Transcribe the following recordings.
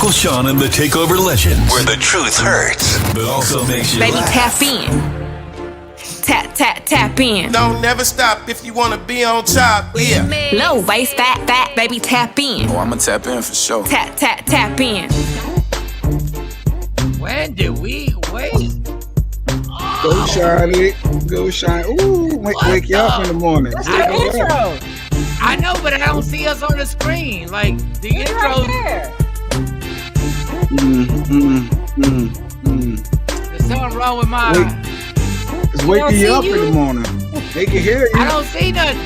Uncle Shawn and the Takeover legends, where the truth hurts, but also makes you Baby, laugh. tap in. Tap in. Don't never stop if you wanna be on top. Yeah. Low waist, fat, baby, tap in. Oh, I'ma tap in for sure. Tap in. When did we wait? Go shine. Go shine. Ooh, wake you up in the morning. That's our intro. I know, but I don't see us on the screen. Like the intro. Right There's something wrong with my. It's waking you up in the morning. They can hear you. I don't see nothing.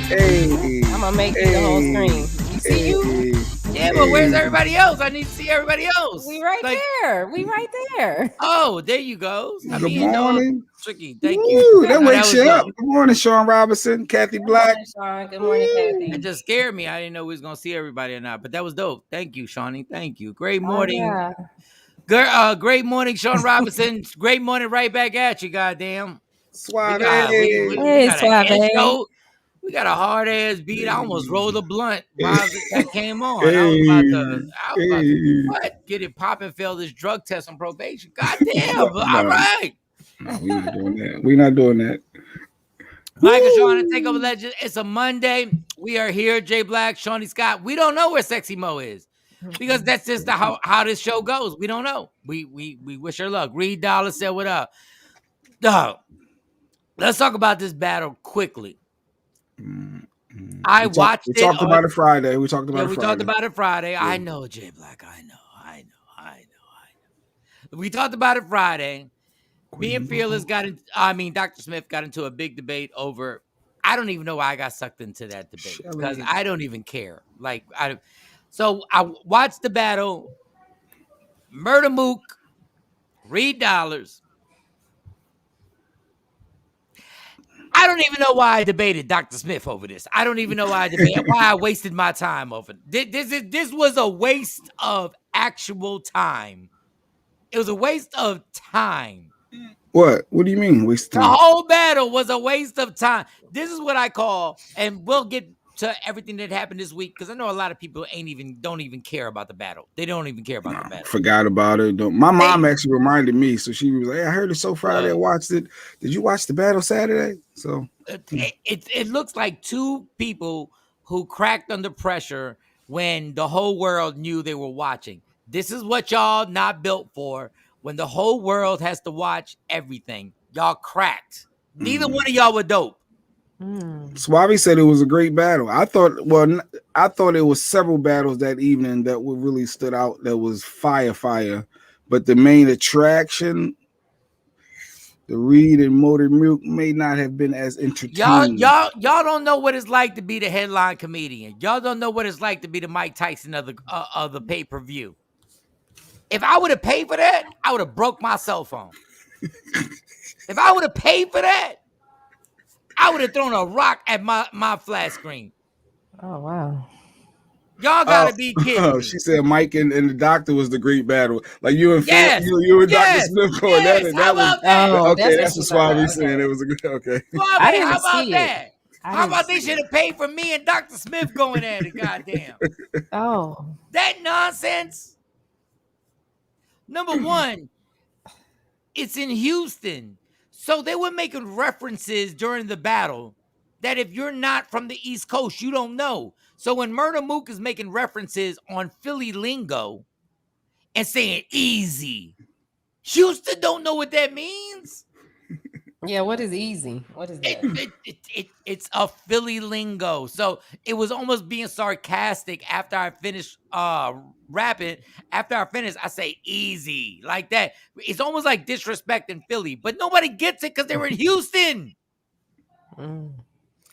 Hey. I'm gonna make you the whole screen. You see you? Yeah, but where's everybody else? I need to see everybody else. We right there. We right there. Oh, there you go. Good morning. Tricky. Thank Ooh, you. that wakes you up. Good. Good morning, Shawn Robinson, Kathy Black. Good morning, Shawn. Good morning, Kathy. It just scared me. I didn't know we was gonna see everybody or not, but that was dope. Thank you, Shawnee. Thank you. Great morning. Oh, yeah. Great morning, Shawn Robinson. Great morning, right back at you, goddamn. Suave. Hey, Suave. We got a hard ass beat. I almost rolled a blunt while that came on. I was about to what? Get it popping, fail this drug test on probation. Goddamn. All right. No, we're not doing that. We're not doing that. Michael Shawn the Takeover legend. It's a Monday. We are here. Jay Black, Shawnee Scott. We don't know where Sexy Mo is because that's just how this show goes. We don't know. We wish her luck. Reed Dollar said what up. Dog. Let's talk about this battle quickly. I watched it. We talked about it Friday. We talked about it Friday. I know, Jay Black. I know. We talked about it Friday. Me and Fearless Dr. Smith got into a big debate over. I don't even know why I got sucked into that debate because I don't even care. So I watched the battle. Murder Mook, Reed Dollars. I don't even know why I debated Dr. Smith over this. I don't even know why I wasted my time over it. This was a waste of actual time. It was a waste of time. What? What do you mean waste of time? The whole battle was a waste of time. This is what I call, and we'll get to everything that happened this week because I know a lot of people don't even care about the battle. They don't even care about the battle. Forgot about it. My mom actually reminded me, so she was like, "Hey, I heard it so Friday. I watched it. Did you watch the battle Saturday?" So it looks like two people who cracked under pressure when the whole world knew they were watching. This is what y'all not built for. When the whole world has to watch everything, y'all cracked. Neither one of y'all were dope. Suave said it was a great battle. I thought it was several battles that evening that were really stood out. That was fire. But the main attraction, the Reed and Motor Milk, may not have been as entertaining. Y'all don't know what it's like to be the headline comedian. Y'all don't know what it's like to be the Mike Tyson of the pay-per-view. If I would have paid for that, I would have broke my cell phone. If I would have paid for that, I would have thrown a rock at my flat screen. Oh, wow. Y'all gotta be kidding me. She said Mike and the doctor was the great battle. Like you and you and Dr. Smith going at it. How about that? Okay, that's what Suave saying. It was a good. Okay. Suave, how about that? How about they should have paid for me and Dr. Smith going at it? Goddamn. Oh. That nonsense. Number one, it's in Houston. So they were making references during the battle that if you're not from the East Coast, you don't know. So when Murder Mook is making references on Philly lingo and saying easy, Houston don't know what that means. Yeah, what is easy? What is that? It's a Philly lingo. So it was almost being sarcastic after I finished rapping. After I finish, I say easy like that. It's almost like disrespecting Philly, but nobody gets it because they were in Houston.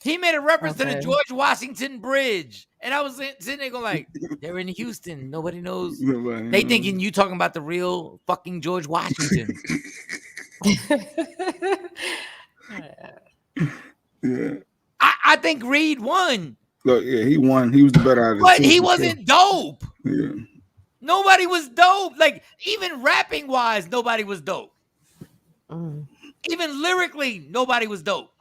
He made a reference to the George Washington Bridge. And I was sitting there going like, they're in Houston. Nobody knows. They thinking you talking about the real fucking George Washington. Yeah. I think Reed won. Look, yeah, he won. He was the better out of the But two. he wasn't dope. Yeah. Nobody was dope. Like, even rapping wise, nobody was dope. Even lyrically, nobody was dope.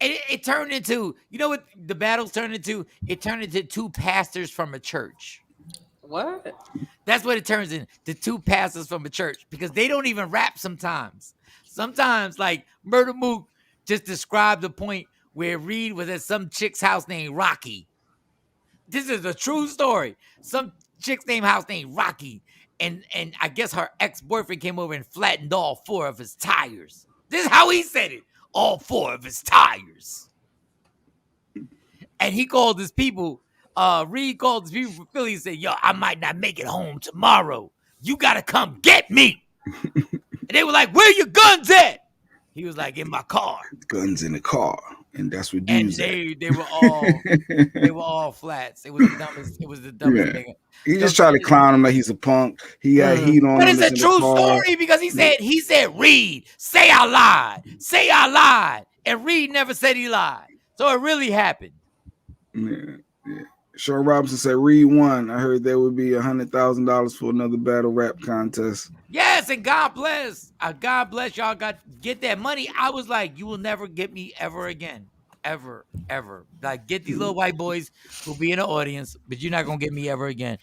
And it turned into, you know what the battles turned into? It turned into two pastors from a church. What? That's what it turns into, 2 pastors from a church, because they don't even rap sometimes. Sometimes, like, Murder Mook just described the point where Reed was at some chick's house named Rocky. This is a true story. Some chick's house named Rocky. And I guess her ex-boyfriend came over and flattened all 4 of his tires. This is how he said it. All 4 of his tires. And he called his people. Reed called his people from Philly and said, yo, I might not make it home tomorrow. You got to come get me. And they were like, where your guns at? He was like, in my car. Guns in the car. And that's what and they were all flats. It was the dumbest thing. He just tried to clown him like he's a punk. He got heat on him. But it's a true story, because he said, Reed, say I lied. Say I lied. And Reed never said he lied. So it really happened. Yeah. Shawn Robinson said Reed won. I heard there would be $100,000 for another battle rap contest. Yes, and God bless. God bless y'all. Get that money. I was like, you will never get me ever again. Ever, ever. Like, get these little white boys who'll be in the audience, but you're not going to get me ever again.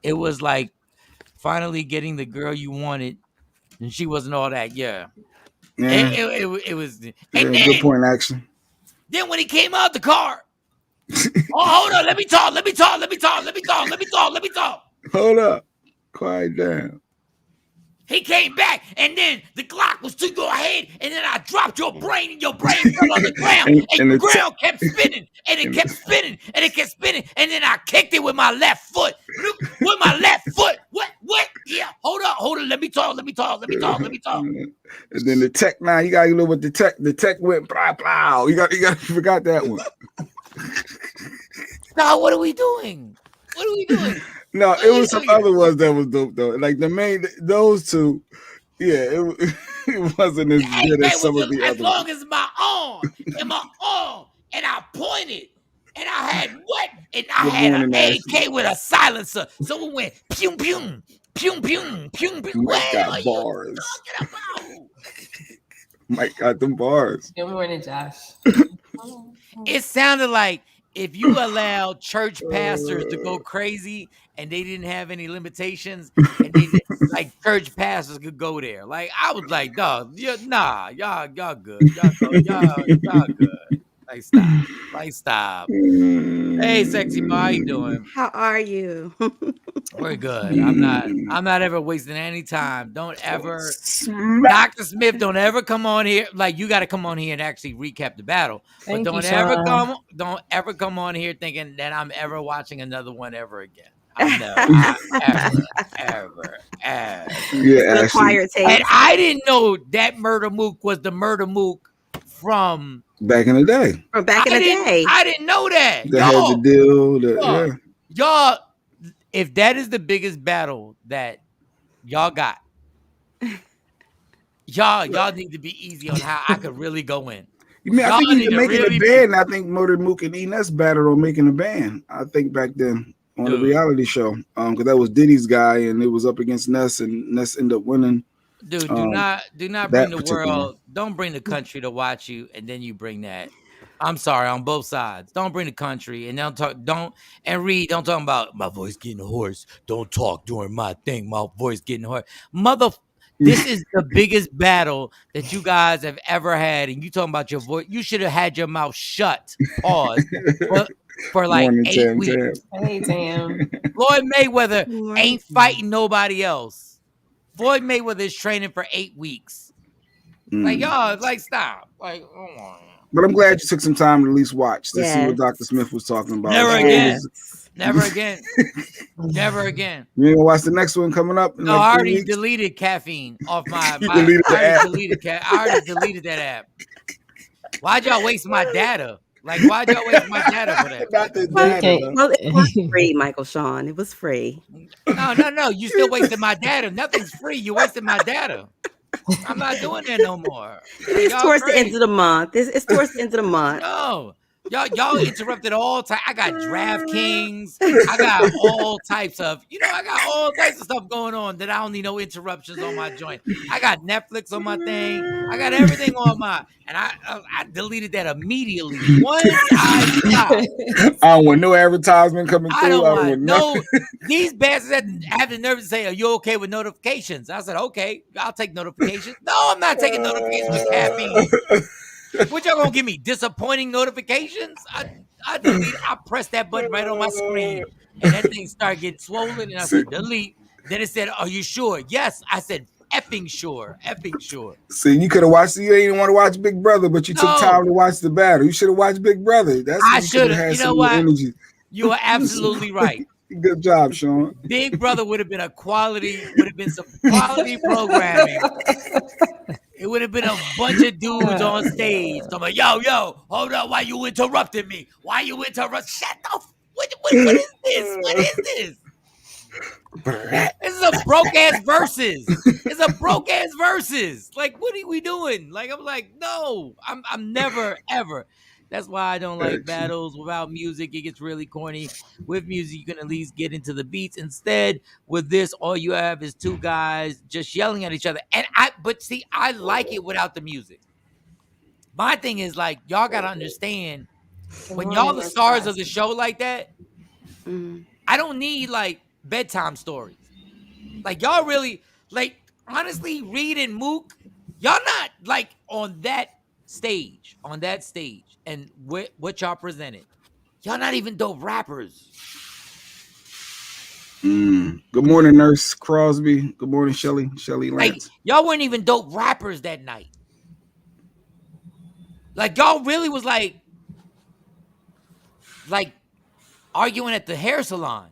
It was like finally getting the girl you wanted, and she wasn't all that. Yeah. It was. And then, good point, action. Then when he came out the car, hold on. Let me talk. Hold up. Quiet down. He came back, and then the clock was to go ahead, and then I dropped your brain, and your brain fell on the ground, and the ground kept spinning, and it kept spinning, and it kept spinning, and then I kicked it with my left foot. With my left foot. What? Yeah, hold on. Let me talk. And then the tech, now you gotta know what the tech went blah blah. You forgot that one. Now what are we doing? No, it was some other ones that was dope though. Like those two, yeah, it wasn't as good as some of the others. As long as my arm, and I pointed, and I had and I had an AK with a silencer, so it went pew pew pew pew pew pew. Mike got bars. Mike got them bars. Good morning, Josh. It sounded like if you allowed church pastors to go crazy and they didn't have any limitations, and like church pastors could go there. Like, I was like, dog, y'all good. Y'all good. Like, stop. Hey, sexy boy, how you doing? How are you? We're good. I'm not ever wasting any time. Don't ever, Dr. Smith, don't ever come on here. Like, you got to come on here and actually recap the battle. But don't ever come on here thinking that I'm ever watching another one ever again. Ever. Yeah, and I didn't know that Murder Mook was the Murder Mook from back in the day. I didn't know that. They had the deal. Y'all, if that is the biggest battle that y'all got, y'all need to be easy on how I could really go in. You mean, I think you can make it a band. I think Murder Mook and Enes battled on making a band. I think back then on the reality show, because that was Diddy's guy, and it was up against Ness, and Ness ended up winning. Dude, do not bring the world. Don't bring the country to watch you, and then you bring that. I'm sorry, on both sides. Don't bring the country, and and Reed, don't talk about my voice getting hoarse. Don't talk during my thing. My voice getting hoarse. This is the biggest battle that you guys have ever had, and you talking about your voice. You should have had your mouth shut. Pause. For like 8 weeks. Hey, damn. Floyd Mayweather ain't fighting nobody else. Floyd Mayweather is training for 8 weeks. Like, y'all, like, stop. Like, oh my. But I'm glad you took some time to at least watch to see what Dr. Smith was talking about. Never again. You ain't gonna watch the next one coming up? No, I already deleted caffeine off my I already deleted that app. Why'd y'all waste my data? Like, why'd y'all waste my data for that? Not the data. Well, it was free, Michael Shawn. It was free. No. You still wasted my data. Nothing's free. You wasted my data. I'm not doing that no more. It's towards the end of the month. It's towards the end of the month. Y'all interrupted all time. I got DraftKings. I got all types of, I got all types of stuff going on that I don't need no interruptions on my joint. I got Netflix on my thing. I got everything on my, and I deleted that immediately once I stopped. I don't want no advertisement coming through. I don't want no. These bastards have the nerve to say, "Are you okay with notifications?" I said, "Okay, I'll take notifications." No, I'm not taking notifications with caffeine. What y'all gonna give me? Disappointing notifications? I pressed that button right on my screen, and that thing started getting swollen. And I said, "Delete." Then it said, "Are you sure?" Yes, I said, "Effing sure, effing sure." See, you could have watched. You didn't want to watch Big Brother, but you took time to watch the battle. You should have watched Big Brother. I should have. You know what? Energy. You are absolutely right. Good job, Shawn. Big Brother would have been some quality programming. It would have been a bunch of dudes on stage. I'm like, yo, hold up. Why you interrupting me? Why you interrupt? Shut the what is this? What is this? This is a broke ass versus. It's a broke ass versus. Like, what are we doing? Like, I'm like, no, I'm never ever. That's why I don't like battles without music. It gets really corny. With music, you can at least get into the beats. Instead, with this, all you have is two guys just yelling at each other. But see, I like it without the music. My thing is, like, y'all gotta understand, when y'all the stars of the show like that, I don't need like bedtime stories. Like, y'all really, like, honestly, Reed and Mook, y'all not like on that stage, and what y'all presented. Y'all not even dope rappers. Good morning, Nurse Crosby. Good morning, Shelly Lance. Like, y'all weren't even dope rappers that night. Like, y'all really was like arguing at the hair salon.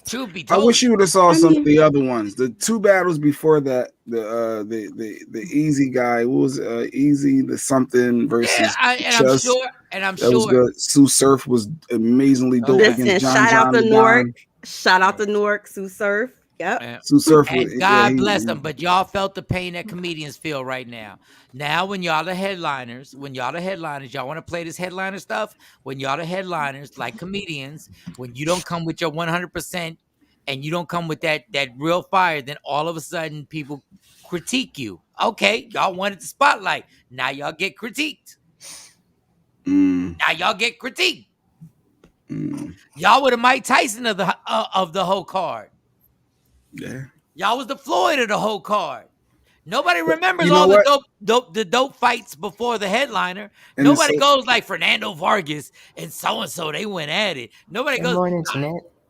Truth be told, I wish you would have saw some of the other ones. The two battles before that, the Easy guy, what was Easy the something versus I'm sure. Was good. Sue Surf was amazingly dope. Listen, shout out to Newark. Shout out to Newark, Sue Surf. Yep. Sue Surf. And God bless them, but y'all felt the pain that comedians feel right now. Now, when y'all the headliners, y'all want to play this headliner stuff. When y'all the headliners, like comedians, when you don't come with your 100% and you don't come with that real fire, then all of a sudden people critique you. Okay, y'all wanted the spotlight. Now y'all get critiqued. Now y'all get critiqued. Y'all were the Mike Tyson of the whole card. Yeah. Y'all was the Floyd of the whole card. Nobody remembers all the dope fights before the headliner. And nobody goes like Fernando Vargas and so they went at it. Nobody goes.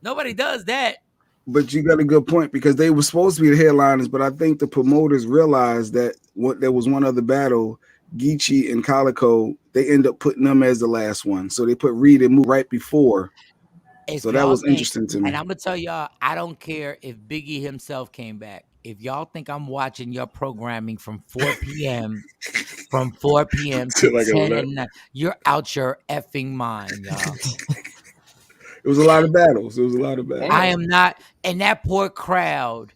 Nobody does that. But you got a good point, because they were supposed to be the headliners, but I think the promoters realized that there was one other battle, Geechee and Calico. They end up putting them as the last one, so they put Reed and Mook right before. So that was interesting to me. And I'm gonna tell y'all, I don't care if Biggie himself came back. If y'all think I'm watching your programming from 4 p.m. to like 10 at night, you're out your effing mind, y'all. It was a lot of battles. I am not, and that poor crowd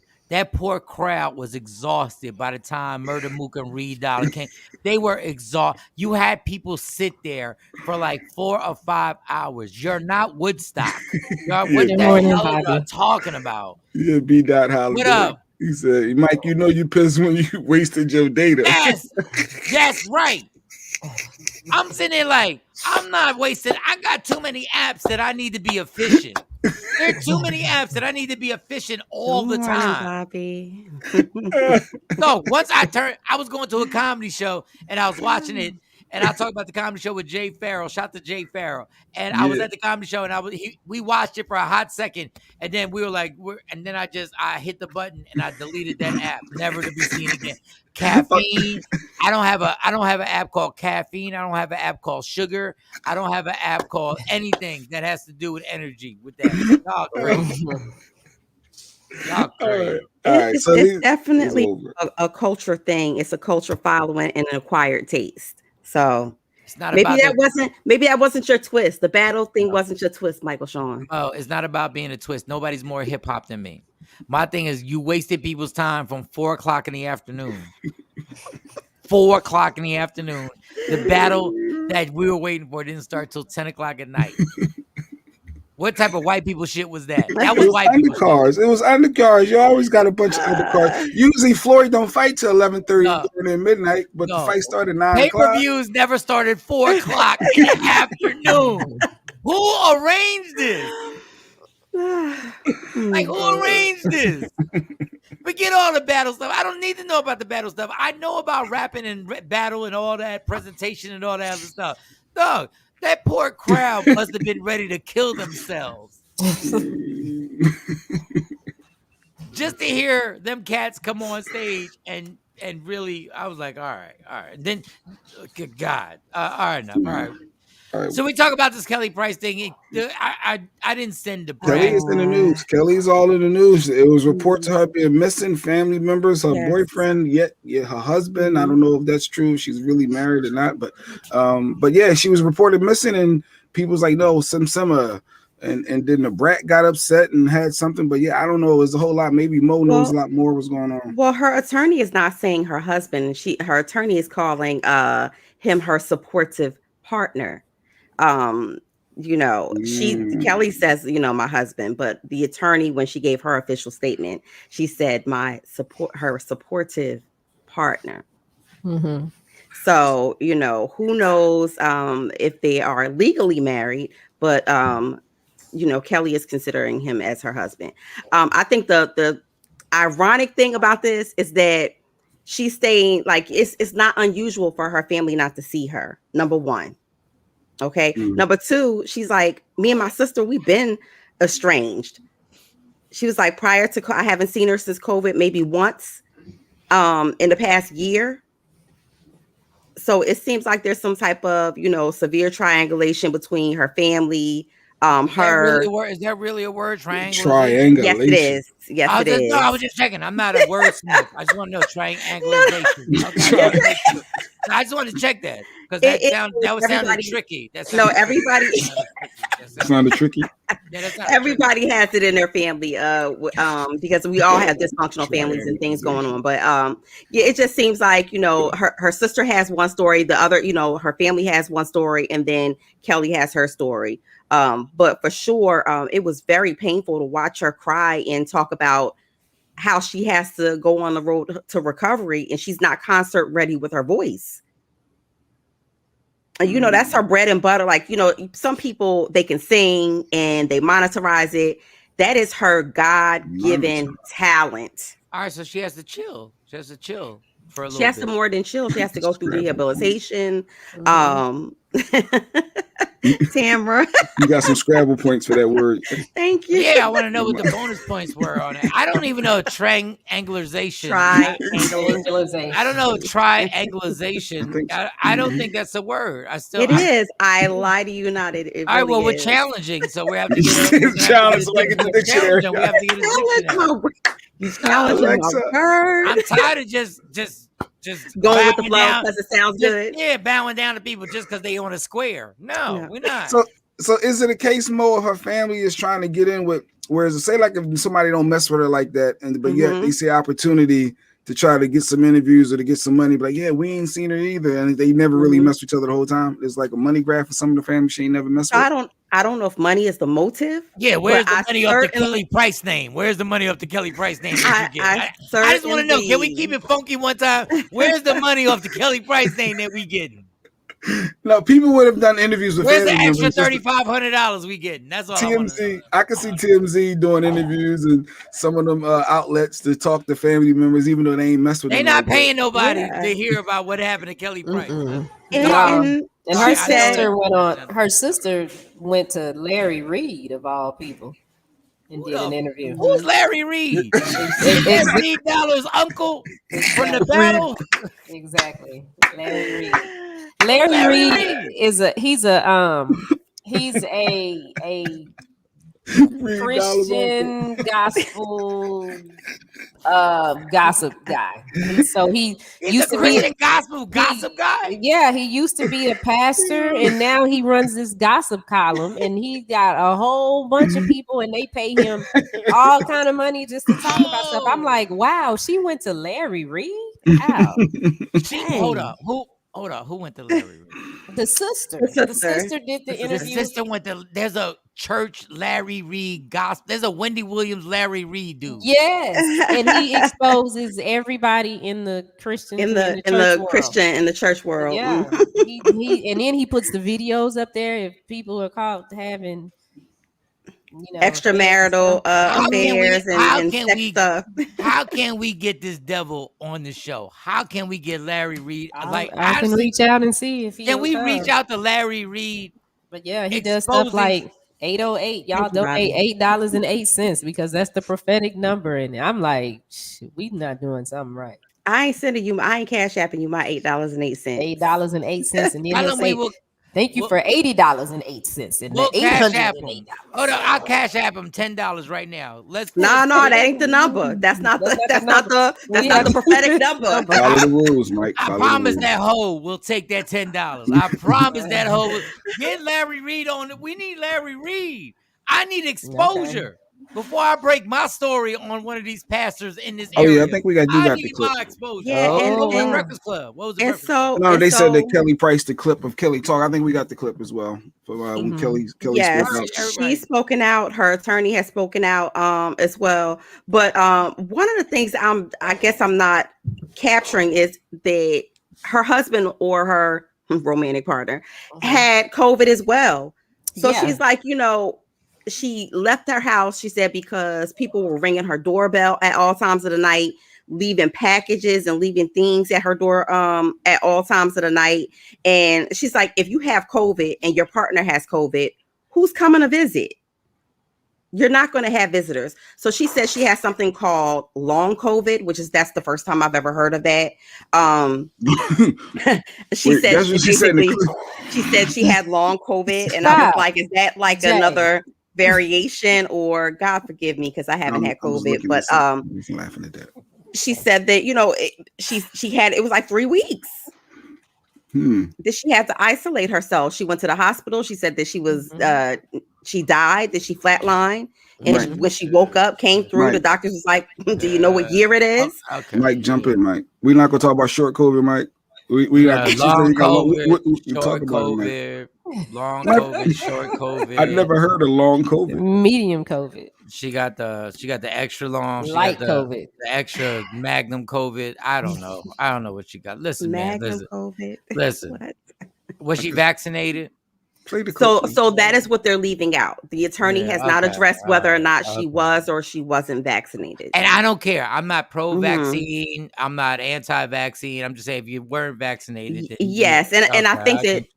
was exhausted by the time Murder Mook and Reed Dollar came. They were exhausted. You had people sit there for like 4 or 5 hours. You're not Woodstock. What the hell are you talking about? Yeah, B. Dot Holiday. What up? He said, Mike, you pissed when you wasted your data. Yes, right. I'm sitting there like, I'm not wasting. I got too many apps that I need to be efficient. There are too many apps that I need to be efficient all the time. Bobby. So once I was going to a comedy show and I was watching it, and I talked about the comedy show with Jay Farrell. Shout to Jay Farrell. And I was at the comedy show, and we watched it for a hot second, and then we were like, and then I hit the button and I deleted that app, never to be seen again. Caffeine. I don't have an app called Caffeine. I don't have an app called Sugar. I don't have an app called anything that has to do with energy with that. Y'all crazy. Y'all crazy. All right, so it's definitely a culture thing. It's a culture following and an acquired taste. So it's not maybe that wasn't your twist. The battle thing wasn't your twist, Michael Shawn. Oh, it's not about being a twist. Nobody's more hip hop than me. My thing is, you wasted people's time from 4 o'clock in the afternoon. 4 o'clock in the afternoon The battle that we were waiting for didn't start till 10 o'clock at night. What type of white people shit was that? That was white people undercards. It was undercards. You always got a bunch of undercards. Usually Floyd don't fight till 11:30 during midnight, but the fight started 9 o'clock. Pay-per-views never started 4 o'clock in the afternoon. Who arranged this? Like, who arranged this? Forget all the battle stuff. I don't need to know about the battle stuff. I know about rapping and battle and all that presentation and all that other stuff. Dog, that poor crowd must have been ready to kill themselves. Just to hear them cats come on stage and really, I was like, all right. Then, good God. All right, enough. All right. So we talk about this Kelly Price thing. I didn't send the Kelly is in the news. Kelly's all in the news. It was reports of her being missing, family members, her boyfriend, her husband. I don't know if that's true. If she's really married or not, but yeah, she was reported missing, and people was like, no, Simma. And then the brat got upset and had something, but yeah, I don't know. It was a whole lot. Maybe Mo knows a lot more what's going on. Well, her attorney is not saying her husband. Her attorney is calling him her supportive partner. Kelly says, my husband, but the attorney, when she gave her official statement, she said her supportive partner. Mm-hmm. So, who knows if they are legally married, but Kelly is considering him as her husband. I think the ironic thing about this is that she's saying, like, it's not unusual for her family not to see her. Number one. Okay. Number two, she's like, me and my sister, we've been estranged. She was like, prior to, I haven't seen her since COVID, maybe once in the past year. So it seems like there's some type of, severe triangulation between her family, her. Is that really a word? Triangulation. Yes, it is. Yes, it is. No, I was just checking. I'm not a wordsmith. I just want to know triangulation. Okay. I just wanted to check that because that sounded tricky. Everybody. That sounded tricky. Yeah, everybody has it in their family, because we all have dysfunctional families and things going on. But it just seems like her sister has one story, the other, her family has one story, and then Kelly has her story. But for sure, it was very painful to watch her cry and talk about how she has to go on the road to recovery and she's not concert ready with her voice. And that's her bread and butter. Like, some people, they can sing and they monetize it. That is her God-given talent. All right, so she has to chill. She has to chill for a little bit. She has to more than chill. She has to go through rehabilitation. Tamara. You got some Scrabble points for that word. Thank you. Yeah, I want to know what the bonus points were on it. I don't even know triangulation. Triangulation. I don't know triangulation. I don't think that's a word. It is. I lie to you not. It all right, really well, we're is. challenging, so we have to get a challenge. We have to get a dictionary. You challenging my word. I'm tired of just going with the flow because it sounds good. Yeah, bowing down to people just because they on a square. No, we're not. So is it a case, Mo, of her family is trying to get in with, whereas say like if somebody don't mess with her like that, but yet they see opportunity to try to get some interviews or to get some money, but like, yeah, we ain't seen her either, and they never really messed with each other the whole time. It's like a money grab for some of the family she ain't never messed with. I don't know if money is the motive. Yeah, where's the money off the Kelly Price name? Where's the money off the Kelly Price name? I just want to know, can we keep it funky one time? Where's the money off the Kelly Price name that we getting? No, people would have done interviews with. Where's the extra $3,500 we getting? That's all. TMZ. I can see TMZ doing interviews and some of them outlets to talk to family members, even though they ain't mess with. They not paying nobody to hear about what happened to Kelly Price. And her sister went on. Her sister went to Larry Reid of all people and did an interview. Who's Larry Reid? Is Reid Dollar's uncle from the battle? Exactly, Larry Reid. Larry Reid is he's a Christian gospel gossip guy. So he used to be a gospel gossip guy. Yeah, he used to be a pastor and now he runs this gossip column and he got a whole bunch of people and they pay him all kind of money just to talk about stuff. I'm like, wow, she went to Larry Reid? Wow. Hold up. Hold on, who went to Larry Reed? The sister. The The sister. sister did the The interview. sister went to. There's a church Larry Reed gospel. There's a Wendy Williams Larry Reed dude. Yes, and he exposes everybody in the Christian in the church world. Christian in the church world. Yeah, he and then he puts the videos up there if people are caught having, Extramarital affairs and sex stuff. How can we get this devil on the show? How can we get Larry Reed? I can reach out and see if he can we will reach come. out to Larry Reed? But yeah, he does stuff like 808. Y'all donate $8.08 because that's the prophetic number, and I'm like, we not doing something right. I ain't sending you. I ain't cash apping you my $8.08. $8.08, and then he'll say, "Thank you for $80.08." And we'll the $808. Hold on, I'll cash app him $10 right now. Let's. No, that ain't the number. That's not the. That's not the prophetic number. Follow the rules, Mike. I promise that hoe will take that $10. I promise that hoe will get Larry Reed on it. We need Larry Reed. I need exposure. Okay. Before I break my story on one of these pastors in this area. Oh yeah, I think we got the clip. My exposure. Yeah, what was Breakfast Club? What was the Breakfast Club? No, they said that Kelly priced the clip of Kelly talk. I think we got the clip as well. For when Kelly yes, spoke out. she's spoken out. Her attorney has spoken out as well. But one of the things I guess I'm not capturing is that her husband or her romantic partner had COVID as well. So she's like, she left her house, she said, because people were ringing her doorbell at all times of the night, leaving packages and leaving things at her door at all times of the night. And she's like, if you have COVID and your partner has COVID, who's coming to visit? You're not going to have visitors. So she said she has something called long COVID, that's the first time I've ever heard of that. She said she had long COVID, and I was like, is that like another variation, or God forgive me because I haven't had COVID, but laughing at that. She said that she had, it was like 3 weeks. That she had to isolate herself. She went to the hospital. She said that she was she died, that she flatlined, and when she woke up, came through, the doctors was like, do you know what year it is? Okay. Mike, jump in, Mike. We're not gonna talk about short COVID, Mike. We got long COVID, short COVID, long COVID, short COVID. I've never heard of long COVID. Medium COVID. She got the extra long, light COVID, the extra magnum COVID. I don't know what she got. Listen, magnum COVID. Listen. Was she vaccinated? So that is what they're leaving out. The attorney has not addressed whether or not she was or she wasn't vaccinated. And I don't care. I'm not pro-vaccine. I'm not anti-vaccine. I'm just saying if you weren't vaccinated. Yes, and I think that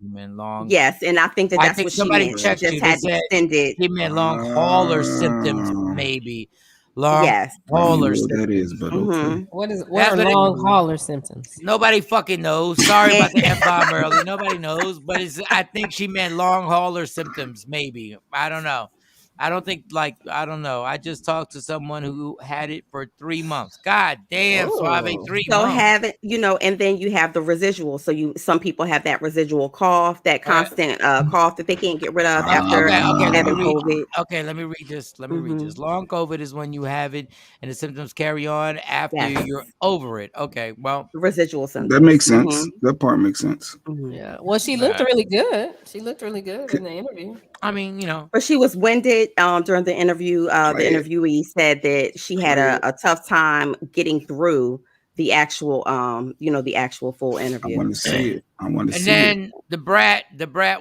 yes, and I think that that's what somebody she meant. She just had extended. He meant long hauler symptoms, maybe. Long hauler symptoms. That is, but okay. What are long hauler symptoms? Nobody fucking knows. Sorry about the F-bomb early. Nobody knows, but I think she meant long hauler symptoms, maybe. I don't know. I don't think I don't know. I just talked to someone who had it for 3 months. God damn, Suave, 3 months. So have it, and then you have the residual. So some people have that residual cough, that constant cough that they can't get rid of after having COVID. Okay, let me read this. Long COVID is when you have it and the symptoms carry on after you're over it. Okay, well, residual symptoms. That makes sense. That part makes sense. Yeah. Well, she looked really good. She looked really good in the interview. I mean, but she was winded during the interview. The interviewee said that she had a tough time getting through the actual, the actual full interview. I want to see it. And then the brat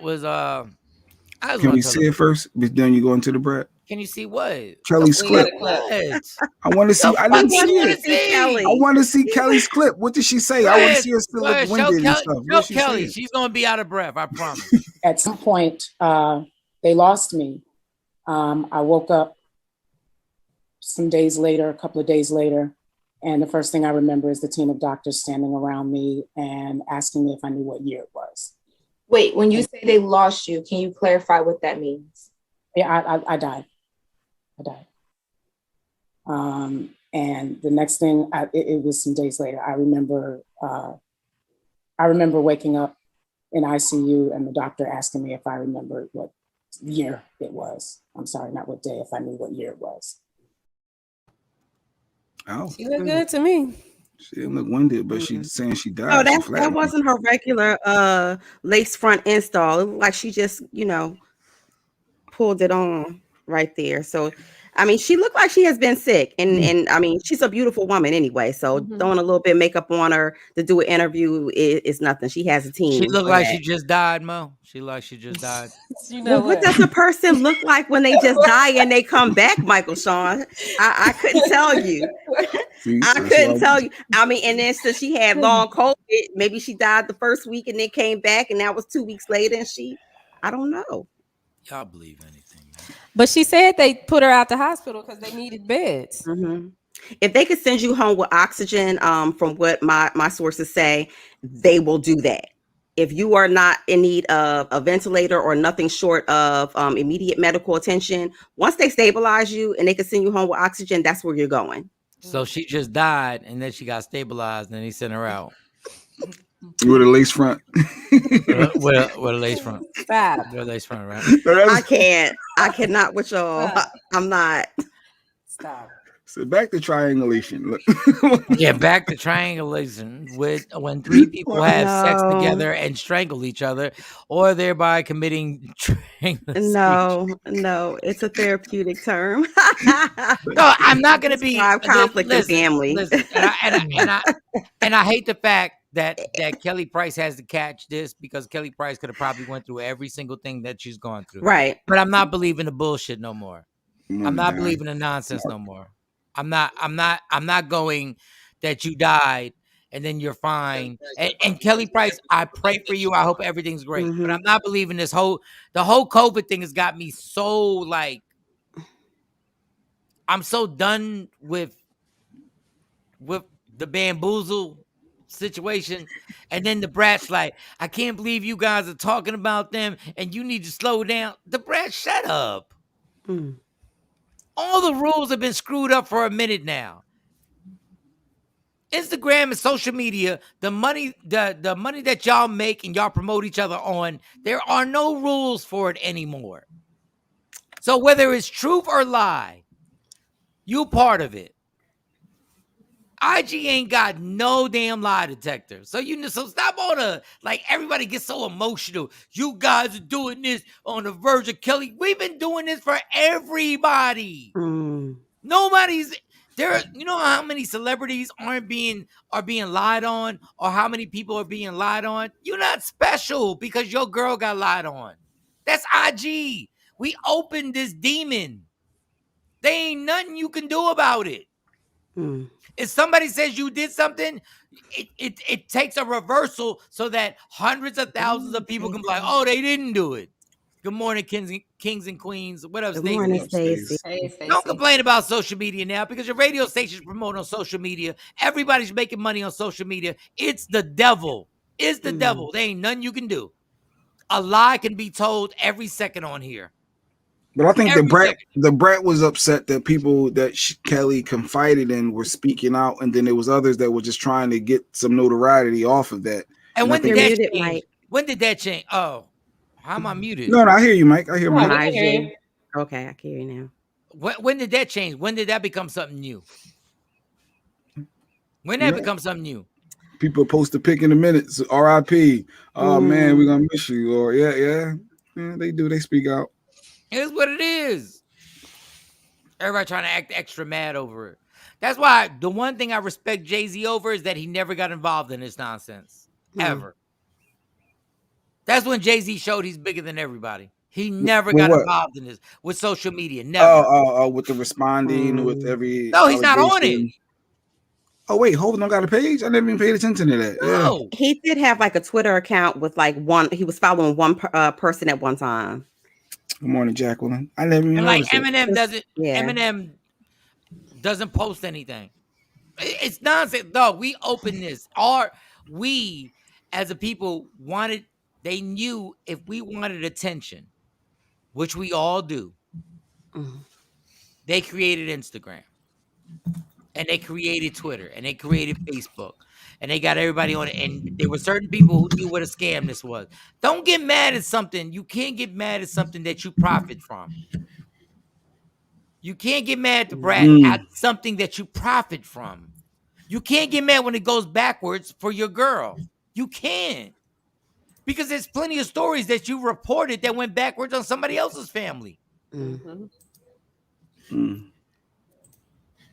was. Can we see it first? Then you go into the brat. Can you see what? Kelly's clip. I want to see. I didn't see it. Kelly. I want to see Kelly's clip. What did she say? I want to see her still look winded and stuff. Show Kelly. She's gonna be out of breath. I promise. At some point, they lost me. I woke up a couple of days later, and the first thing I remember is the team of doctors standing around me and asking me if I knew what year it was. Wait, when you say they lost you, can you clarify what that means? Yeah, I died. And the next thing, it was some days later. I remember waking up in ICU and the doctor asking me if I remembered what year it was. I'm sorry, not what day, if I knew what year it was. Oh, She looked good to me. She didn't look winded, but she's saying she died. No, She that flatlined. wasn't her regular lace front install. It looked like she just, pulled it on right there. So, I mean, she looked like she has been sick, and I mean, she's a beautiful woman anyway. So throwing a little bit of makeup on her to do an interview is nothing. She has a team. She looked for like that. she just died, Mo. She like she just died. Well, what does a person look like when they just die and they come back, Michael Shawn? I couldn't tell you. See, I that's couldn't why- tell you. I mean, and then since she had long COVID, maybe she died the first week and then came back, and that was 2 weeks later, and I don't know. Y'all believe anything, man. But she said they put her out the hospital because they needed beds. Mm-hmm. If they could send you home with oxygen, from what my sources say, they will do that. If you are not in need of a ventilator or nothing short of immediate medical attention, once they stabilize you and they can send you home with oxygen, that's where you're going. So she just died, and then she got stabilized, and he sent her out with a lace front. with a lace front. Stop. With a lace front, right? I cannot with y'all. I'm not. Stop. So back to triangulation. Look. Yeah, back to triangulation with when three people have sex together and strangle each other, or thereby committing strangulation. No, it's a therapeutic term. No, I'm not going to be conflict in family. Listen, and I hate the fact that Kelly Price has to catch this, because Kelly Price could have probably went through every single thing that she's gone through. Right. But I'm not believing the bullshit no more. I'm not believing the nonsense no more. I'm not going that you died and then you're fine. And Kelly Price, I pray for you. I hope everything's great. Mm-hmm. But I'm not believing the whole COVID thing has got me so like, I'm so done with the bamboozle situation. And then the Brat's like, I can't believe you guys are talking about them and you need to slow down. The Brat, shut up. All the rules have been screwed up for a minute now. Instagram and social media, the money that y'all make and y'all promote each other on, there are no rules for it anymore. So whether it's truth or lie, you part of it. IG ain't got no damn lie detector. So so stop all the, like, everybody gets so emotional. You guys are doing this on the verge of Kelly. We've been doing this for everybody. Nobody's there. You know how many celebrities are being lied on, or how many people are being lied on? You're not special because your girl got lied on. That's IG. We opened this demon. There ain't nothing you can do about it. If somebody says you did something, it takes a reversal so that hundreds of thousands of people can be like, oh, they didn't do it. Good morning, kings and queens. What up, Stacey? Good morning, Stacey. Hey, Stacey. Don't complain about social media now, because your radio station's promoting on social media. Everybody's making money on social media. It's the devil. It's the devil. There ain't nothing you can do. A lie can be told every second on here. But I think the Brat was upset that people that Kelly confided in were speaking out, and then there was others that were just trying to get some notoriety off of that. And when did that change? When did that change? Oh, how am I muted? No, I hear you, Mike. I hear Mike. Okay, I can hear you now. When did that change? When did that become something new? When did that become something new? People post a pic in a minute. So RIP. Oh man, we're gonna miss you. Or yeah, they do. They speak out. It's what it is. Everybody trying to act extra mad over it. That's why the one thing I respect Jay-Z over is that he never got involved in this nonsense. Ever. That's when Jay-Z showed he's bigger than everybody. He never got involved in this with social media. Never. With the responding with every. No, he's not on it. Oh wait, hold on, got a page? I never even paid attention to that. No. Yeah. He did have like a Twitter account with like he was following one person at one time. Good morning, Jacqueline. I never even like noticed Eminem doesn't post anything. It's nonsense, dog. We opened this. We as a people they knew if we wanted attention, which we all do, they created Instagram. And they created Twitter. And they created Facebook. And they got everybody on it. And there were certain people who knew what a scam this was. Don't get mad at something. You can't get mad at something that you profit from. You can't get mad at the Brat at something that you profit from. You can't get mad when it goes backwards for your girl. You can't. Because there's plenty of stories that you reported that went backwards on somebody else's family.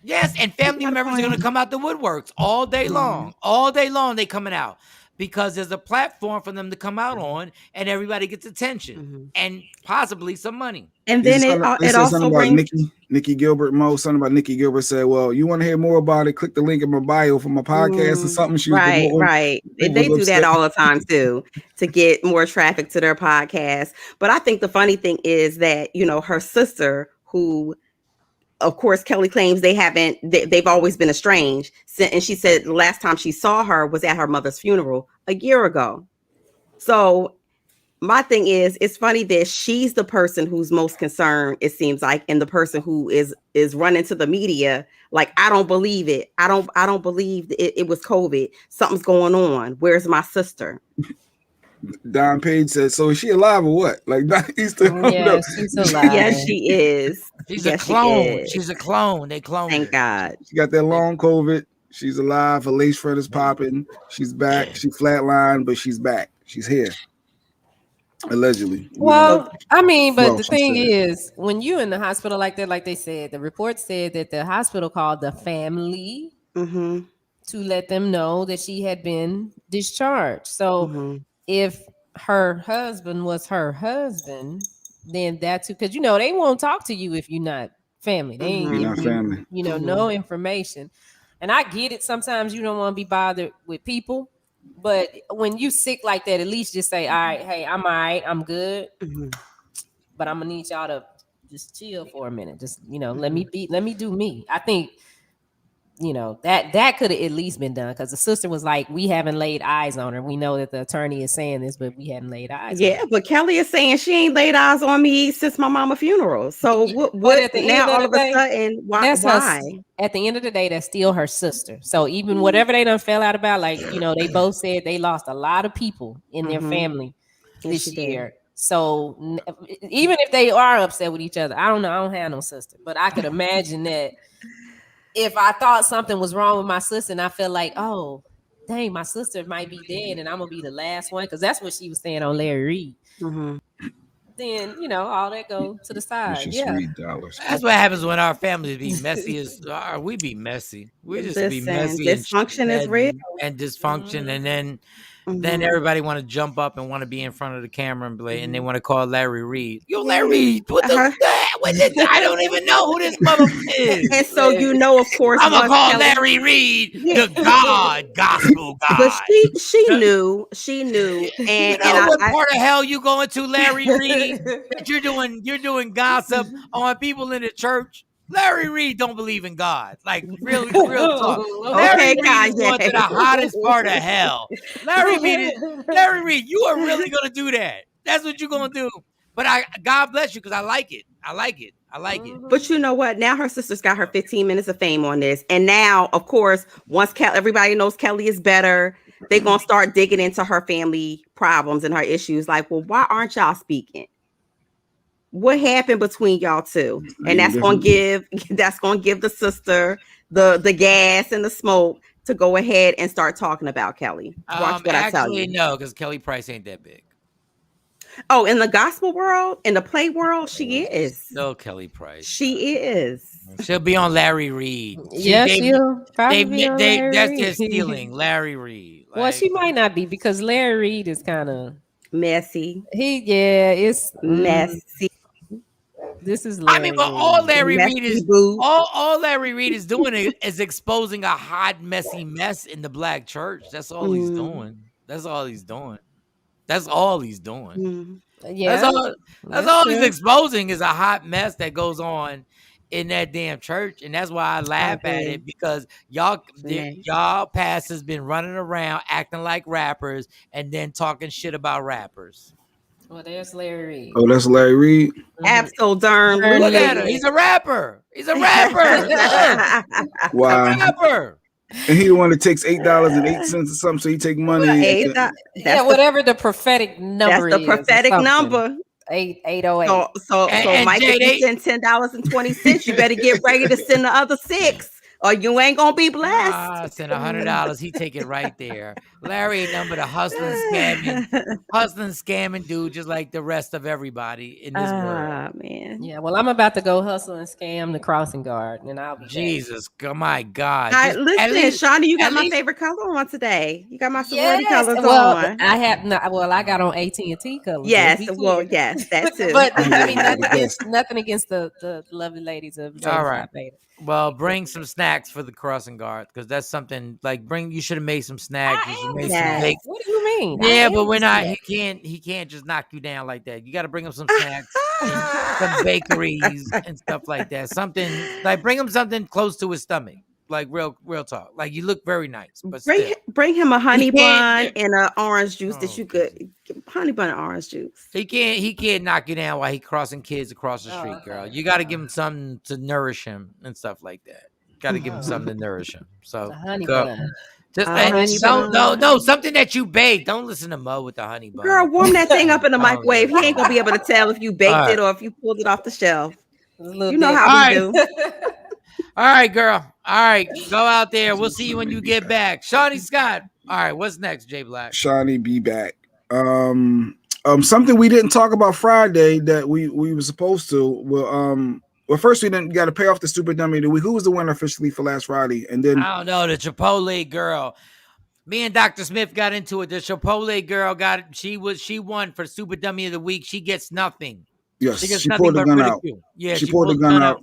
Yes, and family members are going to come out the woodworks all day long. All day long they coming out because there's a platform for them to come out on, and everybody gets attention and possibly some money. And then They it said also something about brings Nikki Gilbert. Something about Nikki Gilbert said, "Well, you want to hear more about it? Click the link in my bio for my podcast or something." She was right. They do that all the time too to get more traffic to their podcast. But I think the funny thing is that her sister, who, of course, Kelly claims they've always been estranged, and she said the last time she saw her was at her mother's funeral a year ago. So my thing is, it's funny that she's the person who's most concerned, it seems like, and the person who is running to the media like, I don't believe it. I don't believe it was COVID. Something's going on. Where's my sister? Don Page said, "So is she alive or what?" Like, she's alive. Yes, she is. She's a clone. She's a clone. They cloned Thank her. God. She got that long COVID. She's alive. Her lace front is popping. She's back. She flatlined, but she's back. She's here. Allegedly. Well, I mean, but the thing is, when you're in the hospital like that, like they said, the report said that the hospital called the family to let them know that she had been discharged. So if her husband was her husband, then that's because they won't talk to you if you're not family. They ain't not family. No information. And I get it. Sometimes you don't want to be bothered with people. But when you sick like that, at least just say, all right, hey, I'm all right, I'm good. But I'm gonna need y'all to just chill for a minute. Just, let me do me. I think, that could have at least been done, because the sister was like, we haven't laid eyes on her. We know that the attorney is saying this, but we haven't laid eyes on her. But Kelly is saying she ain't laid eyes on me since my mama's funeral. So what at the now end all of of the a day, sudden, why? At the end of the day, that's still her sister. So even whatever they done fell out about, like, they both said they lost a lot of people in their family this year. So even if they are upset with each other, I don't know. I don't have no sister, but I could imagine that if I thought something was wrong with my sister and I felt like, oh, dang, my sister might be dead and I'm going to be the last one, because that's what she was saying on Larry Reed. Then, all that go to the side. Yeah. That's what happens when our families be messy. We be messy. We just be messy. Dysfunction is real. And dysfunction. And then everybody want to jump up and want to be in front of the camera and they want to call Larry Reed. Yo, Larry Reed, I don't even know who this mother is. And so, of course, I'm gonna call Larry Reed the gospel God. But she knew. And what part of hell you going to, Larry Reed? You're doing gossip on people in the church. Larry Reed don't believe in God. Like, real talk. Larry Reed is going to the hottest part of hell. Larry Reed, you are really gonna do that. That's what you're gonna do. But God bless you, because I like it. But you know what? Now her sister's got her 15 minutes of fame on this. And now, of course, once everybody knows Kelly is better, they're going to start digging into her family problems and her issues. Like, well, why aren't y'all speaking? What happened between y'all two? And that's going to give the sister the gas and the smoke to go ahead and start talking about Kelly. Watch what I tell you. No, because Kelly Price ain't that big. Oh, in the gospel world, in the play world, she is. No, Kelly Price. She is. She'll be on Larry Reed. She'll probably be on Larry That's Reed. just stealing Larry Reed. Well, she might not be, because Larry Reed is kind of messy. It's messy. This is Larry but all Larry Reed is all Larry Reed is doing is exposing a hot, messy mess in the black church. That's all he's doing. That's all he's doing. Yeah. That's all he's exposing is a hot mess that goes on in that damn church. And that's why I laugh at it, because y'all pastors been running around acting like rappers and then talking shit about rappers. Well, there's Larry Reed. Oh, that's Larry Reed. Absolutely. Look at him. He's a rapper. Wow. He's a rapper. And he the one that takes $8.08 or something, so he take money. Whatever the prophetic number is. That's the prophetic number. 808. So Mike, if you send $10.20, you better get ready to send the other $6 or you ain't gonna be blessed. Send $100. He take it right there. Larry ain't nothing but a hustling, scamming dude, just like the rest of everybody in this world. Man. Yeah, well, I'm about to go hustle and scam the crossing guard, and I'll be Jesus, my God. Listen, Shawnee, you got my favorite color on today. You got my sorority colors on. I have not. Well, I got on AT&T colors. Yes, yes, that too. But I mean, nothing against the lovely ladies of Zeta Phi Beta. Well, bring some snacks for the crossing guard, because that's something like you should have made some snacks. Some baked. What do you mean? Yeah, but we're not. He can't just knock you down like that. You got to bring him some snacks, some bakeries and stuff like that. Something like bring him something close to his stomach. Like real talk. Like you look very nice, but bring him a honey bun and an orange juice that you could honey bun and orange juice. He can't knock you down while he crossing kids across the street, girl. You got to give him something to nourish him and stuff like that. Got to give him something to nourish him. So honey bun. Something that you baked. Don't listen to Mo with the honey bun. Girl, warm that thing up in the microwave. He ain't gonna be able to tell if you baked it or if you pulled it off the shelf. You know how we do. All right, girl. All right, go out there. We'll see you when you get back. Shawnee Scott. All right, what's next, Jay Black? Shawnee, be back. Something we didn't talk about Friday that we were supposed to. Well, first we got to pay off the stupid dummy of the week. Who was the winner officially for last Friday? And then I don't know, the Chipotle girl. Me and Dr. Smith got into it. The Chipotle girl she won for Super Dummy of the Week. She gets nothing. Yes, she pulled the gun out. Yeah, she pulled the gun out.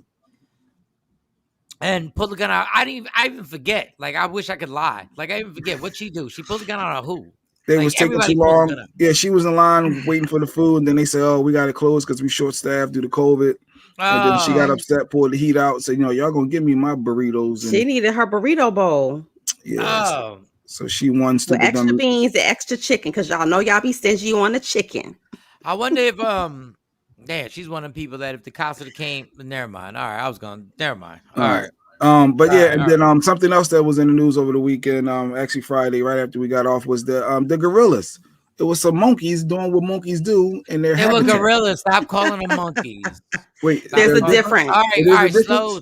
And pulled the gun out. I even forget. Like, I wish I could lie. Like, I even forget what she do. She pulled the gun out on who? They was taking too long. Yeah, she was in line waiting for the food. And then they said, "Oh, we got to close because we short staffed due to COVID." And then she got upset, pulled the heat out, said, "Y'all gonna give me my burritos." And she needed her burrito bowl. Yeah. So she won with extra beans and extra chicken, because y'all know y'all be stingy on the chicken. I wonder if she's one of the people that if the cops came, never mind. All right, never mind. All right. Then something else that was in the news over the weekend, actually Friday, right after we got off, was the gorillas. It was some monkeys doing what monkeys do in their habitat. They were gorillas. Stop calling them monkeys. Wait, there's a difference. All right, slow.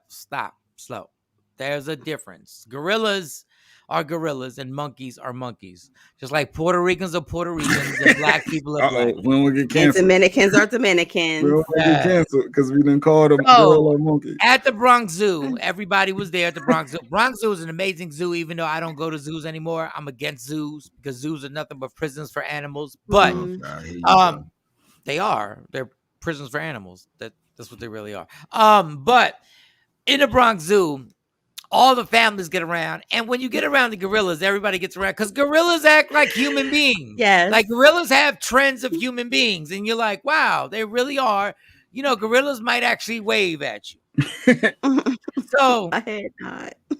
Stop. Slow. There's a difference. Gorillas are gorillas and monkeys are monkeys. Just like Puerto Ricans are Puerto Ricans and black people are black. When we get canceled. And Dominicans are Dominicans. We'll get canceled because we didn't call them gorilla or monkey. At the Bronx Zoo, everybody was there at the Bronx Zoo. Bronx Zoo is an amazing zoo, even though I don't go to zoos anymore. I'm against zoos because zoos are nothing but prisons for animals. But they are. They're prisons for animals. That's what they really are. But in the Bronx Zoo, all the families get around, and when you get around the gorillas, everybody gets around because gorillas act like human beings. Yes, like gorillas have trends of human beings, and you're like, wow, they really are. Gorillas might actually wave at you. So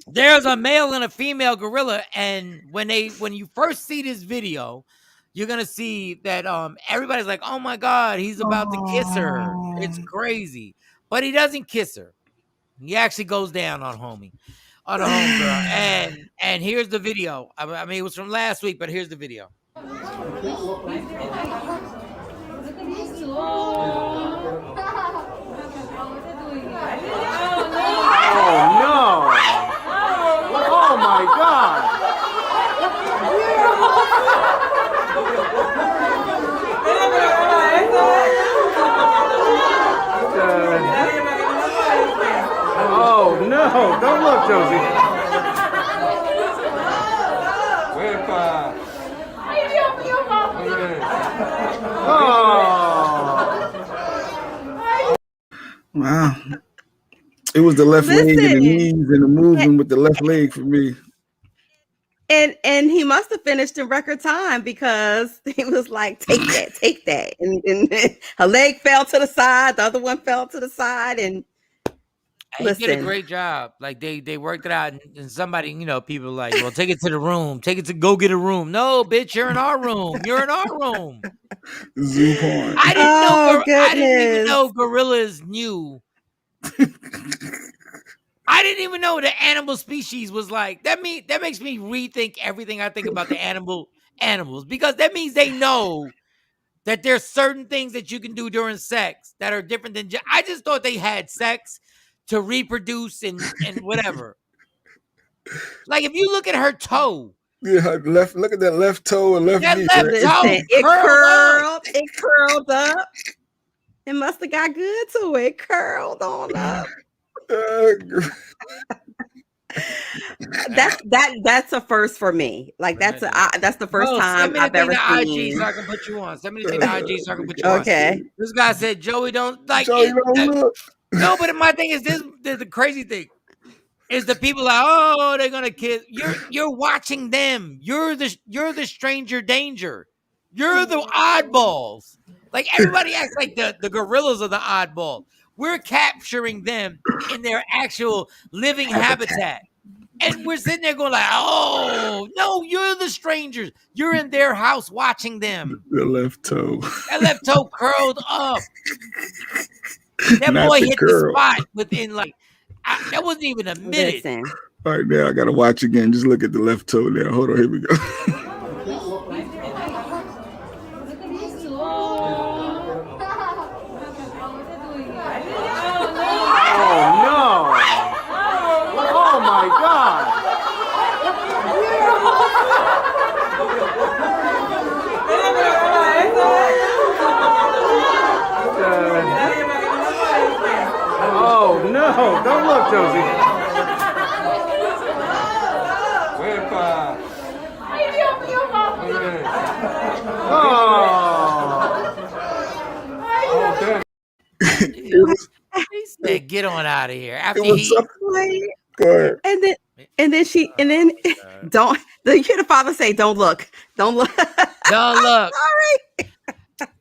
there's a male and a female gorilla, and when you first see this video, you're gonna see that everybody's like, oh my God, he's about to kiss her. It's crazy, but he doesn't kiss her. He actually goes down on homegirl. And here's the video. I mean, it was from last week, but here's the video. Oh no! Oh my God! Oh no! Don't look, Josie. Wow. It was the left leg and the knees and the movement with the left leg for me. And he must have finished in record time because he was like, take that. And her leg fell to the side, the other one fell to the side, and he did a great job. Like they worked it out, and somebody, people like, well, take it to the room, go get a room. No, bitch, you're in our room. You're in our room. Zoo porn. I didn't even know gorillas knew. I didn't even know the animal species was like that. That makes me rethink everything I think about the animals, because that means they know that there's certain things that you can do during sex that are different than. I just thought they had sex to reproduce and whatever. Like if you look at her toe. Yeah, her left. Look at that left toe and left knee. Toe it curled up. It must have got good to it. Curled on up. That's a first for me. Like that's the first time I've ever seen. IG so I can put you on. Send me the thing to IG so I can put you on. Okay. This guy said Joey don't like. Joey don't look. No, but my thing is this. The crazy thing is the people like, oh, they're gonna kiss. You're watching them. You're the stranger danger. You're the oddballs. Like everybody acts like the gorillas are the oddball. We're capturing them in their actual living habitat. And we're sitting there going like, oh, no, you're the strangers. You're in their house watching them. The left toe. That left toe curled up. That boy hit the spot within like, that wasn't even a minute. Listen. All right, now I got to watch again. Just look at the left toe there. Hold on, here we go. Oh my God! Oh no! Don't look, Josie. He said, "Get on out of here." After and then don't you hear the father say, "Don't look, don't look, don't look." Sorry.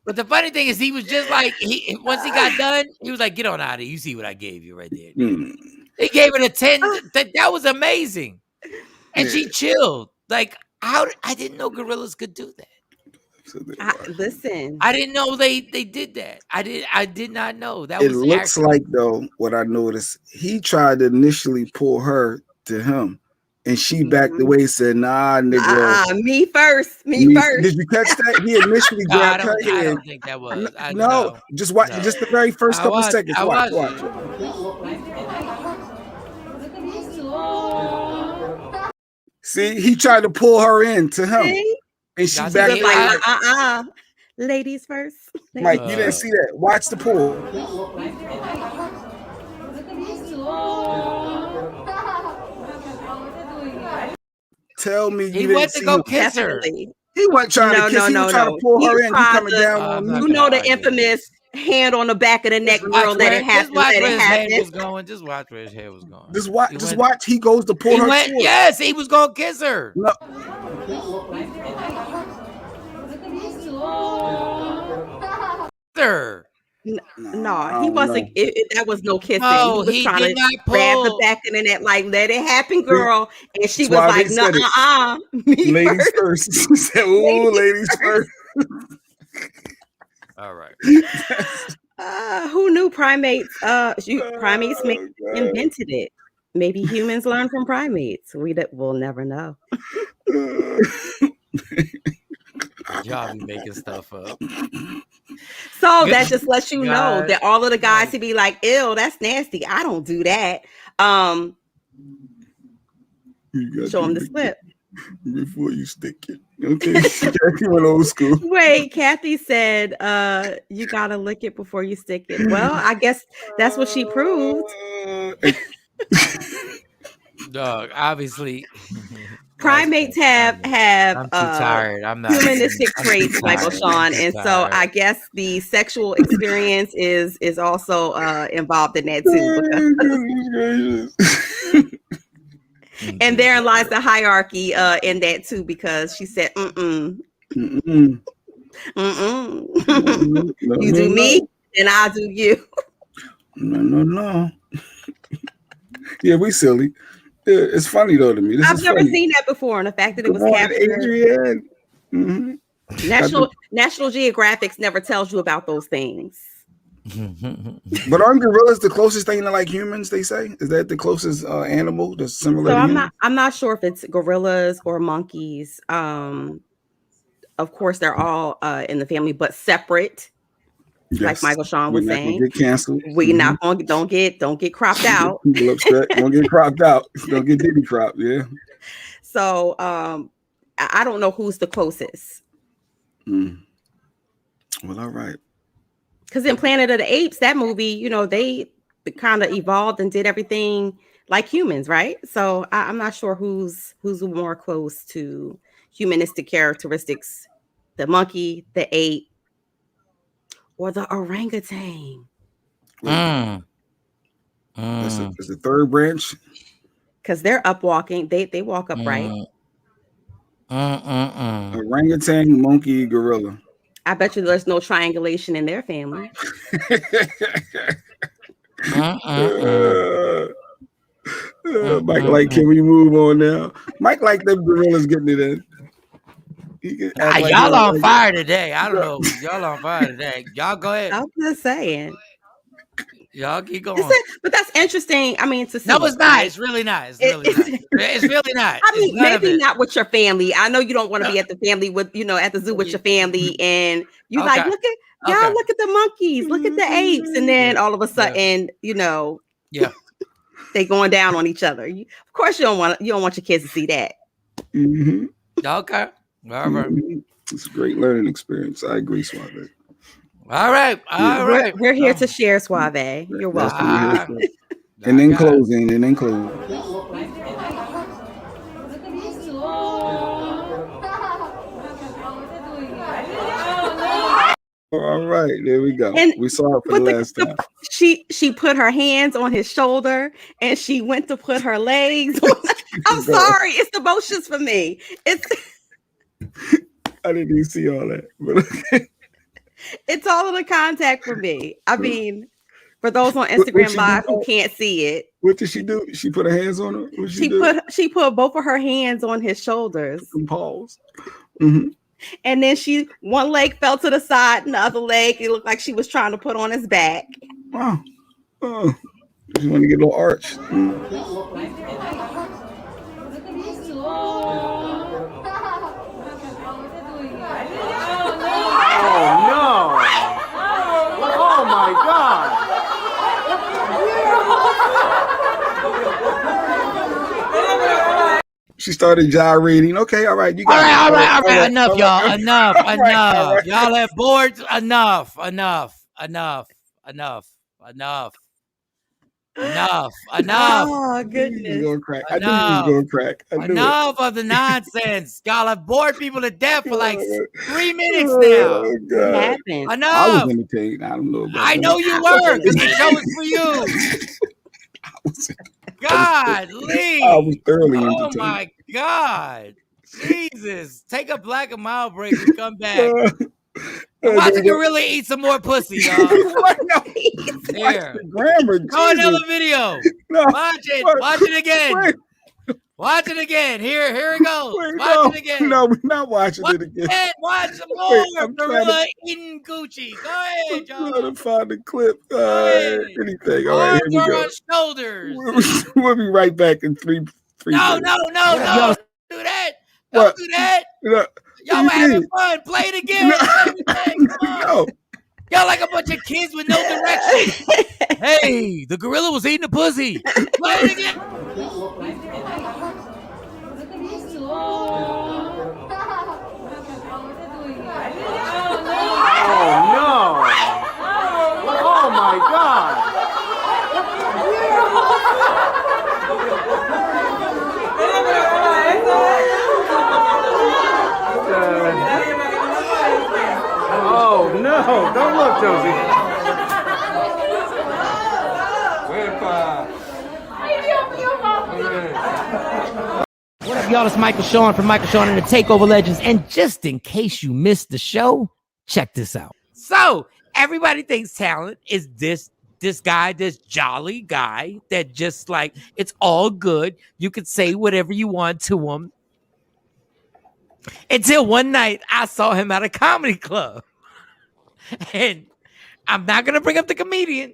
But the funny thing is, he was just like once he got done, he was like, "Get on out of here. You see what I gave you right there." He gave it a 10. That was amazing, and she chilled. Like I didn't know gorillas could do that. Listen, I didn't know they did that. I did not know that. It looks like though what I noticed. He tried to initially pull her to him, and she backed away. Said, "Nah, nigga, me first. Me first." Did you catch that? He initially grabbed her hand. I don't think that was. No, just watch. No. Just the very first couple seconds. Watch. See, he tried to pull her in to him. See? And she backed like, ladies first. Mike, you didn't see that. Watch the pull. Tell me he went to go kiss her. He wasn't trying to kiss. He was trying to pull her in. He coming down on me. You know the infamous hand on the back of the neck, girl. Let it happen. Let it happen. Just watch where his head was going. Just watch. He goes to pull her. Yes, he was gonna kiss her. No. No, he wasn't. No. That was no kissing. No, he was trying to grab the back of the neck, like, let it happen, girl. And she was like, no, ladies first. She said, "Ooh, ladies first." All right. Who knew primates? Primates invented it. Maybe humans learn from primates. We'll never know. Y'all be making stuff up. So that just lets you know that all of the guys who be like, "Ew, that's nasty. I don't do that." Show them the slip before you stick it. Okay, Kathy went old school. Wait, Kathy said, "You gotta lick it before you stick it." Well, I guess that's what she proved. Dog, obviously. Primates have I'm too tired. I'm not humanistic traits, Michael Shawn, and so I guess the sexual experience is also involved in that too. And therein lies the hierarchy in that too, because she said, "You do me, and I do you." No. Yeah, we silly. Yeah, it's funny though to me. I've never seen that before, and the fact that it was captured. Adrian. Mm-hmm. National Geographic never tells you about those things. But aren't gorillas the closest thing to like humans? They say, is that the closest animal that's similar? So I'm not sure if it's gorillas or monkeys. Of course, they're all in the family, but separate. Yes. Like Michael Shawn was saying, get canceled. We not going don't get cropped out. People upset. Don't get cropped out. Don't get diddy cropped. Yeah. So I don't know who's the closest. Well, all right. Because in Planet of the Apes, that movie, you know, they kind of evolved and did everything like humans, right? So I'm not sure who's more close to humanistic characteristics, the monkey, the ape, or the orangutan. That's the third branch. Because they're up walking, they walk upright. Orangutan, monkey, gorilla. I bet you there's no triangulation in their family. Mike, like, can we move on now? Mike, like them gorillas getting it in. Y'all on fire today. I don't know. Y'all on fire today. Y'all go ahead. I'm just saying. Y'all keep going. But that's interesting. I mean, to see. No, it's not. It's really not. It's really not. It's really not. I mean, maybe not with your family. I know you don't want to be at the family with, you know, at the zoo with your family, and you like, look at y'all, look at the monkeys, look at the apes, and then all of a sudden, you know, they going down on each other. Of course, you don't want your kids to see that. Okay. All right. It's a great learning experience. I agree, Suave. All right. We're here to share, Suave. You're welcome. And then closing. All right, there we go. And we saw it for the last time. She put her hands on his shoulder and she went to put her legs on. I'm sorry, it's the motions for me. I didn't even see all that, but okay. It's all of the contact for me. I mean, for those on Instagram Live who can't see it. What did she do? She put her hands on her? She put both of her hands on his shoulders. Pause. And then one leg fell to the side and the other leg, it looked like she was trying to put on his back. Wow. Oh, just want to get a little arch. Oh no! Oh my God! She started gyrating. Okay, all right. You got all right. Enough, y'all. Enough. Y'all have bored. Enough. Oh, goodness. You're going crack. I knew you was going to crack. Enough of the nonsense. Y'all have bored people to death for like 3 minutes now. What happened? Enough. I was entertained. I don't know about I know you were, because the show is for you. God, Lee. I was thoroughly entertained. Oh my God. Jesus. Take a black and mild break and come back. Watch the gorilla eat some more pussy, y'all. Here. Grammar, go another video. No, watch it. Watch it again. Watch it again. Here it goes. Watch it again. No, we're not watching it again. Watch some more. Gorilla eating Gucci. Go ahead, y'all. I'm trying to find the clip. Anything. All right, here we go. On shoulders. We'll be right back in three No. minutes. Don't do that. Don't do that. Y'all were having fun. Play it again. No. Y'all like a bunch of kids with no direction. Hey, the gorilla was eating a pussy. Play it again. Oh no! Oh my God! Oh no! Don't look, Josie. What up, y'all? It's Michael Shawn from Michael Shawn and the Takeover Legends. And just in case you missed the show, check this out. So everybody thinks talent is this guy, this jolly guy that just like, it's all good. You could say whatever you want to him. Until one night I saw him at a comedy club. And I'm not going to bring up the comedian,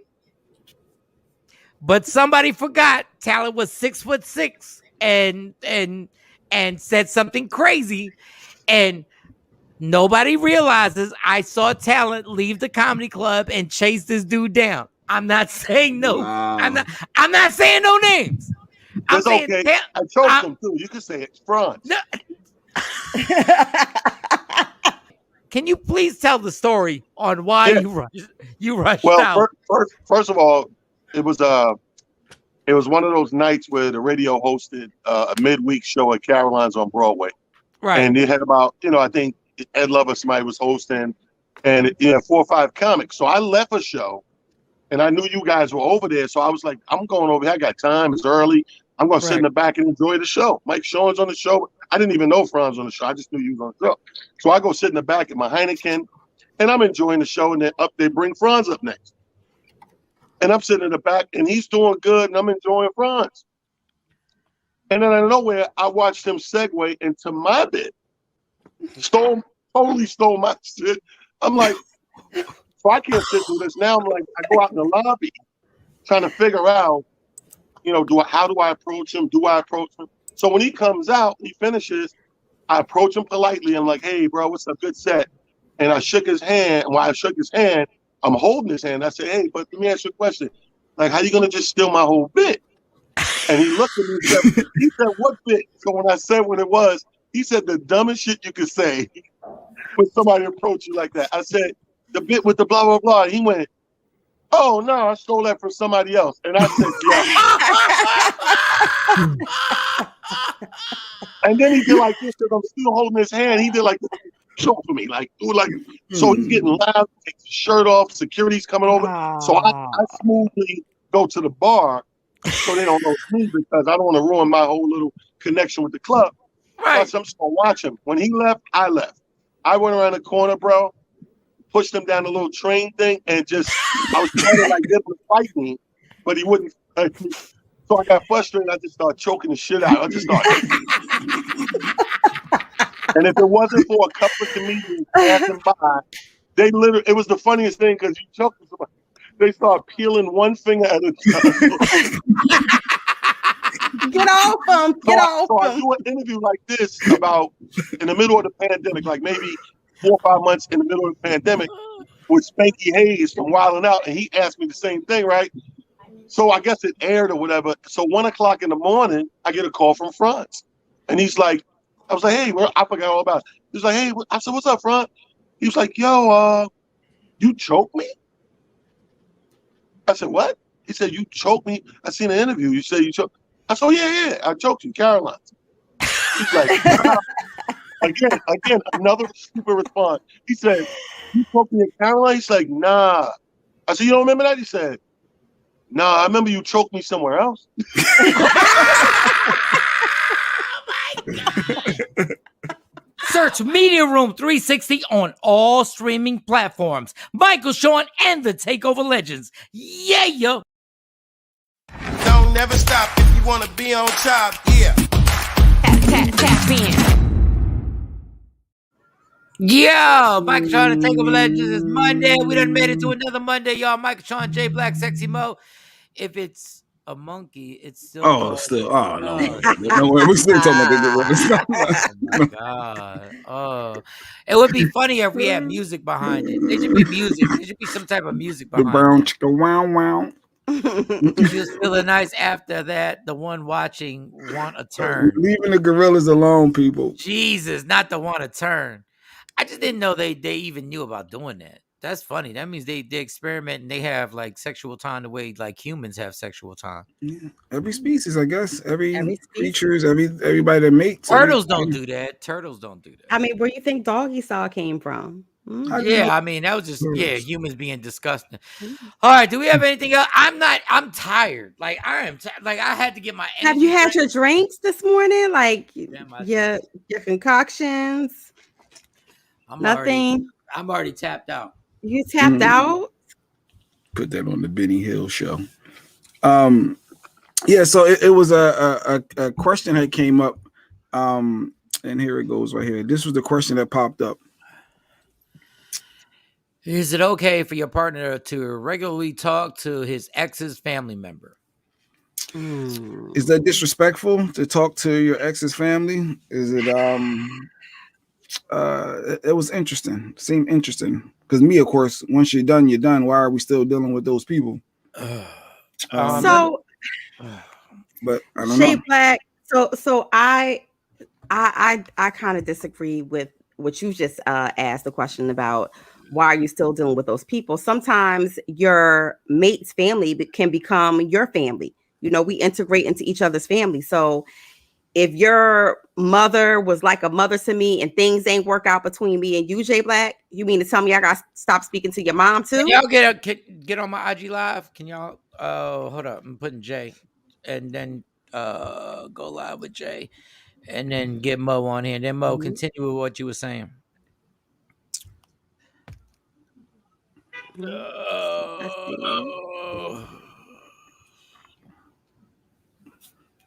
but somebody forgot talent was 6'6" and said something crazy. And Nobody realizes I saw talent leave the comedy club and chase this dude down. I'm not saying no. Wow. I'm not saying no names. I'm It's saying okay. I choked him too. You can say it. Franz. No. Can you please tell the story on why you rushed out? First of all, it was one of those nights where the radio hosted a midweek show at Caroline's on Broadway. Right. And it had about, I think Ed Lover, somebody was hosting, and it had 4 or 5 comics. So I left a show, and I knew you guys were over there. So I was like, I'm going over here. I got time. It's early. I'm going to sit in the back and enjoy the show. Mike Shawn's on the show. I didn't even know Franz on the show. I just knew you was on the show. So I go sit in the back at my Heineken, and I'm enjoying the show. And then they bring Franz up next. And I'm sitting in the back, and he's doing good, and I'm enjoying Franz. And then out of nowhere, I watched him segue into my bit. Totally stole my shit. I'm like, so I can't sit through this. Now I'm like, I go out in the lobby trying to figure out, how do I approach him? Do I approach him? So when he comes out, he finishes, I approach him politely. I'm like, hey, bro, what's up? Good set. And I shook his hand. And while I shook his hand, I'm holding his hand. I said, hey, but let me ask you a question. Like, how you going to just steal my whole bit? And he looked at me and said, what bit? So when I said what it was, he said the dumbest shit you could say when somebody approach you like that. I said, the bit with the blah, blah, blah. He went, oh, no, I stole that from somebody else. And I said, yeah. And then he did like this, because I'm still holding his hand. He did like this, choke for me. So he's getting loud, takes his shirt off, security's coming over. So I smoothly go to the bar so they don't know it's me, because I don't want to ruin my whole little connection with the club. Right. So I'm just going to watch him. When he left, I left. I went around the corner, bro, pushed him down the little train thing, and I was trying to get him to fight me, but he wouldn't fight me. So I got frustrated. I just started choking the shit out. I just started. And if it wasn't for a couple of comedians passing by, it was the funniest thing, because you choked somebody. They start peeling one finger at a time. Get off him. Get off him. I do an interview like this about in the middle of the pandemic, like maybe 4 or 5 months in the middle of the pandemic, with Spanky Hayes from Wildin' Out, and he asked me the same thing, right? So I guess it aired or whatever. So 1 o'clock in the morning, I get a call from Franz. And he's like, I was like, hey, I forgot all about it. He was like, hey, I said, what's up, Franz? He was like, yo, you choked me? I said, what? He said, you choked me? I seen an interview. You said you choked. I said, oh, yeah, I choked you, Caroline. He's like, nah. Again, another stupid response. He said, you choked me at Caroline? He's like, nah. I said, you don't remember that? He said, nah, I remember you choked me somewhere else. Search Media Room 360 on all streaming platforms. Michael Shawn and the Takeover Legends. Yeah. Don't never stop if you want to be on top. Yeah. Tap in. Yo, Michael Shawn and the Takeover Legends. It's Monday. We done made it to another Monday, y'all. Michael Shawn, J Black, Sexy Mo. If it's a monkey, it's still. No, we're still talking about oh my god! It would be funnier if we had music behind it. There should be music. There should be some type of music behind it. The wow. Just feeling nice after that. The one watching want a turn. Leaving the gorillas alone, people. Jesus, not the want a turn. I just didn't know they even knew about doing that. That's funny. That means they experiment and they have like sexual time the way like humans have sexual time. Yeah. Every species, I guess. Every creatures, everybody that mates. Turtles don't do that. Turtles don't do that. I mean, where do you think doggy style came from? Yeah, I mean that was just humans being disgusting. All right, do we have anything else? I'm tired. Like I am like I had to get my Have you had your drinks this morning? Like your concoctions? Nothing. I'm already tapped out. You tapped out? Put that on the Benny Hill show. Yeah, so it was a question that came up. And here it goes right here. This was the question that popped up. Is it okay for your partner to regularly talk to his ex's family member? Is that disrespectful to talk to your ex's family? Is it it was interesting. Seemed interesting because me, of course, once you're done, you're done. Why are we still dealing with those people? So, but I don't Shay know. Black. So I kind of disagree with what you just asked the question about. Why are you still dealing with those people? Sometimes your mate's family can become your family. You know, we integrate into each other's family. So if your mother was like a mother to me and things ain't work out between me and you, Jay Black, you mean to tell me I got to stop speaking to your mom too? Can y'all get on my IG live? Can y'all hold up, I'm putting Jay and then go live with Jay and then get Mo on here. And then Mo, continue with what you were saying.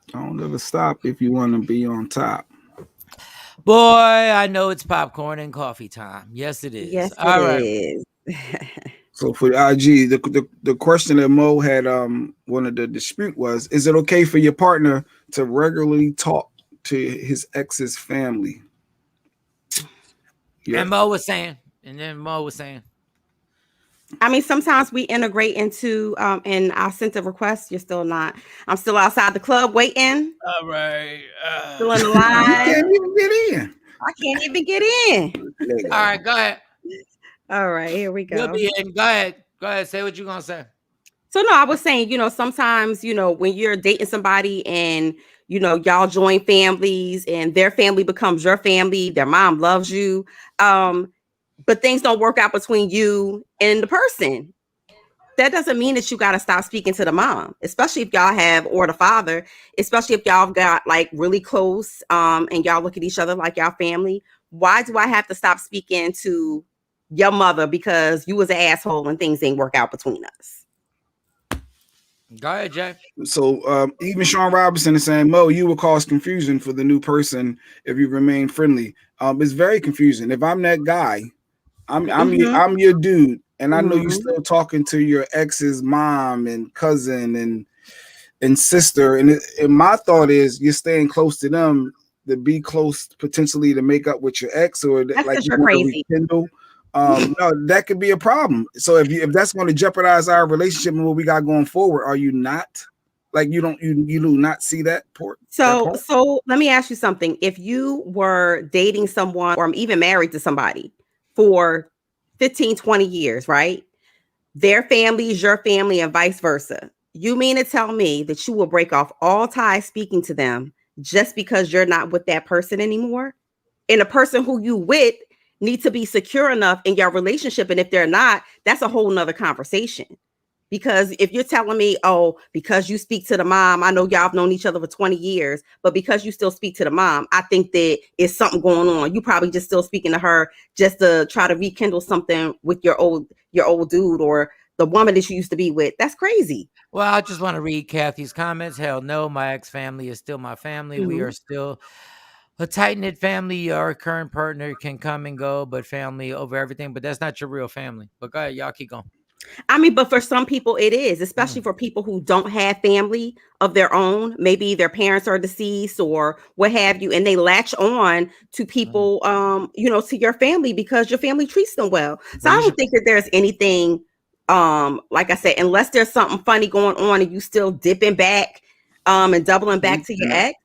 Don't ever stop if you want to be on top. Boy, I know it's popcorn and coffee time. Yes, it is. Yes, All right. is. So for the IG, the question that Mo had wanted to dispute was, is it okay for your partner to regularly talk to his ex's family? Yeah. And Mo was saying, I mean, sometimes we integrate into and I sent a request. You're still not. I'm still outside the club waiting. All right. Still in the line. You can't even get in. I can't even get in. All right, go ahead. All right, here we go. You'll be in. Go ahead. Go ahead. Say what you're gonna say. So no, I was saying, you know, sometimes, you know, when you're dating somebody and, you know, y'all join families and their family becomes your family, their mom loves you, but things don't work out between you and the person. That doesn't mean that you got to stop speaking to the mom, especially if y'all have, or the father, especially if y'all got like really close and y'all look at each other like y'all family. Why do I have to stop speaking to your mother because you was an asshole and things didn't work out between us? Go ahead, Jay. So even Sean Robinson is saying, Mo, you will cause confusion for the new person if you remain friendly. It's very confusing. If I'm that guy, I'm your dude, and I know you're still talking to your ex's mom and cousin and sister, and my thought is you're staying close to them to be close potentially to make up with your ex, or like you want to rekindle. No, that could be a problem. So if that's going to jeopardize our relationship and what we got going forward, are you not like you do not see that part? So let me ask you something. If you were dating someone or even married to somebody for 15, 20 years, right? Their family is your family and vice versa. You mean to tell me that you will break off all ties speaking to them just because you're not with that person anymore? And the person who you with need to be secure enough in your relationship. And if they're not, that's a whole nother conversation. Because if you're telling me, oh, because you speak to the mom, I know y'all have known each other for 20 years, but because you still speak to the mom, I think that it's something going on. You probably just still speaking to her just to try to rekindle something with your old dude or the woman that you used to be with. That's crazy. Well, I just want to read Kathy's comments. Hell no, my ex-family is still my family. We are still a tight-knit family. Your current partner can come and go, but family over everything. But that's not your real family. But go ahead, y'all keep going. I mean, but for some people it is, especially for people who don't have family of their own. Maybe their parents are deceased or what have you, and they latch on to people, you know, to your family because your family treats them well. So I don't think that there's anything, like I said, unless there's something funny going on and you still dipping back, and doubling back to your ex.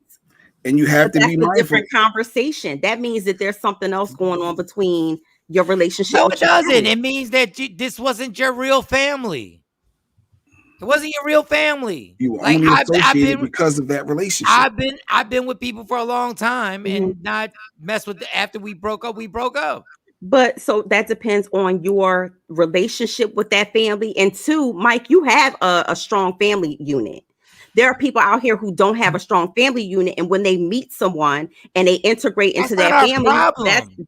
And you have to be mindful. That's a different conversation. That means that there's something else going on between your relationship. No, it doesn't. It means that this wasn't your real family. It wasn't your real family. You were only associated because of that relationship. I've been with people for a long time and not mess with after we broke up. We broke up. But so that depends on your relationship with that family. And two, Mike, you have a strong family unit. There are people out here who don't have a strong family unit, and when they meet someone and they integrate into that family,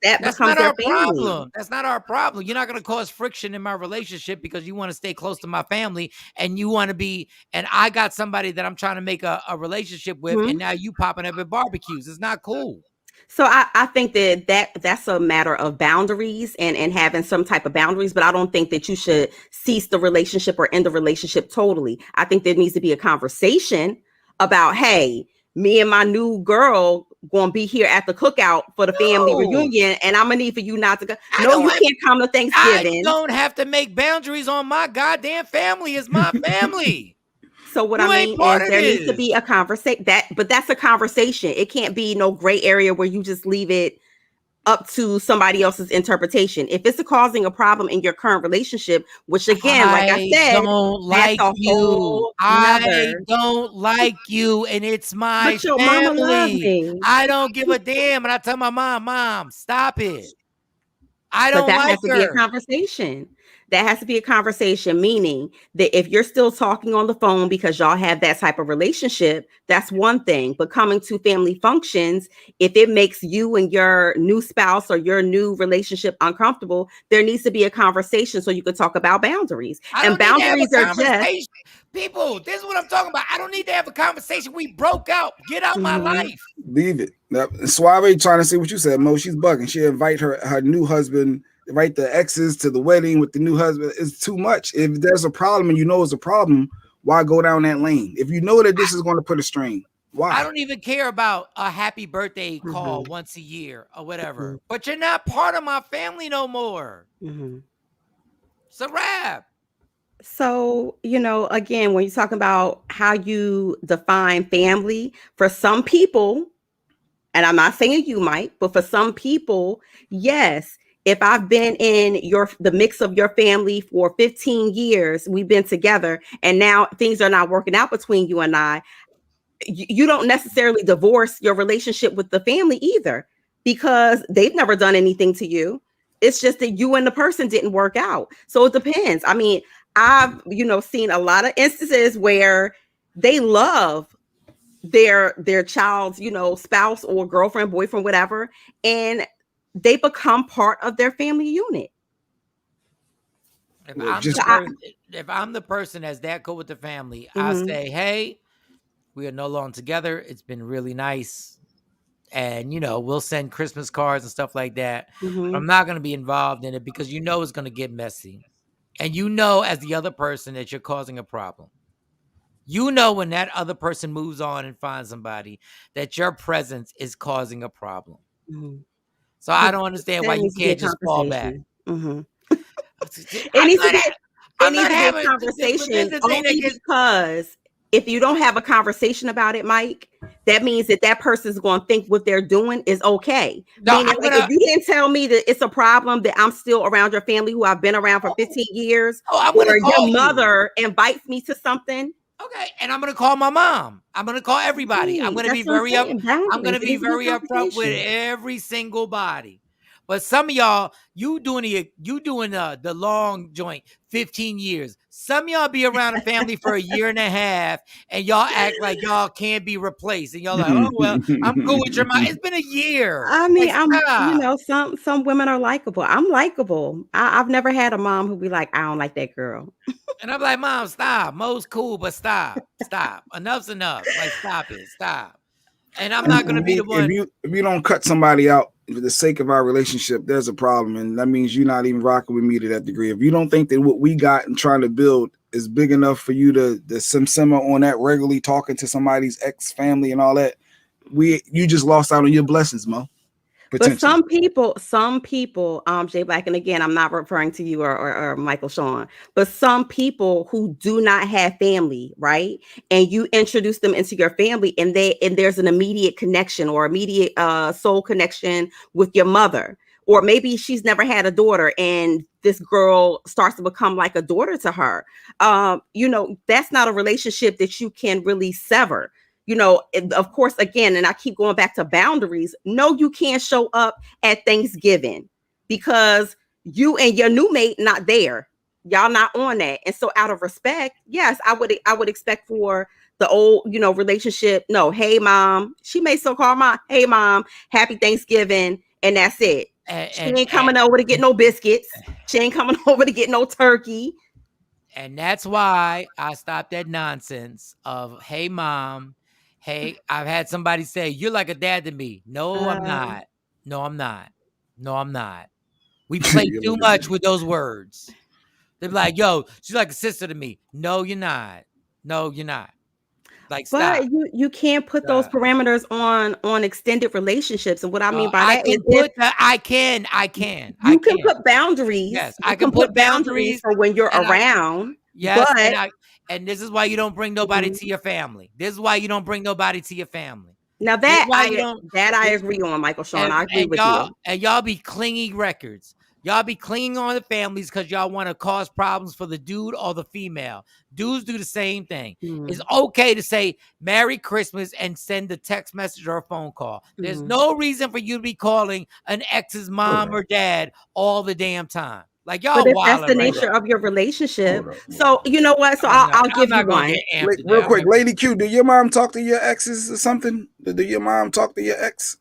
that becomes their family. That's not our problem. You're not going to cause friction in my relationship because you want to stay close to my family and you want to be. And I got somebody that I'm trying to make a relationship with, and now you popping up at barbecues. It's not cool. So I think that's a matter of boundaries and having some type of boundaries, but I don't think that you should cease the relationship or end the relationship totally. I think there needs to be a conversation about, hey, me and my new girl, going to be here at the cookout for the family reunion, and I'm going to need for you not to go. No, you can't come to Thanksgiving. I don't have to make boundaries on my goddamn family. It's my family. So what I mean is there needs to be a conversation but that's a conversation. It can't be no gray area where you just leave it up to somebody else's interpretation. If it's causing a problem in your current relationship, which again, like I said, don't like you. I don't like you, and it's my but your family. mama loves me. I don't give a damn, and I tell my mom, stop it. I don't like her. But that has to be a conversation. That has to be a conversation, meaning that if you're still talking on the phone because y'all have that type of relationship, that's one thing. But coming to family functions, if it makes you and your new spouse or your new relationship uncomfortable, there needs to be a conversation so you can talk about boundaries. And boundaries are just people. This is what I'm talking about. I don't need to have a conversation. We broke out. Get out my life. Leave it. Suave trying to see what you said, Mo. She's bugging. She invite her new husband, right? The exes to the wedding with the new husband. It's too much. If there's a problem and you know it's a problem, why go down that lane? If you know that this is going to put a strain, why? I don't even care about a happy birthday call once a year or whatever. But you're not part of my family no more. It's a wrap. So, again, when you're talking about how you define family, for some people, and I'm not saying you, Mike, but for some people, yes, if I've been in the mix of your family for 15 years, we've been together, and now things are not working out between you and I, you don't necessarily divorce your relationship with the family either, because they've never done anything to you. It's just that you and the person didn't work out. So it depends. I mean, I've, seen a lot of instances where they love their child's, spouse or girlfriend, boyfriend, whatever, and they become part of their family unit. If I'm the person that's that cool with the family, I say, hey, we are no longer together. It's been really nice. And, we'll send Christmas cards and stuff like that. But I'm not going to be involved in it because it's going to get messy. And as the other person that you're causing a problem. When that other person moves on and finds somebody, that your presence is causing a problem. So I don't understand why you can't just fall back. It needs to be a conversation only because if you don't have a conversation about it, Mike, that means that person's going to think what they're doing is okay. Meaning, if you didn't tell me that it's a problem that I'm still around your family who I've been around for 15 years, or your mother invites me to something. Okay, and I'm gonna call my mom. I'm gonna call everybody. I'm gonna be very upfront with every single body. But some of y'all, you doing the long joint, 15 years. Some of y'all be around a family for a year and a half, and y'all act like y'all can't be replaced. And y'all like, oh well, I'm cool with your mom. It's been a year. I mean, some women are likable. I'm likable. I've never had a mom who be like, I don't like that girl. And I'm like, Mom, stop. Mo's cool, but stop. Enough's enough. Like, stop it. Stop. And I'm not going to be the one. If you don't cut somebody out for the sake of our relationship, there's a problem. And that means you're not even rocking with me to that degree. If you don't think that what we got and trying to build is big enough for you to simmer on that regularly, talking to somebody's ex-family and all that, you just lost out on your blessings, Mo. But some people, Jay Black, and again, I'm not referring to you or Michael Shawn, but some people who do not have family, right? And you introduce them into your family, and there's an immediate connection or immediate soul connection with your mother, or maybe she's never had a daughter, and this girl starts to become like a daughter to her. That's not a relationship that you can really sever. Of course, again, and I keep going back to boundaries. No, you can't show up at Thanksgiving because you and your new mate not there. Y'all not on that. And so out of respect, yes, I would expect for the old, relationship. No, hey mom. She may still call mom, hey mom, happy Thanksgiving. And that's it. She ain't coming over to get no biscuits. She ain't coming over to get no turkey. And that's why I stopped that nonsense of, hey mom. Hey, I've had somebody say, you're like a dad to me. No, I'm not. No, I'm not. No, I'm not. We play too much with those words. They're like, yo, she's like a sister to me. No, you're not. No, you're not. Like, but stop. you can't put those parameters on extended relationships. And what I mean by I that can is put that. you can put boundaries. Yes, You I can put boundaries for when you're around. Yes, But and this is why you don't bring nobody to your family. This is why you don't bring nobody to your family. now This is that why you don't. I agree on, Michael Sean. I agree with y'all, you. And y'all be clinging records. Y'all be clinging on the families because y'all want to cause problems for the dude or the female. Dudes do the same thing. It's okay to say Merry Christmas and send a text message or a phone call. There's no reason for you to be calling an ex's mom or dad all the damn time. Like, y'all But if that's the wilding right nature now. of your relationship, so you know what? So I'll give you one. Real quick, Lady Q, do your mom talk to your exes or something? Do your mom talk to your ex?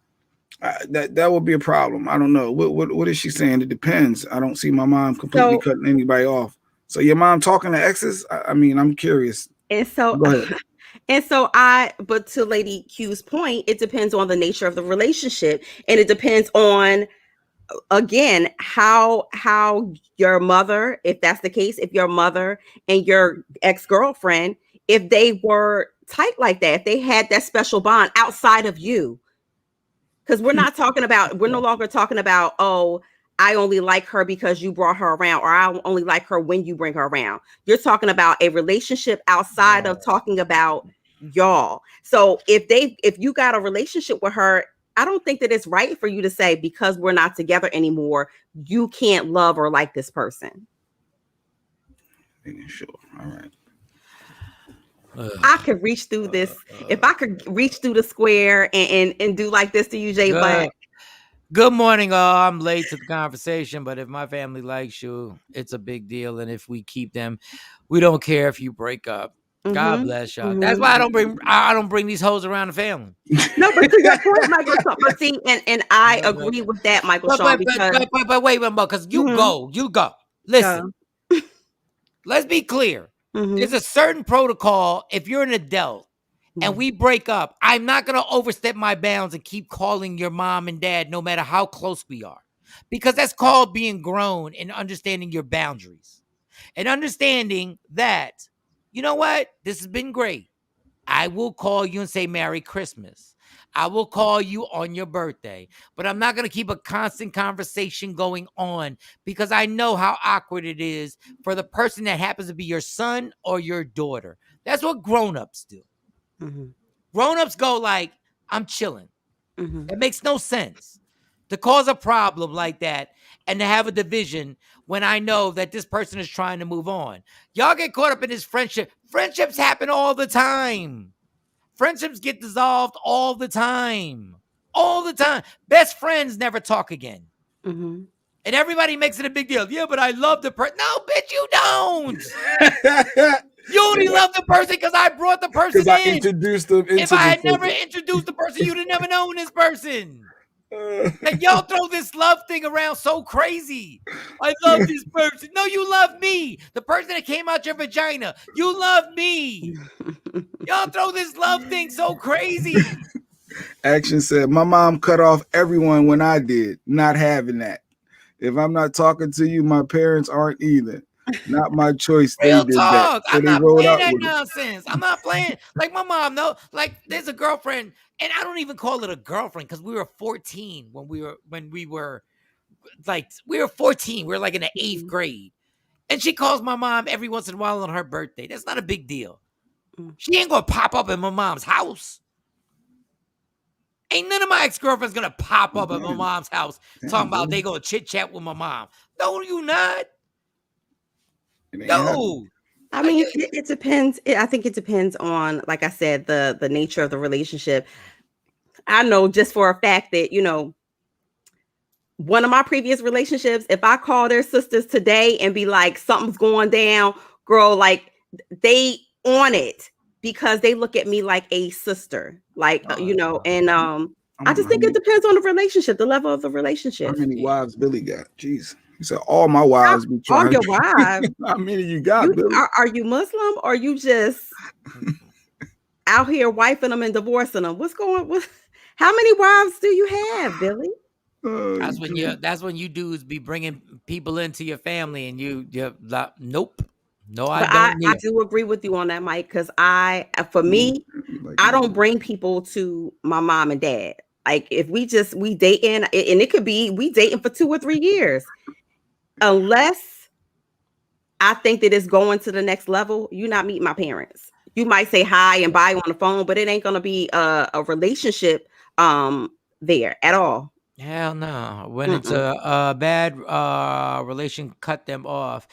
That would be a problem. I don't know. What is she saying? It depends. I don't see my mom completely cutting anybody off. So your mom talking to exes? I mean, I'm curious. And so, go ahead. And so but to Lady Q's point, it depends on the nature of the relationship, and it depends on, again, how your mother, if that's the case, if your mother and your ex-girlfriend, if they were tight like that, if they had that special bond outside of you. Because we're no longer talking about, oh, I only like her because you brought her around, or I only like her when you bring her around. You're talking about a relationship outside of talking about y'all. So if you got a relationship with her, I don't think that it's right for you to say, because we're not together anymore, you can't love or like this person. Sure. All right. I could reach through this. If I could reach through the square and do like this to you, Jay Black. Good morning, all. I'm late to the conversation, but if my family likes you, it's a big deal. And if we keep them, we don't care if you break up. God bless y'all. That's why I don't bring these hoes around the family. No, but to your point, Michael, but see, and I agree with that, Michael Sean, because but wait, because you go. Listen, let's be clear. There's a certain protocol. If you're an adult and we break up, I'm not going to overstep my bounds and keep calling your mom and dad no matter how close we are, because that's called being grown and understanding your boundaries and understanding that, you know what, this has been great. I will call you and say Merry Christmas. I will call you on your birthday, but I'm not going to keep a constant conversation going on, because I know how awkward it is for the person that happens to be your son or your daughter. That's what grown-ups do. Grown-ups go like, I'm chilling. It makes no sense to cause a problem like that and to have a division when I know that this person is trying to move on. Y'all get caught up in this friendship. Friendships happen all the time. Friendships get dissolved all the time. All the time. Best friends never talk again. And everybody makes it a big deal. Yeah, but I love the person. No, bitch, you don't. You only love the person because I brought the person in. I introduced them into if I had never introduced the person, you'd have never known this person. Like, y'all throw this love thing around so crazy. I love this person. No, you love me. The person that came out your vagina. You love me. Y'all throw this love thing so crazy. Action said, my mom cut off everyone when I did. Not having that. If I'm not talking to you, my parents aren't either. Not my choice. Real they did talk. That. So I'm they not rolled playing out that with nonsense. I'm not playing. Like, my mom, no. Like, there's a girlfriend, and I don't even call it a girlfriend because we were 14 when we were 14. We were like in the 8th grade. And she calls my mom every once in a while on her birthday. That's not a big deal. She ain't gonna pop up at my mom's house. Ain't none of my ex-girlfriends gonna pop up at my mom's house talking about they gonna chit-chat with my mom. No, you not. No. I mean, it depends. I think it depends on, like I said, the nature of the relationship. I know just for a fact that, one of my previous relationships, if I call their sisters today and be like, something's going down, girl, like, they on it because they look at me like a sister, like, and I just think it depends on the relationship, the level of the relationship. How many wives Billy got? Jeez. He said, all my wives be trying. All your wives? How many you got, Billy? Are you Muslim, or you just out here wifing them and divorcing them? What's going on? How many wives do you have, Billy? That's when you dudes be bringing people into your family and you're like, nope. No, I But don't I need. do agree with you on that, Mike, because for me, I don't bring people to my mom and dad. Like if we dating, and it could be we dating for 2 or 3 years, unless I think that it's going to the next level, you not meet my parents. You might say hi and bye on the phone, but it ain't gonna be a relationship there at all. Hell no. When it's a bad relation, cut them off.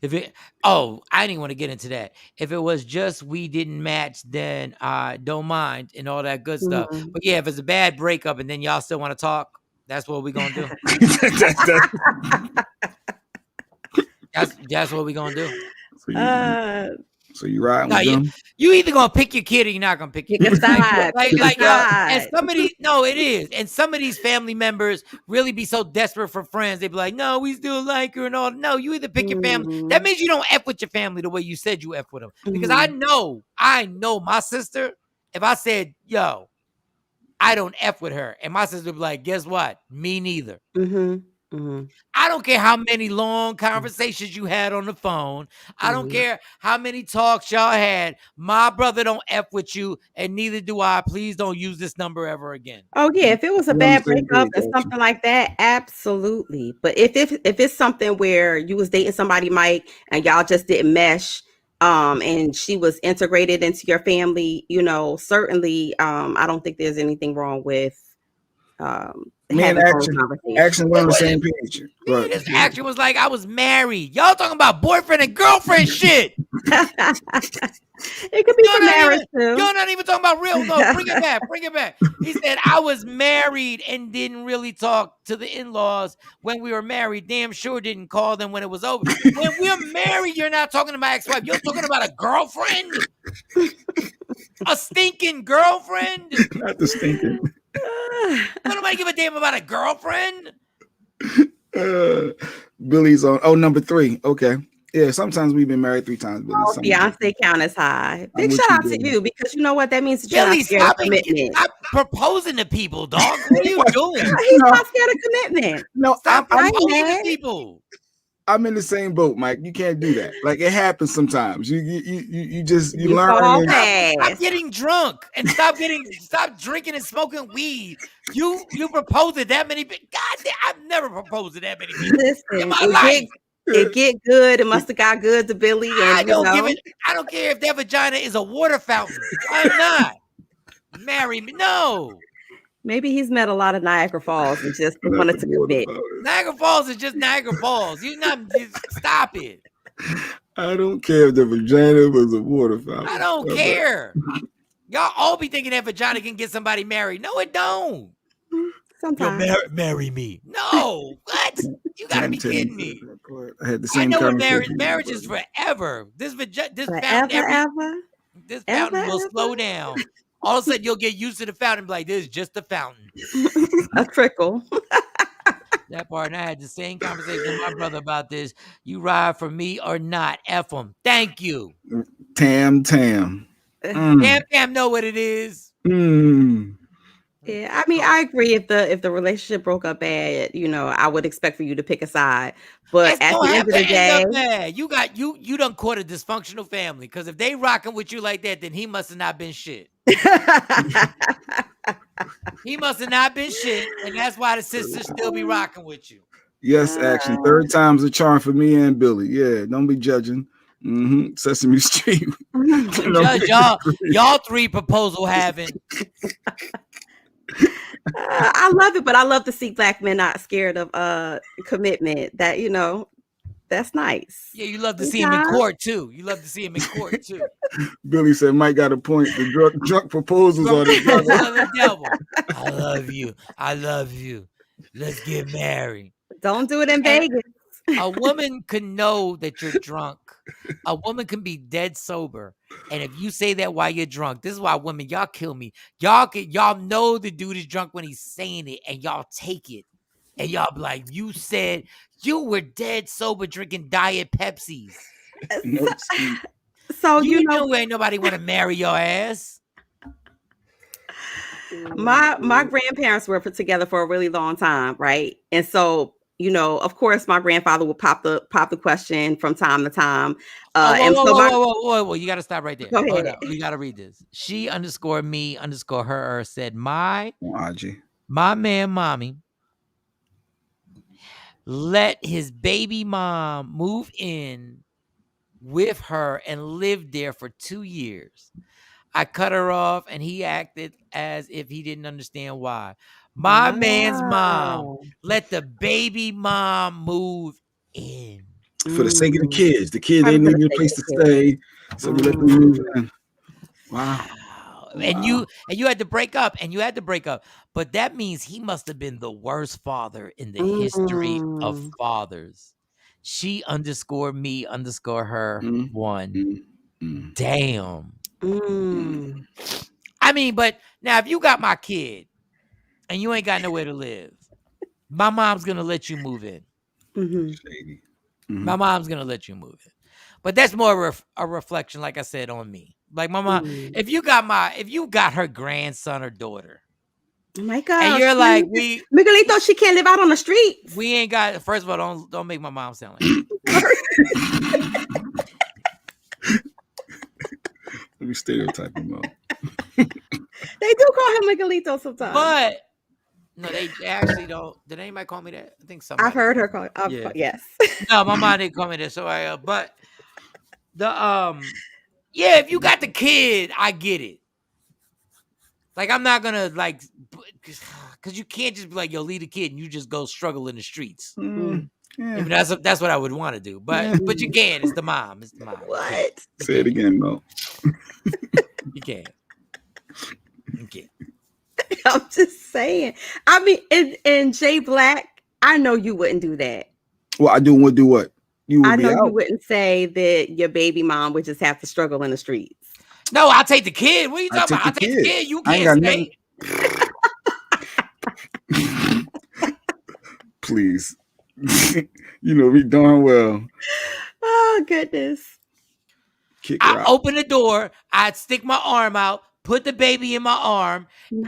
I didn't want to get into that. If it was just we didn't match, then don't mind and all that good stuff. But yeah, if it's a bad breakup and then y'all still want to talk, that's what we're gonna do. That's what we're gonna do. So you riding with them? You either gonna pick your kid or you're not gonna pick your kid. And it is. And some of these family members really be so desperate for friends. They be like, no, we still like her and all. No, you either pick your family. That means you don't F with your family the way you said you F with them. Because I know my sister, if I said, yo, I don't F with her, and my sister would be like, guess what? Me neither. I don't care how many long conversations you had on the phone. I don't care how many talks y'all had. My brother don't F with you, and neither do I. Please don't use this number ever again. Oh yeah, if it was a bad breakup and something like that, absolutely. But if it's something where you was dating somebody, Mike, and y'all just didn't mesh, and she was integrated into your family, certainly, I don't think there's anything wrong with Man, action we're on the same page. Right. This action was like I was married. Y'all talking about boyfriend and girlfriend shit. It could be for marriage too. You're not even talking about real. No, bring it back. Bring it back. He said I was married and didn't really talk to the in-laws when we were married. Damn sure didn't call them when it was over. When we're married, you're not talking to my ex-wife. You're talking about a girlfriend. A stinking girlfriend. Not the stinking. Don't nobody give a damn about a girlfriend. Billy's on number 3. Okay. Yeah, sometimes we've been married 3 times. Billy. Fiance count is high. Big shout out to you because you know what that means. Billy, stop proposing to people, dog. What are you doing? He's not scared of commitment. No, stop proposing to people. I'm in the same boat, Mike. You can't do that. Like it happens sometimes. You learn. Stop getting drunk and stop drinking and smoking weed. You propose to that many people. God damn, I've never proposed to that many people in my life. It get good. It must have got good to Billy. And I don't care if that vagina is a water fountain. I'm not. Marry me. No. Maybe he's met a lot of Niagara Falls and just wanted to commit. Niagara Falls is just Niagara Falls. Stop it. I don't care if the vagina was a water fountain. I don't care. Y'all all be thinking that vagina can get somebody married. No, it don't. Sometimes. Marry me. No. What? You gotta be kidding me. I had the same marriage is forever. This fountain will slow down. All of a sudden, you'll get used to the fountain and be like, this is just a fountain. A trickle. That part. And I had the same conversation with my brother about this. You ride for me or not? F him. Thank you. Tam. Tam know what it is. Yeah, I mean, I agree. If the relationship broke up bad, I would expect for you to pick a side. But at the end of the day, you done caught a dysfunctional family. Because if they rocking with you like that, then he must have not been shit. He must have not been shit, and that's why the sisters still be rocking with you. Yes, action. 3rd time's a charm for me and Billy. Yeah, don't be judging. Sesame Street. y'all 3 proposal having. I love it, but I love to see black men not scared of commitment. That that's nice. Yeah, you love to see him in court too. Billy said, "Mike got a point. The drunk proposals are the devil. I love you. Let's get married. Don't do it in Vegas." A woman can know that you're drunk. A woman can be dead sober. And if you say that while you're drunk, this is why women, y'all kill me. Y'all know the dude is drunk when he's saying it, and y'all take it. And y'all be like, you said you were dead sober drinking Diet Pepsis. So you know ain't nobody want to marry your ass. My grandparents were put together for a really long time, right? And so you know, of course, my grandfather would pop the question from time to time. Whoa, you got to stop right there. Go Hold ahead. up. We got to read this. She_me_her said, my RG. man, mommy, let his baby mom move in with her and live there for 2 years. I cut her off and he acted as if he didn't understand why. My man's mom let the baby mom move in. For the sake of the kids. The kids, they needed a place to stay. So we let them move in. Wow. And you had to break up, but that means he must have been the worst father in the history of fathers. She_me_her one. Damn. I mean, but now if you got my kid and you ain't got nowhere to live, my mom's gonna let you move in. Shady. My mom's gonna let you move in. But that's more a reflection, like I said, on me. Like my mom, if you got her grandson or daughter, oh my God, and you're like, Miguelito, she can't live out on the street. We ain't got. First of all, don't make my mom sound like Let me stereotype him out. They do call him Miguelito sometimes. But no, they actually don't. Did anybody call me that? I think somebody. I've heard her call. Yes. No, my mom didn't call me that. So but the yeah, if you got the kid, I get it. Like I'm not gonna like, because you can't just be like, yo, leave the kid and you just go struggle in the streets. Yeah. I mean, that's what I would want to do, but you can't. It's the mom. It's the mom. What? Say it again, Mo. You can't. You can't. I'm just saying. I mean, and Jay Black, I know you wouldn't do that. Well, I would do what? You would I know be out. you wouldn't say that your baby mom would just have to struggle in the streets. No, I'll take the kid. What are you talking about? I'll take the kid. You can't stay. Please. You know me darn well. Oh, goodness. I open the door. I'd stick my arm out, put the baby in my arm,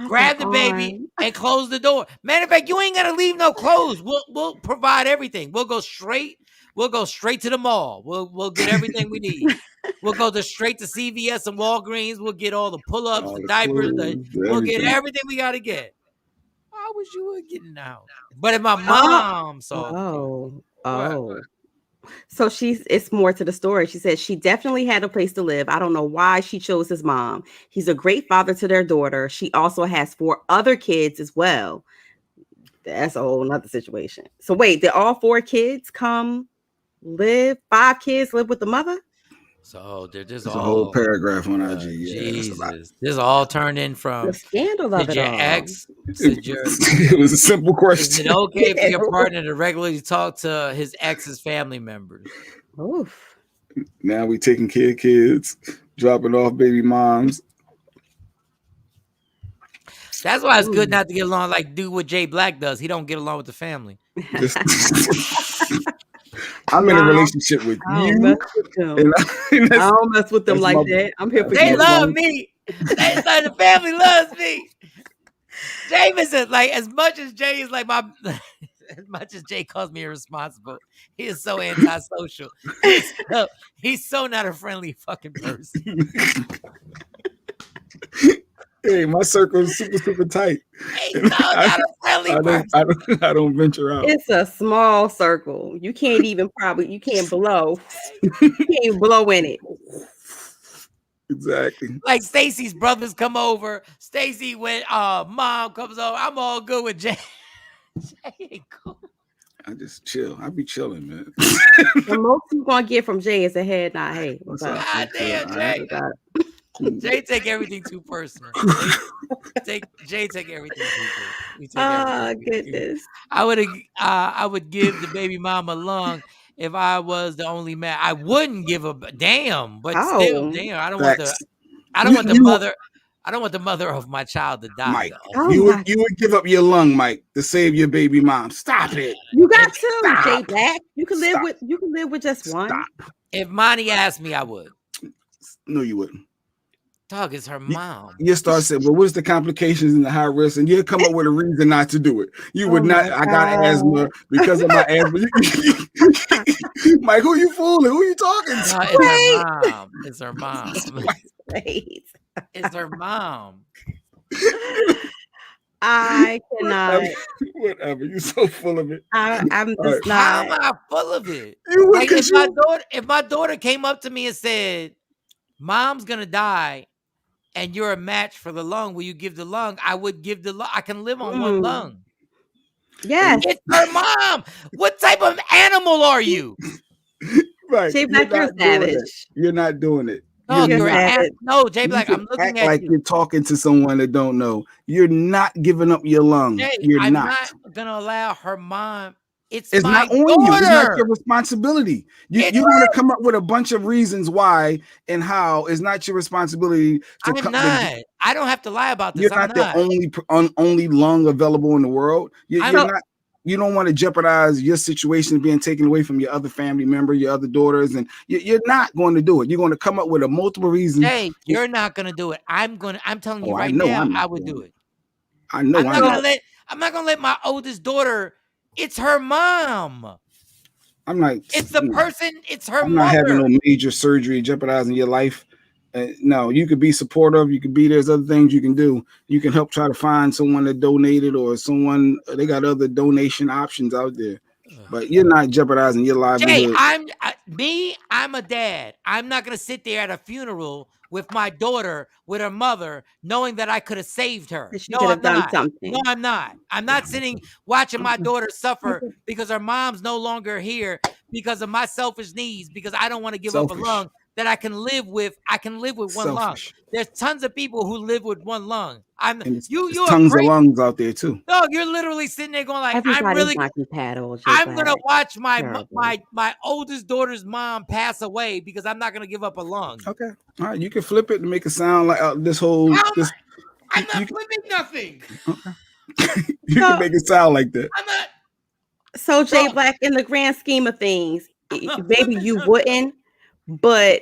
grab the baby, and close the door. Matter of fact, you ain't gotta leave no clothes. We'll provide everything. We'll go straight to the mall. We'll get everything we need. We'll go straight to CVS and Walgreens. We'll get all the pull-ups, the diapers, we'll get everything we gotta get. I wish you would get in the house. But if my mom saw So it's more to the story. She said she definitely had a place to live. I don't know why she chose his mom. He's a great father to their daughter. She also has 4 other kids as well. That's a whole nother situation. So wait, did all 4 kids come live? 5 kids live with the mother? So there's a whole paragraph on IG. Jesus, this all turned in from the scandal of it all. It was a simple question. Is it okay for your partner to regularly talk to his ex's family members? Oof. Now we taking care of kids, dropping off baby moms. That's why it's good not to get along like do what Jay Black does. He don't get along with the family. I'm in a relationship with you. I don't mess with them like that. I'm here for They love me. The family loves me. Jameson, like as much as Jay is like as much as Jay calls me irresponsible, he is so antisocial. He's so not a friendly fucking person. Hey, my circle is super tight. He's not a friendly person. I don't venture out. It's a small circle. You can't even you can't blow. You can't blow in it. Exactly. Like Stacy's brothers come over. Stacy when mom comes over, I'm all good with Jay. Jay ain't cool. I just chill. I be chilling, man. The most you're gonna get from Jay is a head nod. Hey, what's up? God damn, Jay. Jay take everything too personal. Jay take everything too personal. Goodness. I would give the baby mama lung if I was the only man. I wouldn't give a damn, but still, damn. I don't want the mother of my child to die. Mike, you would give up your lung, Mike, to save your baby mom. Stop it. You got to, Jay Black. You can live with just one. If Monty asked me, I would. No, you wouldn't. Dog is her mom. You start saying, well, what's the complications and the high risk? And you come up with a reason not to do it. You would not, I got asthma because of my asthma. Mike, who you fooling? Who you talking to? No, it's her mom. It's her mom. Wait. It's her mom. I cannot. Whatever. You're so full of it. I'm just not. How am I full of it? You Like if my daughter came up to me and said, "Mom's gonna die, and you're a match for the lung. Will you give the lung?" I would give the lung. I can live on one lung. Yes. It's her mom. What type of animal are you? Right. J Black, you're savage. You're not doing it. No, no, J Black, I'm looking at like you. You're talking to someone that don't know. You're not giving up your lung. Jay, You're I'm not gonna allow her mom. It's not on daughter. you. It's not your responsibility. You're going to come up with a bunch of reasons why and how. It's not your responsibility. I'm not. I don't have to lie about this. You're not the only lung available in the world. You're not. You don't want to jeopardize your situation being taken away from your other family member, your other daughters, and you're not going to do it. You're going to come up with a multiple reasons. Hey, you're not going to do it. I'm telling you right now, I would do it. I know. I'm not gonna let my oldest daughter. It's her mom. I'm not. It's the person. It's her I'm mother. not having no major surgery jeopardizing your life. No, you could be supportive. You could be. There's other things you can do. You can help try to find someone that donated or someone. They got other donation options out there. But you're not jeopardizing your livelihood. Jay, I'm a dad. I'm not gonna sit there at a funeral with my daughter, with her mother, knowing that I could have saved her. No, I'm not. No, I'm not. I'm not sitting watching my daughter suffer because her mom's no longer here because of my selfish needs, because I don't want to give up a lung that I can live with. I can live with one lung. There's tons of people who live with one lung. There's tons of lungs out there too. No, you're literally sitting there going like, Everybody's I'm gonna watch my oldest daughter's mom pass away because I'm not gonna give up a lung. Okay, all right, you can flip it to make it sound like this whole. I'm not flipping nothing. Okay. You can make it sound like that. I'm not. So J Black, in the grand scheme of things, maybe you wouldn't, but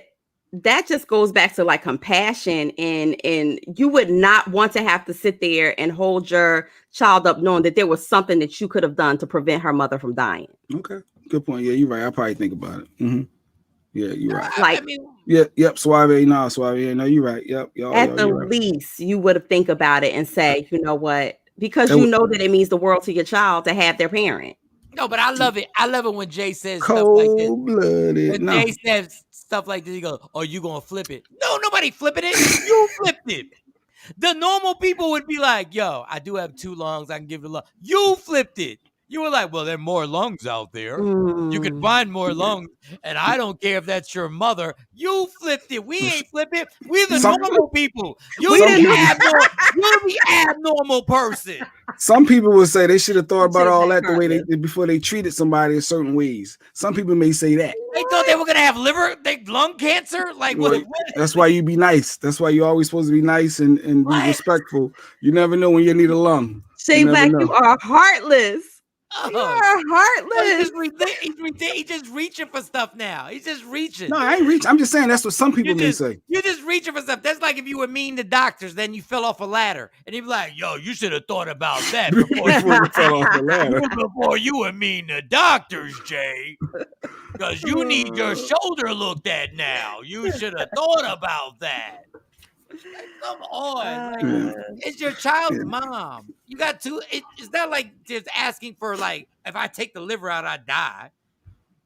that just goes back to like compassion, and you would not want to have to sit there and hold your child up knowing that there was something that you could have done to prevent her mother from dying. Okay, good point. Yeah, you're right. I'll probably think about it. Mm-hmm. Yeah, you're right. Like, yep. Suave. No, you're right. Yep. At the least, you would have think about it and say, you know what? Because you know that it means the world to your child to have their parent. No, but I love it. I love it when Jay says cold-blooded. When Jay says stuff like this, he goes, "Oh, you gonna flip it?" No, nobody flipping it. You flipped it. The normal people would be like, "Yo, I do have 2 lungs. I can give it a lung." You flipped it. You were like, "Well, there are more lungs out there. You can find more lungs, and I don't care if that's your mother." You flipped it. We ain't flipped it. We're the normal people. You're the abnormal person. Some people would say they should have thought about all that the way before they treated somebody in certain ways. Some people may say that. They thought they were gonna have lung cancer. Like, what? That's why you be nice. That's why you're always supposed to be nice and be respectful. You never know when you need a lung. J Black, you are heartless. You are heartless. He's just reaching for stuff now. He's just reaching. No, I ain't reaching. I'm just saying that's what some people may say. You're just reaching for stuff. That's like if you were mean to doctors, then you fell off a ladder, and he'd be like, "Yo, you should have thought about that before you fell off the ladder. Before you were mean to doctors, Jay, because you need your shoulder looked at now. You should have thought about that." Like, come on, it's your child's mom. You got to. It's not like just asking for like, if I take the liver out, I die.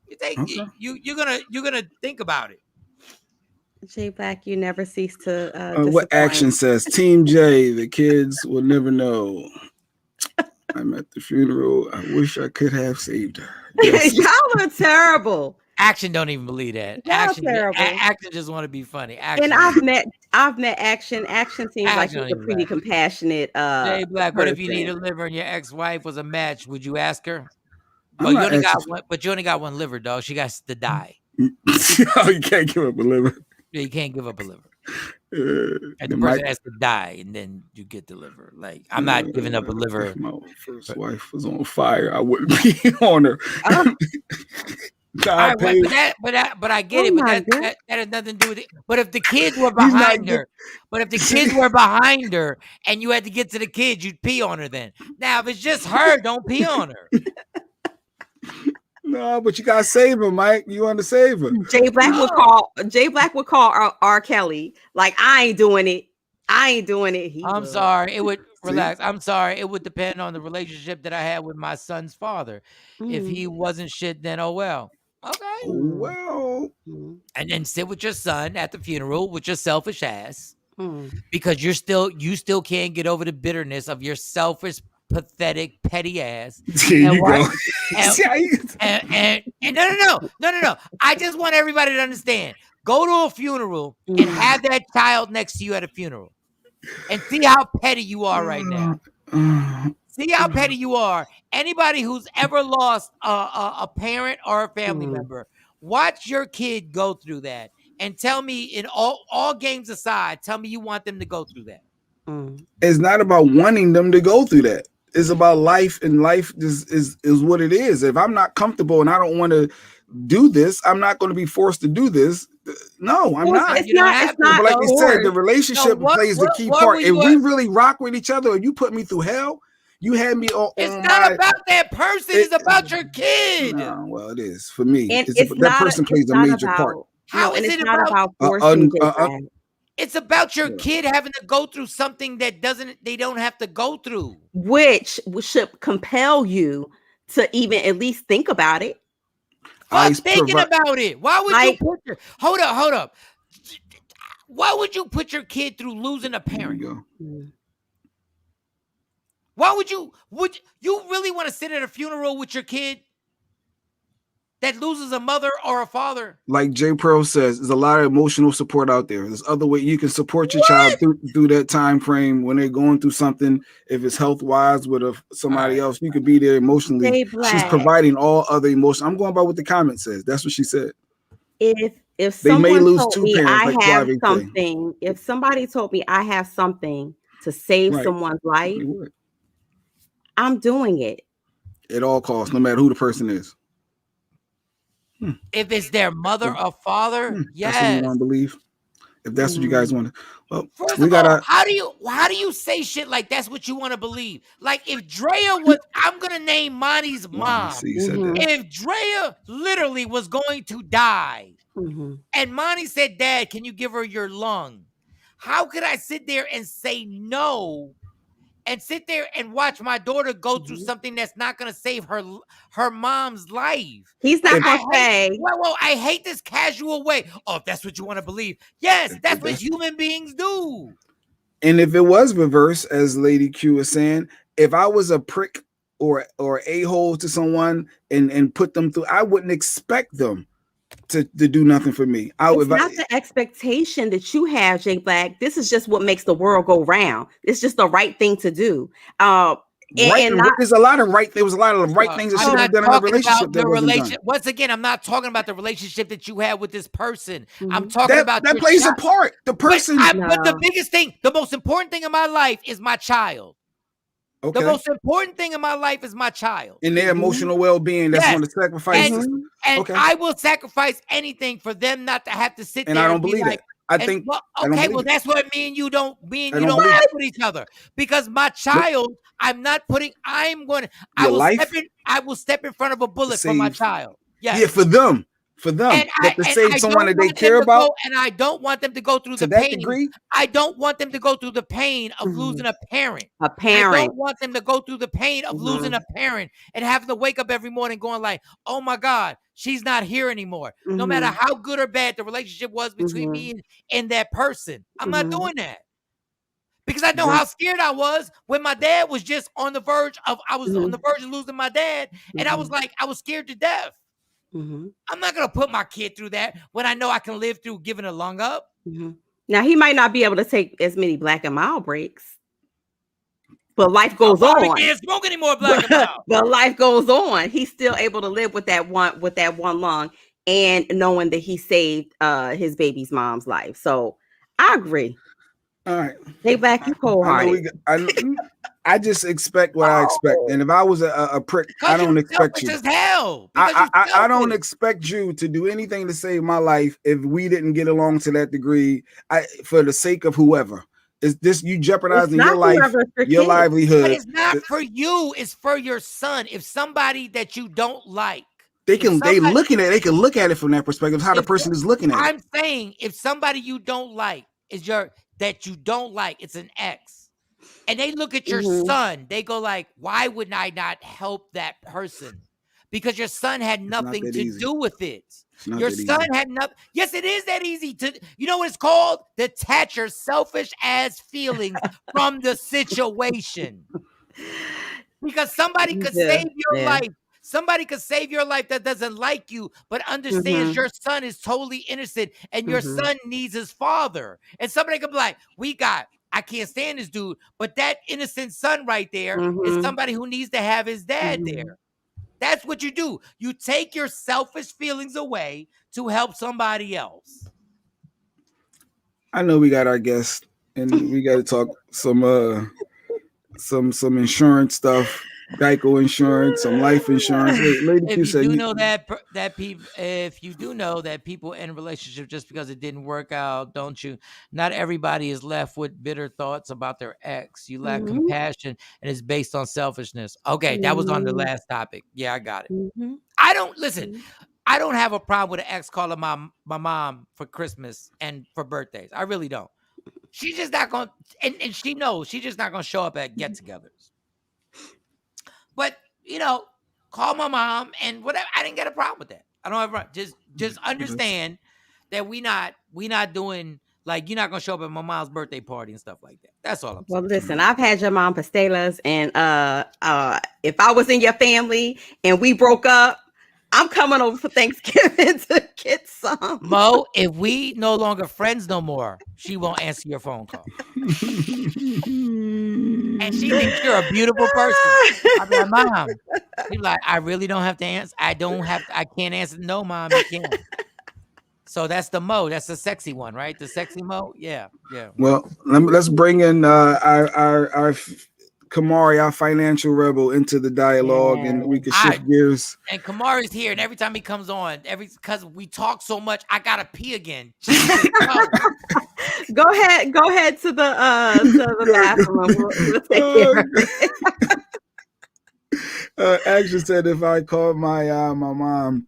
You take you're gonna think about it. J Black, you never cease to. What action says Team J? The kids will never know. I'm at the funeral. I wish I could have saved her. Yes. Y'all are terrible. Action don't even believe that. Action just want to be funny. Action. And I've met Action. Action seems like she's a pretty compassionate. Jay Black, what if you need a liver and your ex-wife was a match? Would you ask her? But you only got one liver, dog. She got to die. Oh, you can't give up a liver. Yeah, you can't give up a liver. And the person has to die, and then you get the liver. Like, I'm not giving up a liver. My first wife was on fire. I wouldn't be on her. All right, but I get it. But that has nothing to do with it. But if the kids were behind her, and you had to get to the kids, you'd pee on her then. Now, if it's just her, don't pee on her. No, but you gotta save her, Mike. You want to save her. Jay Black would call R. Kelly. Like, I ain't doing it. I'm sorry. It would relax. I'm sorry. It would depend on the relationship that I had with my son's father. If he wasn't shit, then oh well. Okay. Oh well. And then sit with your son at the funeral with your selfish ass. Because you still can't get over the bitterness of your selfish, pathetic, petty ass. There you go. And no. I just want everybody to understand. Go to a funeral and have that child next to you at a funeral. And see how petty you are right now. See how petty you are. Anybody who's ever lost a parent or a family member, watch your kid go through that. And tell me, in all games aside, tell me you want them to go through that. It's not about wanting them to go through that. It's about life, and life is what it is. If I'm not comfortable and I don't want to do this, I'm not going to be forced to do this. No, I'm not. It's not. But like you said, the relationship plays the key part. If we really rock with each other, and you put me through hell, you had me on. It's not about that person. It's about your kid. No, well, it is for me. That person plays a major part. How is it about forcing it's about your kid having to go through something that they don't have to go through. Which should compel you to even at least think about it. Thinking about it. Why would you hold up. Why would you put your kid through losing a parent? Why would you really want to sit at a funeral with your kid that loses a mother or a father? Like J Pearl says, there's a lot of emotional support out there. There's other ways you can support your child through that time frame when they're going through something. If it's health wise with somebody else, you could be there emotionally. She's providing all other emotions. I'm going by what the comment says. That's what she said. If they may lose told two me parents, I like have something, if somebody told me I have something to save someone's life, I'm doing it. At all costs, no matter who the person is. If it's their mother or father, yes. That's what you want to believe. If that's what you guys want to, well, first of all, how do you say shit like that's what you want to believe? Like if Drea was, I'm gonna name Monty's mom. If Drea literally was going to die, and Monty said, "Dad, can you give her your lung?" How could I sit there and say no? And sit there and watch my daughter go through something that's not going to save her mom's life. He's not going to say. Well, I hate this casual way. Oh, if that's what you want to believe. Yes, that's what human beings do. And if it was reverse, as Lady Q is saying, if I was a prick or a-hole to someone and put them through, I wouldn't expect them to do nothing for me. It's not the expectation that you have, Jay Black. This is just what makes the world go round. It's just the right thing to do. There's a lot of right. There was a lot of right things that should have been done in a relationship. Once again, I'm not talking about the relationship that you had with this person. I'm talking about that plays a part. The person, but the biggest thing, the most important thing in my life is my child. Okay. The most important thing in my life is my child. And their emotional well-being, that's one of the sacrifices. And I will sacrifice anything for them not to have to sit there. And I don't believe that. That's what me and you don't have with each other. Because my child, I will step in front of a bullet for my child. Yes. Yeah, for them. But to save someone that they care about. And I don't want them to go through the pain. I don't want them to go through the pain of losing a parent. I don't want them to go through the pain of losing a parent and having to wake up every morning going like, oh my God, she's not here anymore. No matter how good or bad the relationship was between me and that person. I'm not doing that. Because I know how scared I was when my dad was just on the verge of losing my dad. And I was like, I was scared to death. I'm not going to put my kid through that when I know I can live through giving a lung up. Now, he might not be able to take as many Black and Mild breaks, but life goes on. He can't smoke any more Black and Mild. But life goes on. He's still able to live with that one lung and knowing that he saved his baby's mom's life. So I agree. All right. They back you cold I know hearted. I just expect what I expect, and if I was a prick, I don't expect you. As hell. I don't expect you to do anything to save my life if we didn't get along to that degree. For the sake of whoever, is this you jeopardizing your life, your livelihood? But it's not for you. It's for your son. If somebody that you don't like, they can look at it from that perspective. How the person is looking at it. I'm saying if somebody you don't like is it's an ex, and they look at your son, they go like, why would I not help that person? Because your son had nothing to do with it. Your son had nothing. Yes, it is that easy to. You know what it's called? Detach your selfish ass feelings from the situation. Because somebody could save your life. Somebody could save your life that doesn't like you, but understands your son is totally innocent and your son needs his father. And somebody could be like, I can't stand this dude, but that innocent son right there is somebody who needs to have his dad there. That's what you do. You take your selfish feelings away to help somebody else. I know we got our guest, and we got to talk some insurance stuff, Geico insurance, some life insurance. Wait, lady, if you do know if you do know that people in a relationship just because it didn't work out, don't you? Not everybody is left with bitter thoughts about their ex. You lack compassion, and it's based on selfishness. Okay, that was on the last topic. Yeah, I got it. I don't listen. I don't have a problem with an ex calling my mom for Christmas and for birthdays. I really don't. She's just not going to, and she knows she's just not going to show up at get-togethers. But, call my mom and whatever. I didn't get a problem with that. I don't have just understand that we not doing, like, you're not going to show up at my mom's birthday party and stuff like that. That's all I'm saying. Well, listen, I've had your mom pastelas, and if I was in your family and we broke up, I'm coming over for Thanksgiving to get some. Mo, if we no longer friends no more, she won't answer your phone call. And she thinks you're a beautiful person. I'm like, Mom. She's like, I really don't have to answer. I can't answer. No, Mom, you can't. So that's the Mo. That's the sexy one, right? The sexy Mo? Yeah. Well, let's bring in our Kamari, our financial rebel, into the dialogue, and we can shift gears. And Kamari's here, and every time he comes on, because we talk so much, I gotta pee again. Go ahead to the bathroom. We'll take care of it. Action said if I called my mom,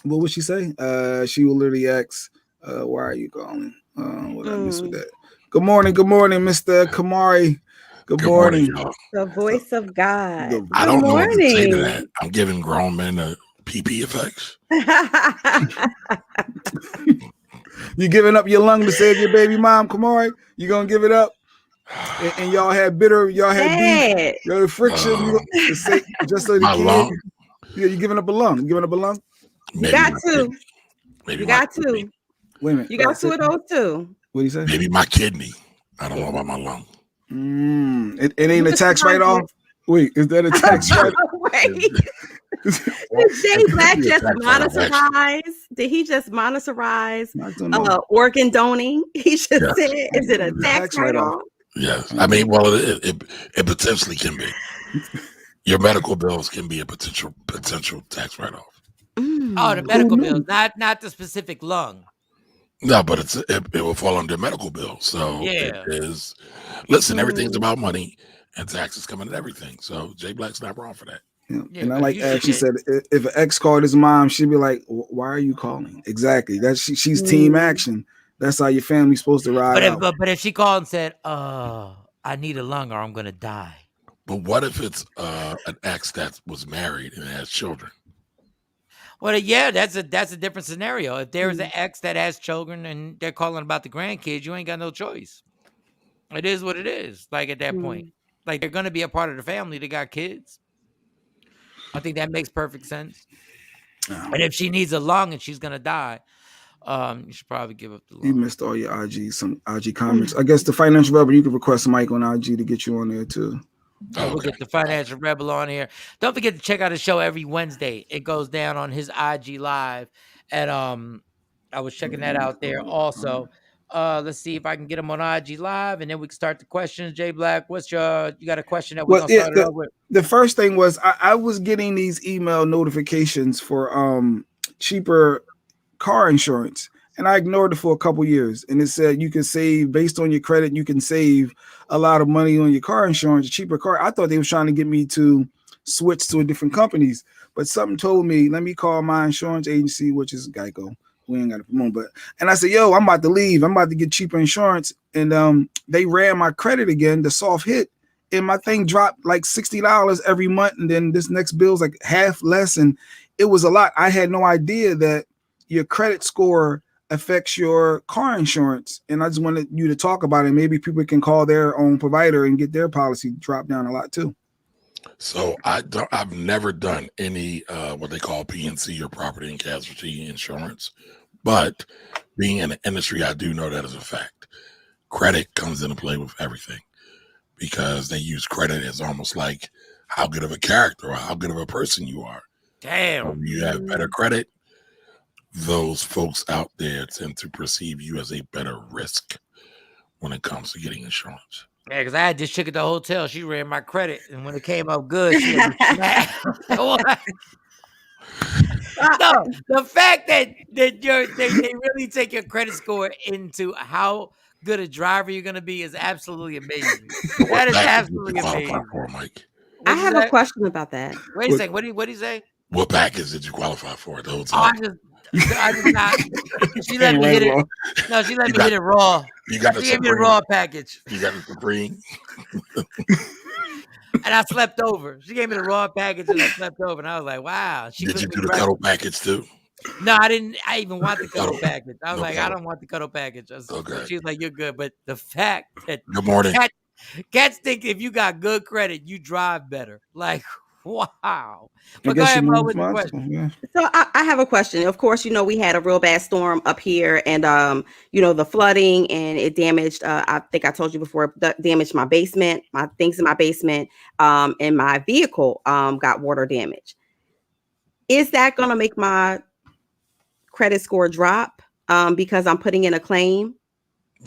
what would she say? She will literally ask, "Why are you calling?" What I miss with that? Good morning, Mr. Kamari. Good morning. The voice of God. I don't know what to say to that. I'm giving grown men the PP effects. You giving up your lung to save your baby mom, Kamari? You gonna give it up? And y'all had beef, y'all had friction. Just so my lung. Yeah, you giving up a lung? You giving up a lung? You got two. You got two. Wait a minute. You got two of those too. What do you say? Maybe my kidney. I don't know about my lung. It ain't a tax write-off. Wait, is that a tax write-off? Wait. Did Jay Black just monetize? Did he just monetize organ donating? He just said, "Is it a tax write-off?" Yes, I mean, well, it potentially can be. Your medical bills can be a potential tax write-off. Oh, the medical bills, not the specific lung. No, but it will fall under medical bill. So it is. Listen, everything's about money, and taxes come into everything. So Jay Black's not wrong for that. Yeah, and I like Ash. She said if an ex called his mom, she'd be like, "Why are you calling?" Exactly. She's team action. That's how your family's supposed to ride out. But if she called and said, "I need a lung or I'm gonna die," but what if it's an ex that was married and has children? Well, yeah, that's a different scenario. If there's an ex that has children and they're calling about the grandkids, you ain't got no choice. It is what it is. Like at that point, like they're gonna be a part of the family. They got kids. I think that makes perfect sense. And if she needs a lung and she's gonna die, you should probably give up the lung. You missed all your IG comments. I guess the financial rebel, you can request a mic on IG to get you on there too. We'll get the financial rebel on here. Don't forget to check out the show every Wednesday. It goes down on his IG live, and I was checking that out there also. Let's see if I can get him on IG Live, and then we can start the questions. Jay Black, you got a question that we're gonna start it off with? The first thing was I was getting these email notifications for cheaper car insurance, and I ignored it for a couple years. And it said you can save based on your credit. You can save a lot of money on your car insurance, a cheaper car. I thought they were trying to get me to switch to a different companies, but something told me, let me call my insurance agency, which is Geico. We ain't got to promote, and I said, yo, I'm about to leave. I'm about to get cheaper insurance. And they ran my credit again, the soft hit, and my thing dropped like $60 every month. And then this next bill's like half less. And it was a lot. I had no idea that your credit score affects your car insurance. And I just wanted you to talk about it. Maybe people can call their own provider and get their policy dropped down a lot too. So I've never done any what they call PNC or property and casualty insurance, but being in the industry, I do know that is a fact. Credit comes into play with everything because they use credit as almost like how good of a character or how good of a person you are. Damn. When you have better credit, those folks out there tend to perceive you as a better risk when it comes to getting insurance. Yeah, because I had this chick at the hotel. She ran my credit, and when it came up good, she had me smacked. No, the fact that they really take your credit score into how good a driver you're going to be is absolutely amazing. That is absolutely amazing. For, Mike? I have a question about that. Wait a second. What did he say? What package did you qualify for the whole Oh, time? I just not. She let me hit it. No, she let me hit it raw. You got she gave me the raw package. You got the Supreme. And I slept over. She gave me the raw package and I slept over. And I was like, wow. Did you do the cuddle package too? No, I didn't. I even want the cuddle package. I was like, I don't want the cuddle package. Okay. She was like, you're good. But the fact that good morning. Cats think if you got good credit, you drive better. Like, wow. But go ahead, Mo, with the question. Yeah. So I have a question. Of course, we had a real bad storm up here, and the flooding, and it damaged. I think I told you before, damaged my basement, my things in my basement, and my vehicle got water damage. Is that going to make my credit score drop because I'm putting in a claim?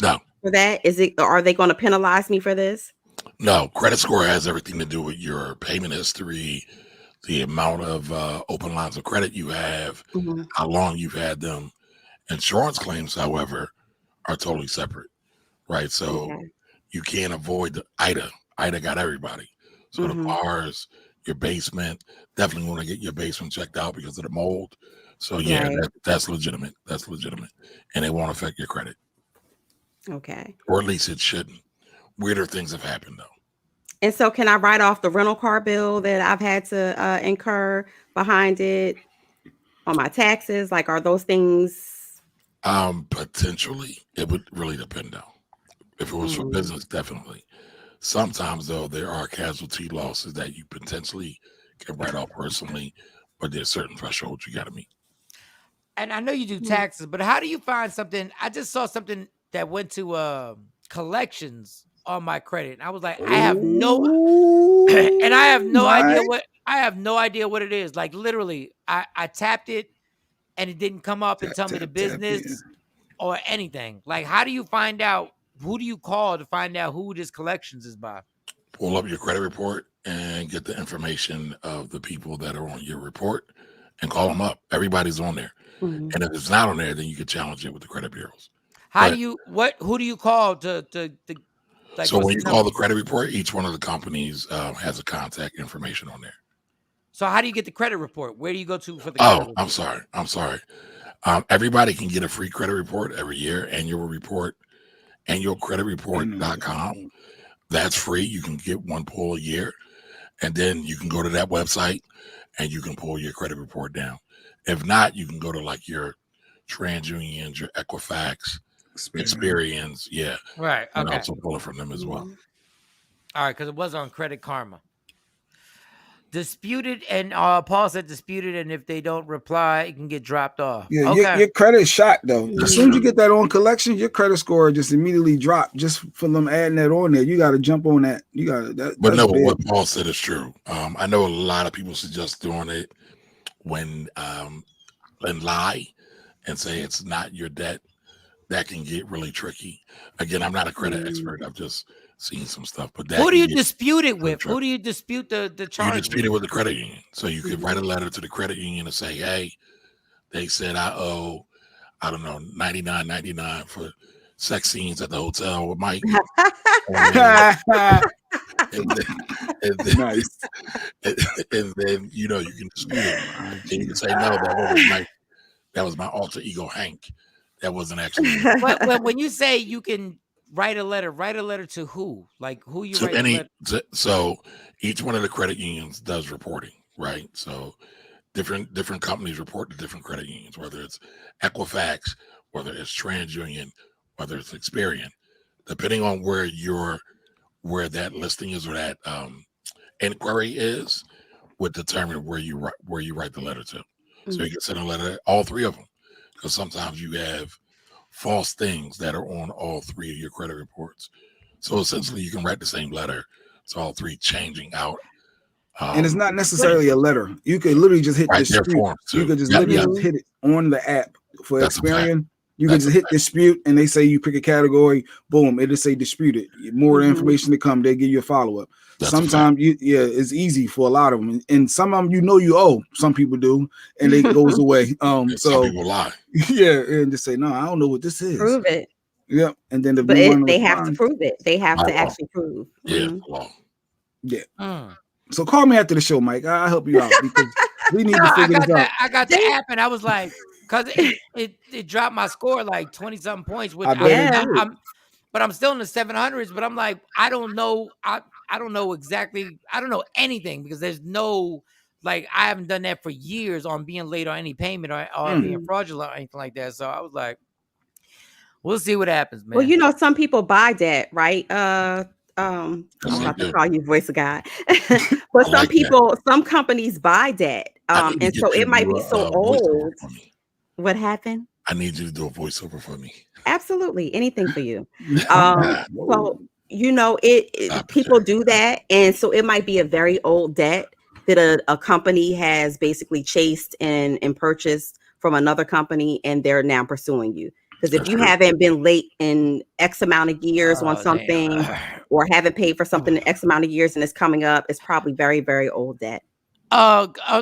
No. For that, are they going to penalize me for this? No, credit score has everything to do with your payment history, the amount of open lines of credit you have, how long you've had them. Insurance claims, however, are totally separate, right? So you can't avoid the IDA. IDA got everybody. So the bars, your basement, definitely want to get your basement checked out because of the mold. So that's legitimate. That's legitimate. And it won't affect your credit. Okay. Or at least it shouldn't. Weirder things have happened though. And so can I write off the rental car bill that I've had to incur behind it on my taxes? Like, are those things? Potentially. It would really depend though. If it was for business, definitely. Sometimes though, there are casualty losses that you potentially can write off personally, but there's certain thresholds you got to meet. And I know you do taxes, but how do you find something? I just saw something that went to collections on my credit. And I was like, I have no idea what it is. Like literally, I tapped it and it didn't come up and tell me the business or anything. Like, how do you find out? Who do you call to find out who this collections is by? Pull up your credit report and get the information of the people that are on your report and call them up. Everybody's on there. And if it's not on there, then you can challenge it with the credit bureaus. Who do you call to like, so when you call the credit report, each one of the companies has a contact information on there. So how do you get the credit report? Where do you go to for the credit report? I'm sorry. Everybody can get a free credit report every year, annual report, annualcreditreport.com. That's free. You can get one pull a year. And then you can go to that website and you can pull your credit report down. If not, you can go to like your TransUnion, your Equifax, Experience. Yeah. Right. And Okay. also pull it from them as well. All right, because it was on Credit Karma. Disputed, and Paul said disputed, and if they don't reply, it can get dropped off. Yeah, okay. your credit shot though. As soon as you get that on collection, your credit score just immediately drop just for them adding that on there. You got to jump on that. You got that. But no, what Paul said is true. I know a lot of people suggest doing it when and lie and say it's not your debt. that can get really tricky. Again, I'm not a credit expert. I've just seen some stuff. But that who do you dispute it with? tricky. Who do you dispute the charge? You dispute it with the credit union. So you could write a letter to the credit union and say, "Hey, they said I owe, I don't know, $99.99 for sex scenes at the hotel with Mike." And then, Nice. and then you can dispute it. And you can say, "No, that was my alter ego Hank. That wasn't actually." But when you say you can write a letter to who? Like who you So write? so each one of the credit unions does reporting, right? So different companies report to different credit unions, whether it's Equifax, whether it's TransUnion, whether it's Experian, depending on where that listing is or that inquiry is, would determine where you write the letter to. So you can send a letter to all three of them, because sometimes you have false things that are on all three of your credit reports. So essentially, you can write the same letter to all three, changing out. And it's not necessarily a letter. You could literally just hit dispute. You could just literally hit it on the app for Experian. You can just hit dispute, and they say you pick a category. Boom, it'll say disputed. More information to come. They give you a follow up. Sometimes it's easy for a lot of them, and some of them you owe. Some people do, and it goes away. So some people lie. Yeah, and just say no, I don't know what this is. Prove it. Yeah, and then they have to prove it. They have to actually prove. Yeah. So call me after the show, Mike. I'll help you out because we need to figure this out. I got the app, and I was like, because it dropped my score like 20-something points. Which but I'm still in the 700s. But I'm like, I don't know. I don't know exactly. I don't know anything because there's no, like, I haven't done that for years on being late on any payment or being fraudulent or anything like that. So I was like, we'll see what happens, man. Well, some people buy debt, right? I'm about to call you voice of God. But some companies buy debt. And so it might be so old. What happened? I need you to do a voiceover for me. Absolutely. Anything for you. So, people do that. And so it might be a very old debt that a company has basically chased and purchased from another company, and they're now pursuing you. Because if you haven't been late in X amount of years on something or haven't paid for something in X amount of years and it's coming up, it's probably very, very old debt.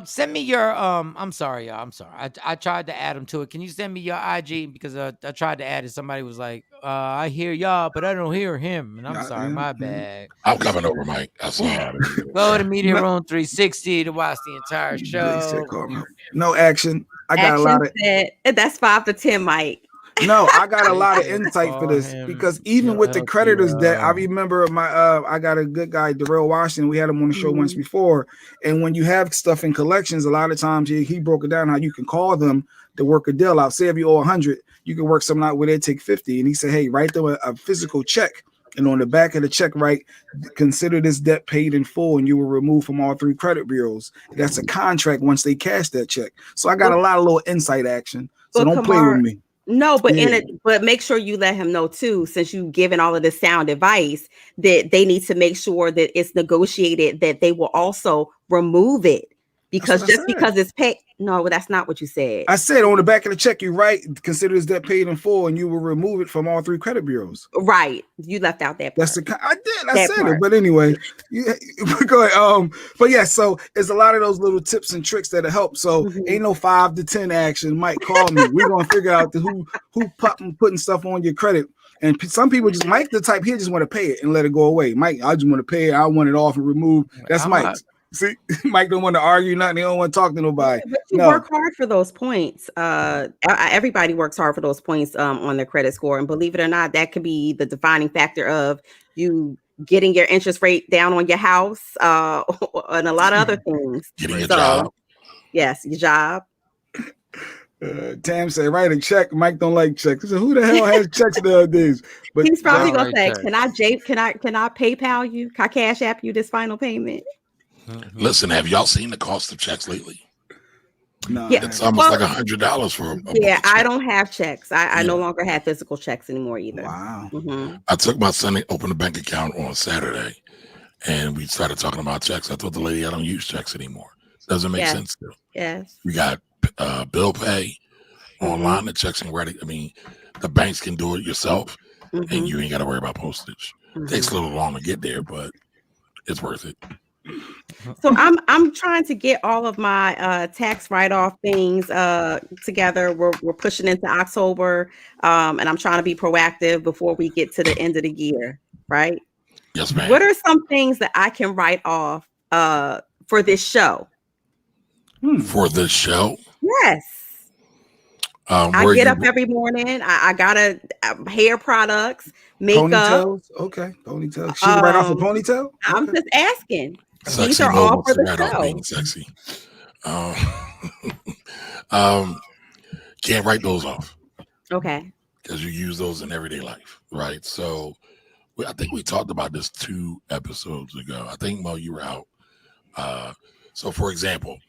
Send me your I'm sorry, y'all. I'm sorry. I tried to add them to it. Can you send me your IG? Because I tried to add it. Somebody was like, I hear y'all, but I don't hear him. And I'm sorry, my bad. I'm coming over, Mike. I saw Go to Media Room 360 to watch the entire show. No action. I got a lot of that's 5 to 10, Mike. No, I got a lot of insight for this because even with the creditors debt, I remember I got a good guy, Darrell Washington. We had him on the show once before. And when you have stuff in collections, a lot of times he broke it down how you can call them to work a deal out. Say if you owe 100, you can work something out where they take 50. And he said, hey, write them a physical check. And on the back of the check, write, consider this debt paid in full, and you will remove from all three credit bureaus. That's a contract once they cash that check. So I got a lot of little insight action. So don't play with me. No, but but make sure you let him know too, since you've given all of this sound advice, that they need to make sure that it's negotiated that they will also remove it. Because because it's paid. No, that's not what you said. I said on the back of the check, you write, consider this debt paid in full, and you will remove it from all three credit bureaus. Right. You left out that part. I said it. But anyway, go ahead. But yeah, so it's a lot of those little tips and tricks that'll help. So ain't no 5 to 10 action. Mike, call me. We're gonna figure out who putting stuff on your credit. And some people just Mike the type here just want to pay it and let it go away. Mike, I just want to pay it. I want it off and removed. That's Mike. See, Mike don't want to argue nothing. He don't want to talk to nobody. But you work hard for those points. Everybody works hard for those points on their credit score. And believe it or not, that could be the defining factor of you getting your interest rate down on your house and a lot of other things. Getting a job. Yes, your job. Tam said, write a check. Mike don't like checks. He said, who the hell has checks nowadays? But he's probably gonna say, can I PayPal you? Can I Cash App you this final payment? Listen, have y'all seen the cost of checks lately? No, it's almost like $100 for a I don't have checks. I no longer have physical checks anymore either. Wow. I took my son to open a bank account on Saturday, and we started talking about checks. I told the lady I don't use checks anymore. Doesn't make sense to. Yes. We got bill pay online. The checks and ready. I mean, the banks can do it yourself, and Mhm. you ain't got to worry about postage. Takes a little long to get there, but it's worth it. So I'm trying to get all of my tax write-off things together. We're pushing into October, and I'm trying to be proactive before we get to the end of the year, right? Yes, ma'am. What are some things that I can write off for this show? For this show? Yes. I get up every morning. I gotta hair products, makeup. Ponytails? Okay, ponytails. She can write off a ponytail? I'm just asking. Sexy These are Mo all wants for to the write off show. being sexy. Can't write those off. Okay. Because you use those in everyday life, right? So I think we talked about this 2 episodes ago. I think, Mo, you were out. So, for example,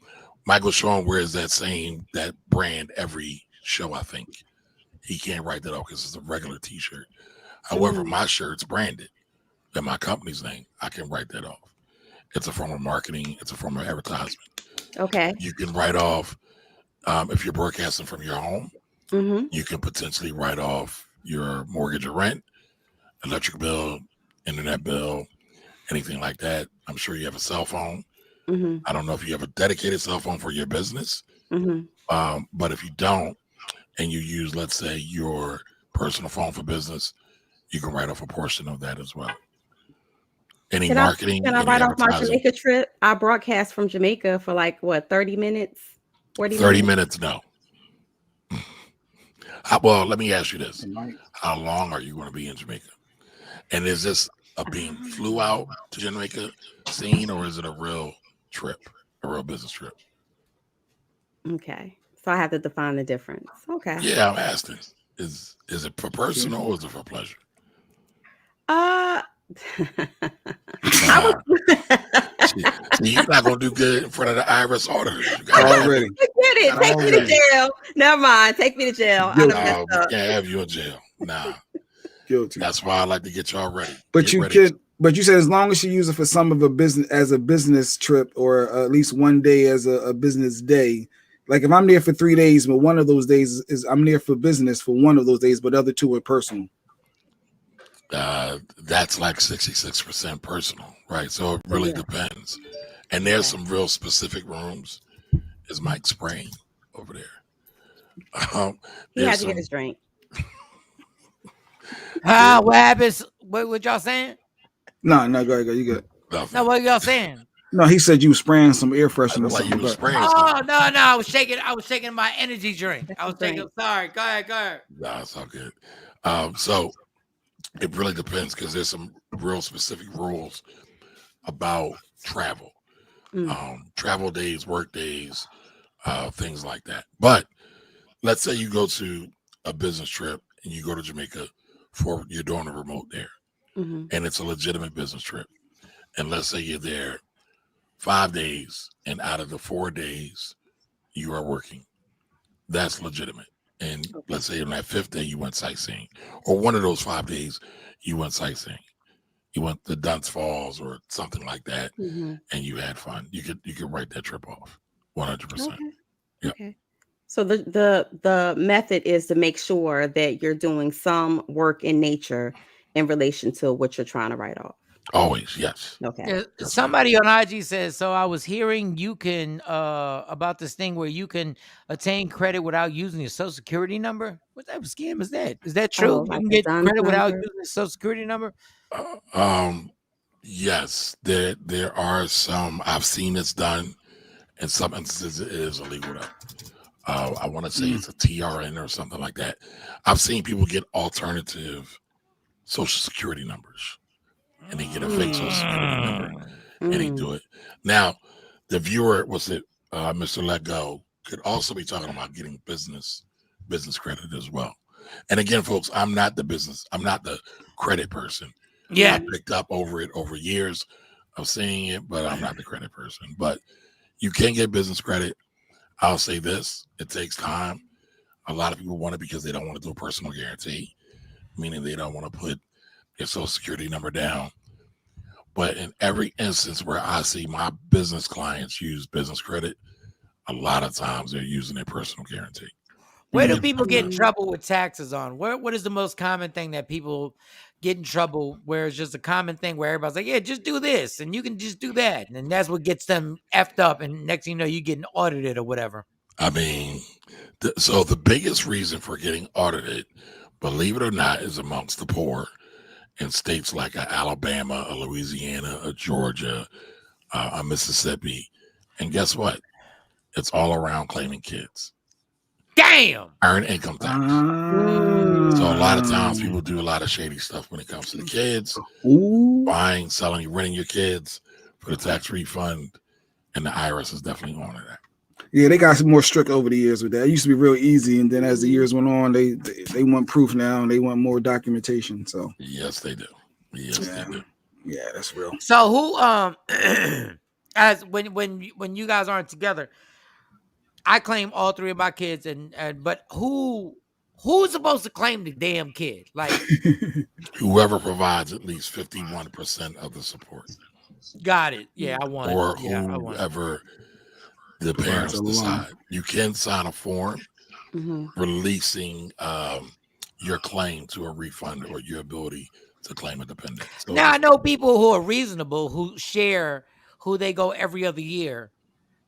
Michael Shawn wears that brand every show, I think. He can't write that off because it's a regular T-shirt. However, my shirt's branded and my company's name. I can write that off. It's a form of marketing. It's a form of advertisement. Okay. You can write off, if you're broadcasting from your home, you can potentially write off your mortgage or rent, electric bill, internet bill, anything like that. I'm sure you have a cell phone. I don't know if you have a dedicated cell phone for your business, but if you don't, and you use, let's say, your personal phone for business, you can write off a portion of that as well. Any marketing, can I any write off my advertising. Jamaica trip? I broadcast from Jamaica for like what, 30 minutes? 40 30 minutes? minutes, no. Well, let me ask you this. How long are you going to be in Jamaica? And is this a being flew out to Jamaica scene, or is it a real trip, a real business trip? Okay. So I have to define the difference. Okay. Yeah, I'm asking. Is it for personal or is it for pleasure? You're not gonna do good in front of the IRS auditors. Already. Get it. Take me to jail. Never mind. Take me to jail. I done No, messed we up. can't have you in jail. Nah. Guilty. That's why I like to get y'all ready. But you said as long as you use it for some of a business as a business trip, or at least one day as a business day. Like if I'm there for 3 days, but one of those days is I'm there for business for one of those days, but the other 2 are personal. That's like 66% personal, right? So it really depends. And there's some real specific rooms. Is Mike spraying over there? He had to get his drink. What happens? What y'all saying? No, go ahead, you good. No, what y'all saying? No, he said you were spraying some air freshener or Like something. you were spraying Oh no, I was shaking my energy drink. I was shaking. Sorry, go ahead. No, it's all good. So it really depends because there's some real specific rules about travel. Travel days, work days, things like that. But let's say you go to a business trip and you go to Jamaica you're doing a remote there, and it's a legitimate business trip. And let's say you're there 5 days, and out of the 4 days you are working. That's legitimate. And let's say on that 5th day you went sightseeing, or one of those 5 days you went sightseeing. You went to Dunce Falls or something like that, and you had fun. You could write that trip off 100%. Okay. So the method is to make sure that you're doing some work in nature in relation to what you're trying to write off. Always, yes. Okay. Somebody on IG says, so I was hearing you can about this thing where you can attain credit without using your social security number. What type of scam is that? Is that true? Like you can get credit without number? using a social security number? Yes, there are some. I've seen this done. In some instances, it is illegal. I want to say it's a TRN or something like that. I've seen people get alternative social security numbers, and they get a fake social security number, and they do it. Now, the viewer Mr. Let Go could also be talking about getting business credit as well. And again, folks, I'm not the credit person. Yeah, I picked up over years of seeing it, but I'm not the credit person. But you can get business credit. I'll say this: it takes time. A lot of people want it because they don't want to do a personal guarantee, meaning they don't want to put their social security number down. But in every instance where I see my business clients use business credit, a lot of times they're using their personal guarantee. Where do people get in trouble with taxes on? What is the most common thing that people get in trouble where it's just a common thing where everybody's like, yeah, just do this and you can just do that. And that's what gets them effed up. And next thing you know, you getting audited or whatever. I mean, so the biggest reason for getting audited, believe it or not, is amongst the poor in states like Alabama, a Louisiana, a Georgia, a Mississippi. And guess what? It's all around claiming kids. Damn. Earn income tax. So a lot of times people do a lot of shady stuff when it comes to the kids. Buying, selling, renting your kids for the tax refund. And the IRS is definitely on that. Yeah, they got some more strict over the years with that. It used to be real easy, and then as the years went on, they want proof now, and they want more documentation. So yes, they do. Yes, they do. Yeah, that's real. So who as when you guys aren't together, I claim all three of my kids, but who's supposed to claim the damn kid? Like whoever provides at least 51% of the support. Got it. Yeah, I want it. Or Yeah, whoever the parents decide. You can sign a form releasing your claim to a refund or your ability to claim a dependent. So now I know people who are reasonable who share, who they go every other year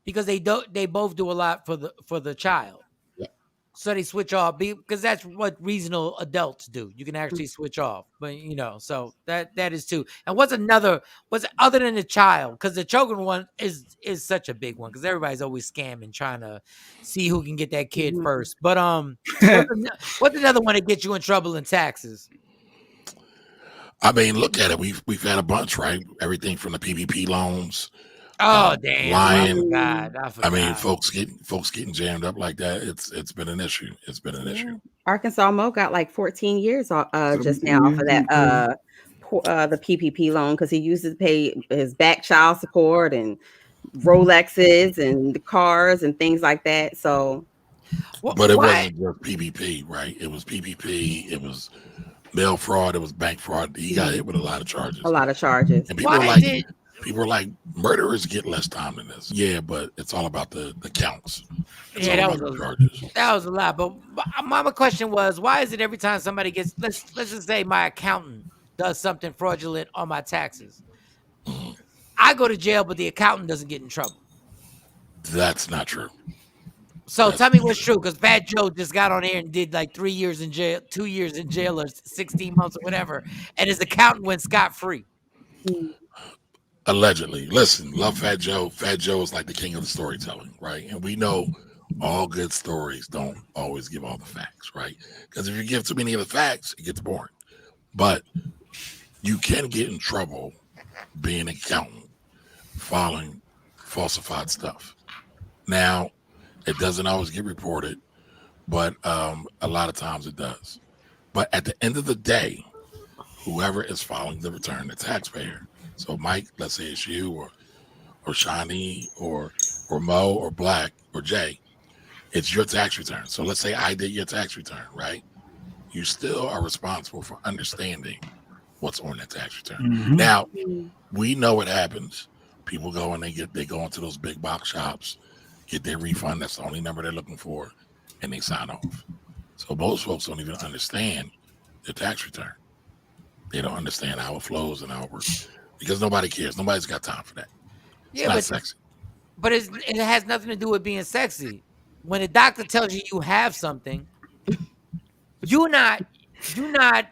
because they both do a lot for the child. Yeah. So they switch off because that's what reasonable adults do. You can actually switch off, but so that is too. And what's other than the child? Because the children one is such a big one because everybody's always scamming, trying to see who can get that kid first. But what's another one that gets you in trouble in taxes? I mean, look at it. We've had a bunch, right? Everything from the PPP loans. Oh damn! Lying. I forgot. I mean, folks getting jammed up like that. It's been an issue. It's been an issue. Arkansas Mo got like 14 years just now off of that the PPP loan because he used to pay his back child support and Rolexes and the cars and things like that. So, but it wasn't just PPP, right? It was PPP. It was mail fraud. It was bank fraud. He got hit with a lot of charges. And people are like, murderers get less time than this. Yeah, but it's all about the counts. That was a lot. But my question was, why is it every time somebody gets, let's just say my accountant does something fraudulent on my taxes, I go to jail, but the accountant doesn't get in trouble? That's not true. So tell me what's true, because Fat Joe just got on here and did like 3 years in jail, 2 years in jail, or 16 months or whatever, and his accountant went scot-free. Allegedly. Listen, love Fat Joe. Fat Joe is like the king of the storytelling, right? And we know all good stories don't always give all the facts, right? Because if you give too many of the facts, it gets boring. But you can get in trouble being an accountant, filing falsified stuff. Now, it doesn't always get reported, but a lot of times it does. But at the end of the day, whoever is filing the return, the taxpayer. So Mike, let's say it's you or Shawnee or Mo or Black or Jay, it's your tax return. So let's say I did your tax return, right? You still are responsible for understanding what's on that tax return. Now, we know what happens. People go and they go into those big box shops, get their refund. That's the only number they're looking for, and they sign off. So most folks don't even understand their tax return. They don't understand how it flows and how it works because nobody cares. Nobody's got time for that. It's not sexy. But it has nothing to do with being sexy. When a doctor tells you have something, you're not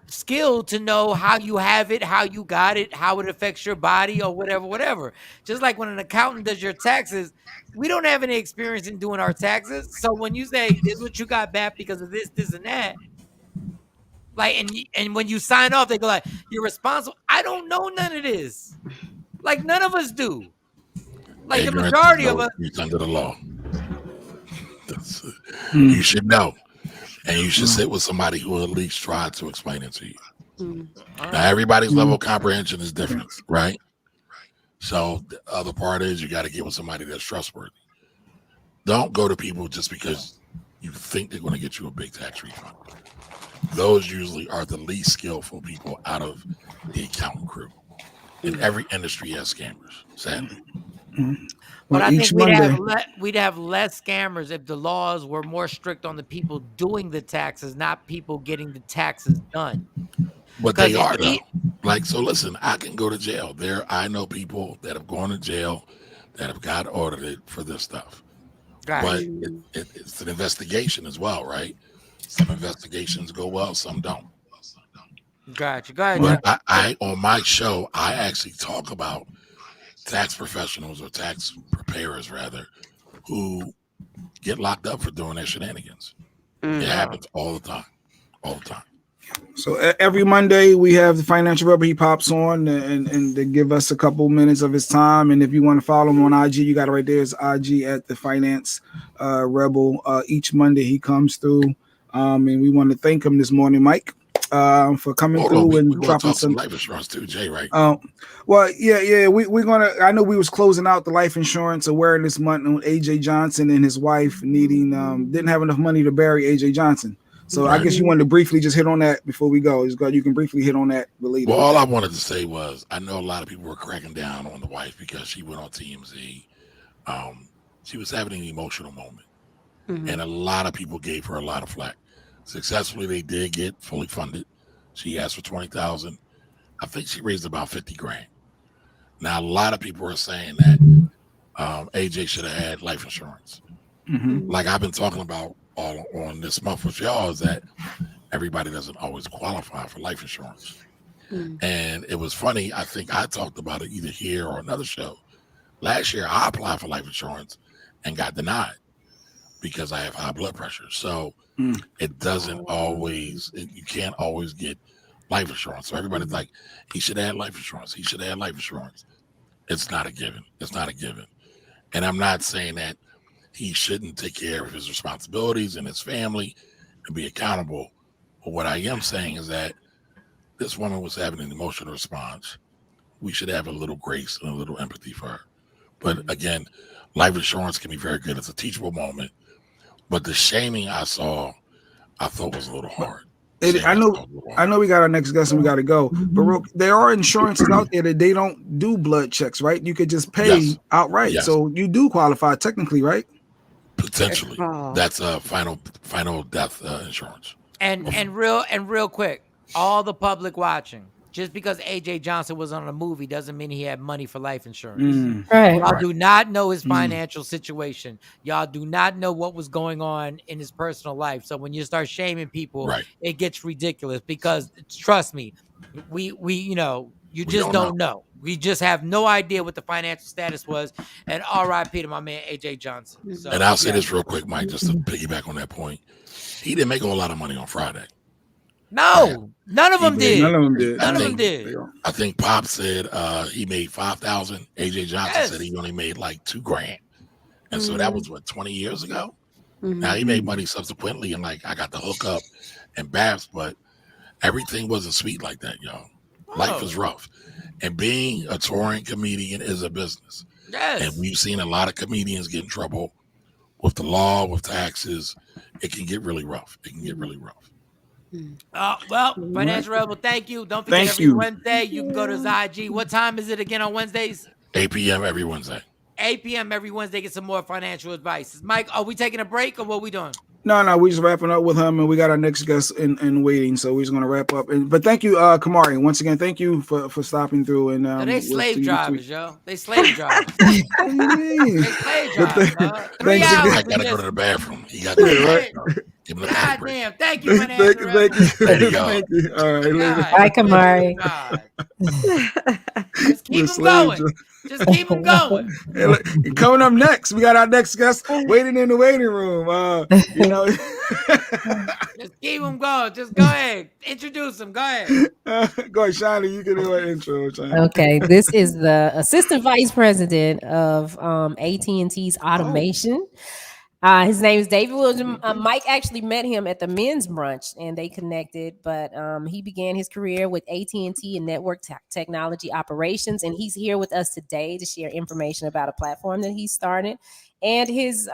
skilled to know how you have it, how you got it, how it affects your body or whatever. Just like when an accountant does your taxes, we don't have any experience in doing our taxes. So when you say this is what you got back because of this, and that, like, and when you sign off, they go like, you're responsible. I don't know none of this. Like, none of us do. Like, ignorance, the majority of us. It's under the law. You should know. And you should sit with somebody who will at least try to explain it to you. Now, everybody's level of comprehension is different, right? So the other part is you got to get with somebody that's trustworthy. Don't go to people just because you think they're going to get you a big tax refund. Those usually are the least skillful people out of the accountant crew. In every industry has scammers, sadly. But I each think we'd Monday. have less scammers if the laws were more strict on the people doing the taxes, not people getting the taxes done. But they are though. Like, so listen, I can go to jail. I know people that have gone to jail that have got audited for this stuff. But it's an investigation as well, right? Some investigations go well, some don't. Gotcha. Go ahead. But I on my show, I actually talk about tax professionals or tax preparers rather, who get locked up for doing their shenanigans. It happens all the time. All the time. So every Monday we have the Financial Rebel. He pops on and they give us a couple minutes of his time. And if you want to follow him on IG, you got it right there. It's IG at the Finance Rebel. Each Monday he comes through. And we want to thank him this morning, Mike, for coming through and dropping some life insurance too, Jay, right? Well, yeah. We're gonna. I know we was closing out the life insurance awareness month on AJ Johnson and his wife needing didn't have enough money to bury AJ Johnson. So I guess you wanted to briefly just hit on that before we go. You can briefly hit on that. Well, all I wanted to say was I know a lot of people were cracking down on the wife because she went on TMZ. She was having an emotional moment, and a lot of people gave her a lot of flack. Successfully, they did get fully funded. She asked for $20,000. I think she raised about $50,000. Now, a lot of people are saying that AJ should have had life insurance. Like I've been talking about all on this month with y'all is that everybody doesn't always qualify for life insurance. And it was funny. I think I talked about it either here or another show. Last year, I applied for life insurance and got denied because I have high blood pressure. So it doesn't always, you can't always get life insurance. So everybody's like, he should add life insurance. He should add life insurance. It's not a given. It's not a given. And I'm not saying that he shouldn't take care of his responsibilities and his family and be accountable. But what I am saying is that this woman was having an emotional response. We should have a little grace and a little empathy for her. But again, life insurance can be very good. It's a teachable moment. But the shaming I saw, I thought was a little hard. I know we got our next guest and we got to go. But there are insurances out there that they don't do blood checks, right? You could just pay outright. Yes. So you do qualify technically, right? Potentially. That's a final death insurance. And real quick, all the public watching. Just because AJ Johnson was on a movie doesn't mean he had money for life insurance. Y'all do not know his financial situation. Y'all do not know what was going on in his personal life. So when you start shaming people, it gets ridiculous because trust me, we you just don't know. We just have no idea what the financial status was. And RIP to my man AJ Johnson. So, and I'll say this real quick, Mike, just to piggyback on that point. He didn't make a whole lot of money on Friday. No, none of them did. None of them did. None of them did. I think Pop said he made $5,000. AJ Johnson said he only made like $2,000. And so that was what, 20 years ago? Now he made money subsequently and like I got the hookup and Babs, but everything wasn't sweet like that, y'all. Life is rough. And being a touring comedian is a business. Yes. And we've seen a lot of comedians get in trouble with the law, with taxes. It can get really rough. It can get really rough. Well, Financial Rebel, thank you. Don't forget every Wednesday you can go to his IG. What time is it again on Wednesdays? 8 p.m. every Wednesday. 8 p.m. every Wednesday. Get some more financial advice. Mike, are we taking a break or what are we doing? No, we just wrapping up with him, and we got our next guest in waiting, so we're just gonna wrap up. But thank you, Kamari, once again. Thank you for stopping through. And they slave drivers, yo. They slave drivers. They slave drivers. 3 hours. I gotta go to the bathroom. He got to go right. Give him God damn! Thank you, Financial Thank you. There you go. Thank you. All right, bye, Kamari. Just keep him going. Just keep them going. Hey, look, coming up next, we got our next guest waiting in the waiting room. Just keep them going. Just go ahead. Introduce them. Go ahead. Go ahead, Shiny. You can do an intro, Shiny. Okay, this is the assistant vice president of AT&T's automation. His name is David Williams. Mike actually met him at the men's brunch and they connected, but he began his career with AT&T and network technology operations. And he's here with us today to share information about a platform that he started and his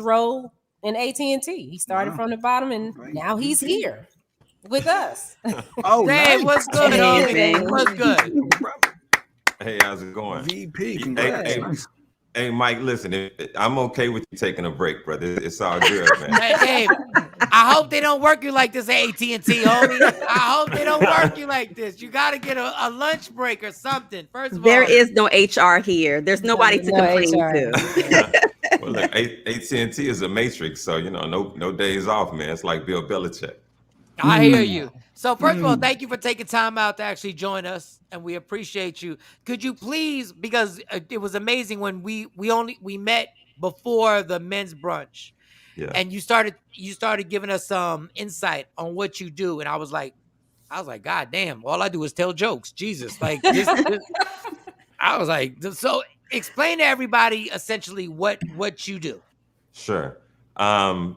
role in AT&T. He started from the bottom and now he's here with us. Oh, Dave, what's good, homie? What's good? Hey, how's it going? VP, congrats. Hey, Mike, listen, I'm okay with you taking a break, brother. It's all good, man. Hey, Dave, I hope they don't work you like this at AT&T, homie. I hope they don't work you like this. You got to get a lunch break or something. First of There all, is no HR here. There's nobody to complain to. Well, look, AT&T is a matrix, so no days off, man. It's like Bill Belichick. I hear you. So first of all, thank you for taking time out to actually join us, and we appreciate you. Could you please, because it was amazing when we met before the men's brunch, and you started giving us some insight on what you do, and I was like, God damn, all I do is tell jokes. Jesus, like this I was like, so explain to everybody essentially what you do. Sure.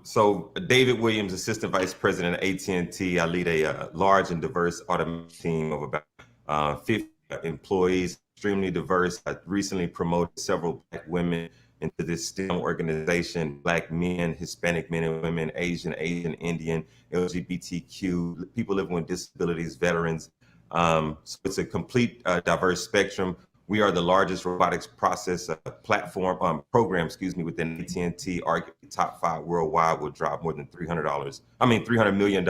So David Williams, Assistant Vice President at AT&T. I lead a large and diverse automation team of about 50 employees, extremely diverse. I recently promoted several Black women into this STEM organization: Black men, Hispanic men and women, Asian, Indian, LGBTQ, people living with disabilities, veterans. So it's a complete diverse spectrum. We are the largest robotics process program, within AT&T, arguably top 5 worldwide. Will drop more than $300 million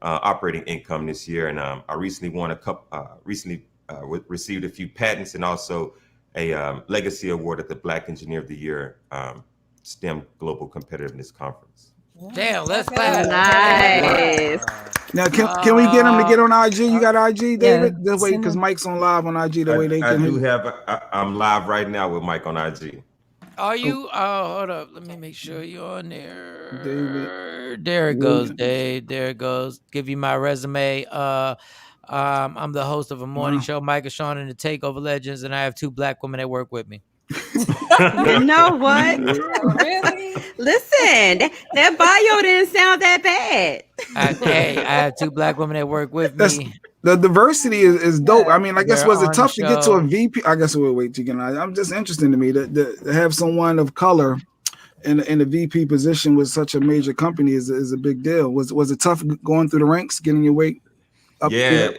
operating income this year. And I recently won received a few patents and also a legacy award at the Black Engineer of the Year STEM Global Competitiveness Conference. Damn, let's clap. Nice. Now, can we get him to get on IG? You got IG, David? Yeah, the way, because Mike's on live on IG. The way they can. I'm live right now with Mike on IG. Are you? Oh, hold up. Let me make sure you're on there. David. There it goes, Dave. There it goes. Give you my resume. I'm the host of a morning show, Mike and Shawn and the Takeover Legends, and I have 2 Black women that work with me. You know what? Really? Listen, that bio didn't sound that bad. Okay, I have 2 Black women that work with me. The diversity is dope. I mean, I guess was it tough to get to a VP? I guess we'll wait to get on. I'm just interested to me to have someone of color in a VP position with such a major company is a big deal. Was it tough going through the ranks, getting your weight up? Yeah,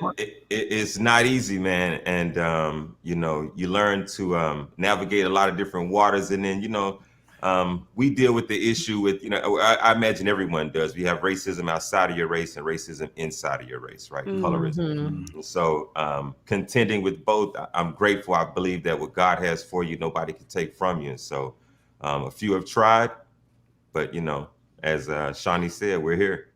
it's not easy, man. And you learn to navigate a lot of different waters, and then we deal with the issue with I imagine everyone does. We have racism outside of your race and racism inside of your race, right? Colorism. So contending with both, I'm grateful. I believe that what God has for you, nobody can take from you. And so a few have tried, but as Shawnee said, we're here.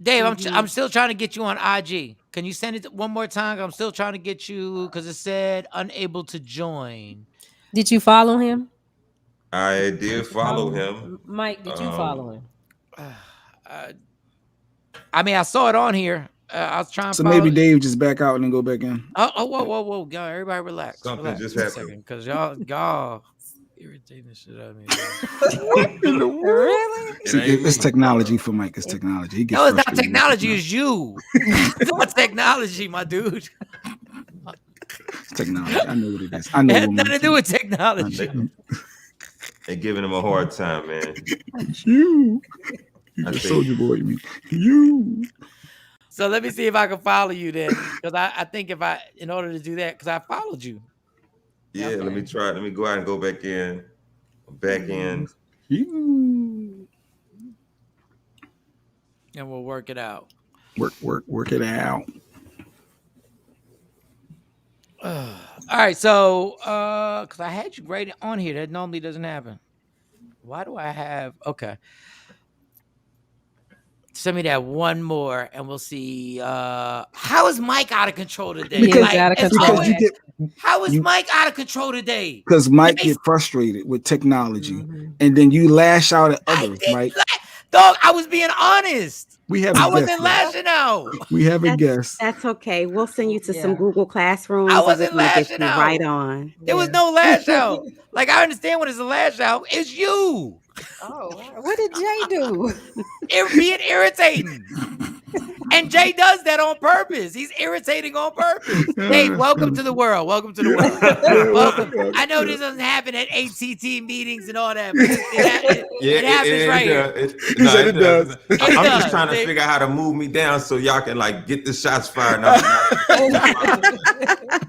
Dave, I'm still trying to get you on IG. Can you send it one more time? I'm still trying to get you because it said unable to join. Did you follow him? I did follow him. Mike, did you follow him? I mean, I saw it on here. I was trying to So maybe Dave just back out and then go back in. Whoa. Y'all, everybody relax. Something just happened. Because y'all irritating the shit out of me. Really? It's technology for Mike. It's technology. No, it's not technology. It's you. It's not technology, my dude. It's technology. I know what it is. I know. It has nothing to do with technology. They're giving him a hard time, man. You soldier boy, you mean you. So let me see if I can follow you then, because I think in order to do that, because I followed you. Yeah, okay. Let me try. Let me go out and go back in. And we'll work it out. Work it out. All right, so because I had you right on here, that normally doesn't happen. Why do I have? Okay, send me that one more, and we'll see. How is Mike out of control today? How is Mike out of control today? Because Mike get frustrated with technology, and then you lash out at others, Mike. Dog, I was being honest. I wasn't lashing out. We have a guest. That's okay. We'll send you to some Google Classrooms. I wasn't lashing out. Right on. There was no lash out. Like, I understand when it's a lash out. It's you. Oh, what did Jay do? Being irritating. And Jay does that on purpose. He's irritating on purpose. Hey, welcome to the world. Welcome to the world. Welcome. I know this doesn't happen at AT&T meetings and all that, but it happens right here. It does. I'm just trying to figure out how to move me down so y'all can get the shots fired.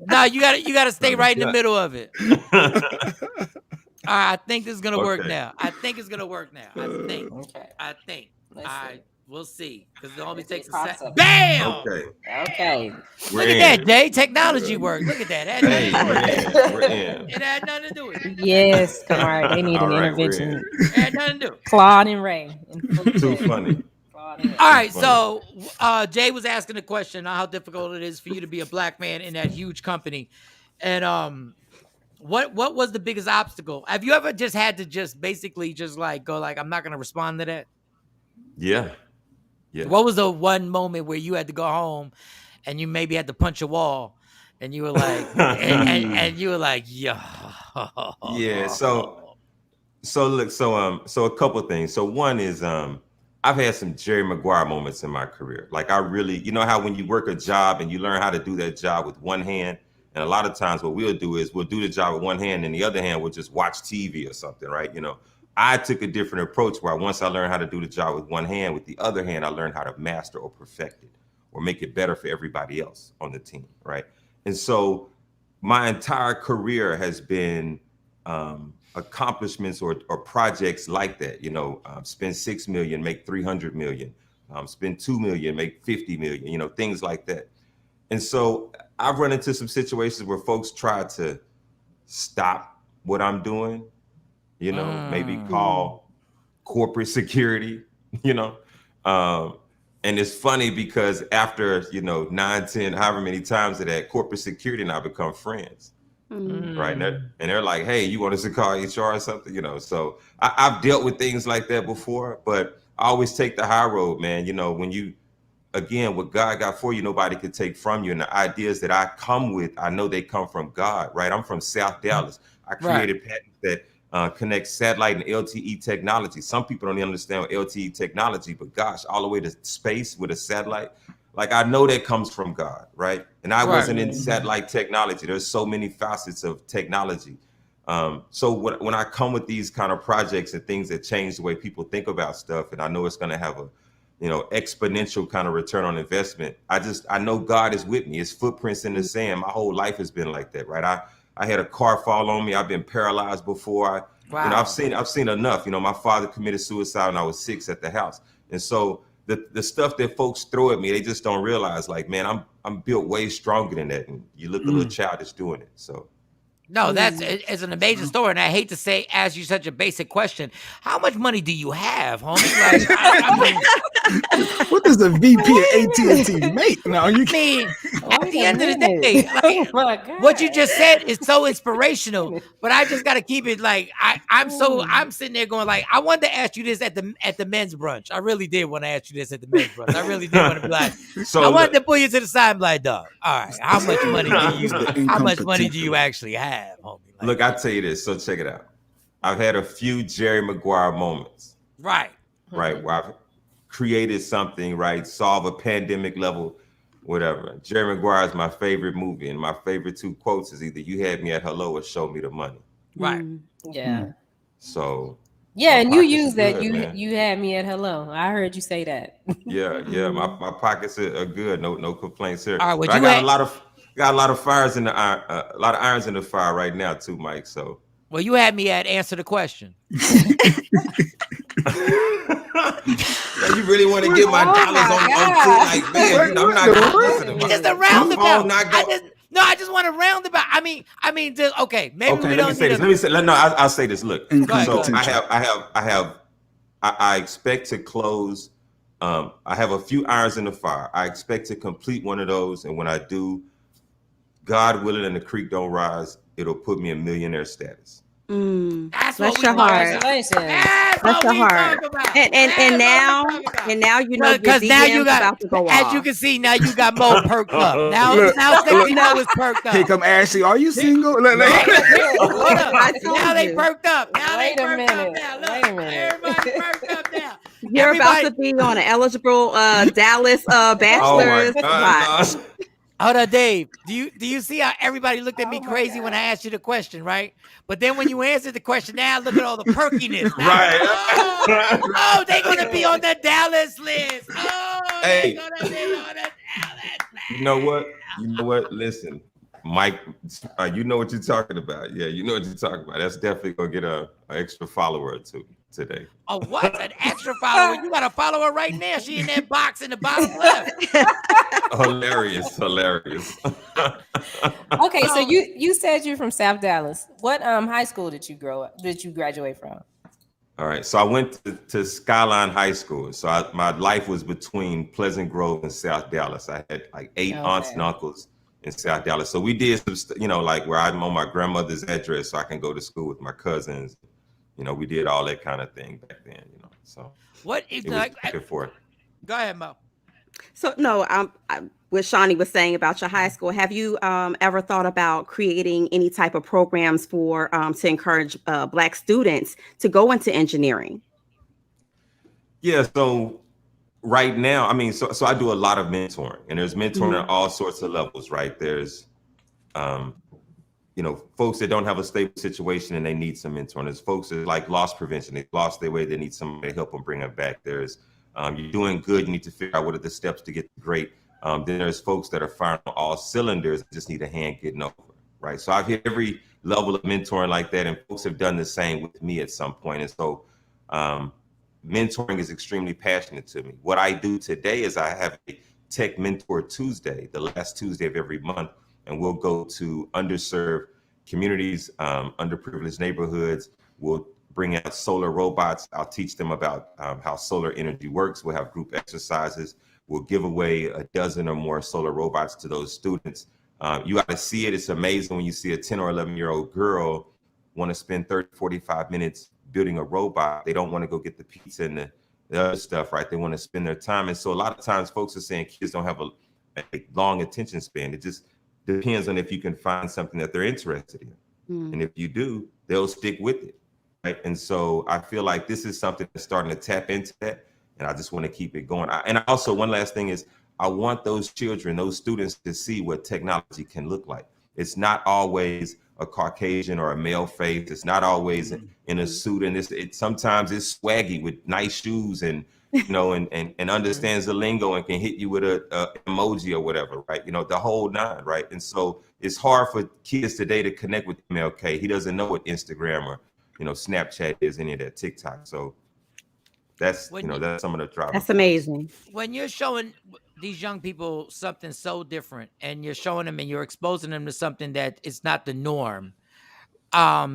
No, you gotta stay right in the middle of it. right, I think this is gonna work Okay. now. I think it's gonna work now. Okay. I think. Let's see. We'll see. Because it always Let's see, takes it a pops set. up. Bam! Okay. Okay. Look at that, Jay. Technology work. Look at that. It had Hey, nothing to do with it. we're in. It had nothing to do with it. Yes, Kamari, they need an All right, we're intervention. in. It had nothing to do. Claude and Ray. In full Too effect. funny. Claude and Ray. All right, funny. so Jay was asking a question on how difficult it is for you to be a black man in that huge company, and what was the biggest obstacle? Have you ever just had to just basically just like go like I'm not gonna respond to that? Yeah. Yeah. What was the one moment where you had to go home and you maybe had to punch a wall and you were like and you were like, yo. Yeah. So look, so a couple things. So one is I've had some Jerry Maguire moments in my career. Like I really, you know how when you work a job and you learn how to do that job with one hand, and a lot of times what we'll do is we'll do the job with one hand and the other hand we'll just watch TV or something, right? You know, I took a different approach where once I learned how to do the job with one hand, with the other hand, I learned how to master or perfect it or make it better for everybody else on the team, right? And so my entire career has been accomplishments or projects like that. You know, spend 6 million, make 300 million, spend 2 million, make 50 million, you know, things like that. And so I've run into some situations where folks try to stop what I'm doing, you know, maybe call corporate security, you know. And it's funny because after, you know, 9, 10, however many times of that, corporate security and I become friends. Right. And they're like, hey, you want us to call HR or something? You know, so I've dealt with things like that before, but I always take the high road, man. You know, when you, again, what God got for you, nobody can take from you. And the ideas that I come with, I know they come from God, right? I'm from South Dallas. I created patents that connect satellite and LTE technology. Some people don't even understand LTE technology, but gosh, all the way to space with a satellite. Like I know that comes from God, right? And I wasn't in satellite technology. There's so many facets of technology. So when I come with these kind of projects and things that change the way people think about stuff, and I know it's going to have a, you know, exponential kind of return on investment. I know God is with me. His footprints in the sand. My whole life has been like that, right? I had a car fall on me. I've been paralyzed before. You know, I've seen enough. You know, my father committed suicide when I was 6 at the house, and so the stuff that folks throw at me, they just don't realize. Like, man, I'm built way stronger than that, and you look a little childish doing it. So. No, it's an amazing story, and I hate to ask you such a basic question. How much money do you have, homie? Like, I mean, what does the VP of AT&T make? No, you mean, at the end of the day, like, what you just said is so inspirational. But I just got to keep it like I'm sitting there going like, I wanted to ask you this at the men's brunch. I really did want to ask you this at the men's brunch. I really did want to be like, I wanted to pull you to the side and be like, dog, all right, how much money do you actually have? Homie. Like, look, I tell you this, so check it out. I've had a few Jerry Maguire moments. Right. Where I've created something, right? Solve a pandemic level, whatever. Jerry Maguire is my favorite movie, and my favorite 2 quotes is either "You had me at hello" or "Show me the money." Right. Yeah. So. Yeah, and you use that. Good, you had me at hello. I heard you say that. Yeah. My pockets are good. No complaints here. All right, but I got a lot of fires in the iron, a lot of irons in the fire right now too, Mike. So. Well, you had me at answer the question. You really want to get my dollars on like, man, I'm not gonna listen to just a roundabout. I just want a roundabout. I mean, okay, maybe we don't need I'll say this. Look, so I expect to close. I have a few irons in the fire. I expect to complete one of those, and when I do, God willing, and the creek don't rise, it'll put me in millionaire status. That's your heart. That's your heart. And now you know because now you got about to go as off. you can see now you got Mo perked up. Now Sexy Mo is perked up. Here come Ashley. Are you single? Now they perked up. Now they perked up. Now look, everybody perked up now. You're about to be on an eligible Dallas Bachelor's watch. Hold on, Dave. Do you see how everybody looked at me crazy when I asked you the question, right? But then when you answered the question, now look at all the perkiness. Right. They're gonna be on the Dallas list. They're gonna be on the Dallas list. You know what? Listen, Mike, you know what you're talking about. Yeah, you know what you're talking about. That's definitely gonna get an extra follower or two today. Oh, what? An extra follower? You got a follower right now. She in that box in the bottom left. Hilarious. Okay, so you said you're from South Dallas. What high school did you graduate from? All right, so I went to Skyline High School. So my life was between Pleasant Grove and South Dallas. I had like 8 aunts and uncles in South Dallas. So we did some, like where I'm on my grandmother's address so I can go to school with my cousins. We did all that kind of thing back then, So what is back and forth. Go ahead, Mo. So no, what Shawnee was saying about your high school, have you ever thought about creating any type of programs for to encourage Black students to go into engineering? Yeah, so right now, I mean, so I do a lot of mentoring, and there's mentoring at all sorts of levels, right? There's folks that don't have a stable situation and they need some mentoring. There's folks that like loss prevention. They lost their way. They need somebody to help them bring them back. There's you're doing good. You need to figure out what are the steps to get great. Then there's folks that are firing on all cylinders, just need a hand getting over, right? So I've hit every level of mentoring like that, and folks have done the same with me at some point. And so mentoring is extremely passionate to me. What I do today is I have a Tech Mentor Tuesday, the last Tuesday of every month, and we'll go to underserved communities, underprivileged neighborhoods. We'll bring out solar robots. I'll teach them about how solar energy works. We'll have group exercises. We'll give away a dozen or more solar robots to those students. You got to see it. It's amazing when you see a 10 or 11-year-old girl want to spend 30, 45 minutes building a robot. They don't want to go get the pizza and the other stuff, right? They want to spend their time. And so a lot of times folks are saying kids don't have a long attention span. It just depends on if you can find something that they're interested in. And if you do, they'll stick with it, right? And so I feel like this is something that's starting to tap into that, and I just want to keep it going. And also, one last thing is I want those children, those students to see what technology can look like. It's not always a Caucasian or a male face. It's not always in a suit, and sometimes it's swaggy with nice shoes and and understands the lingo and can hit you with a emoji or whatever, right? The whole nine, right? And so it's hard for kids today to connect with MLK. He doesn't know what Instagram or Snapchat is, any of that, TikTok. So that's that's some of the drivers. That's amazing. When you're showing these young people something so different, and you're showing them and you're exposing them to something that is not the norm,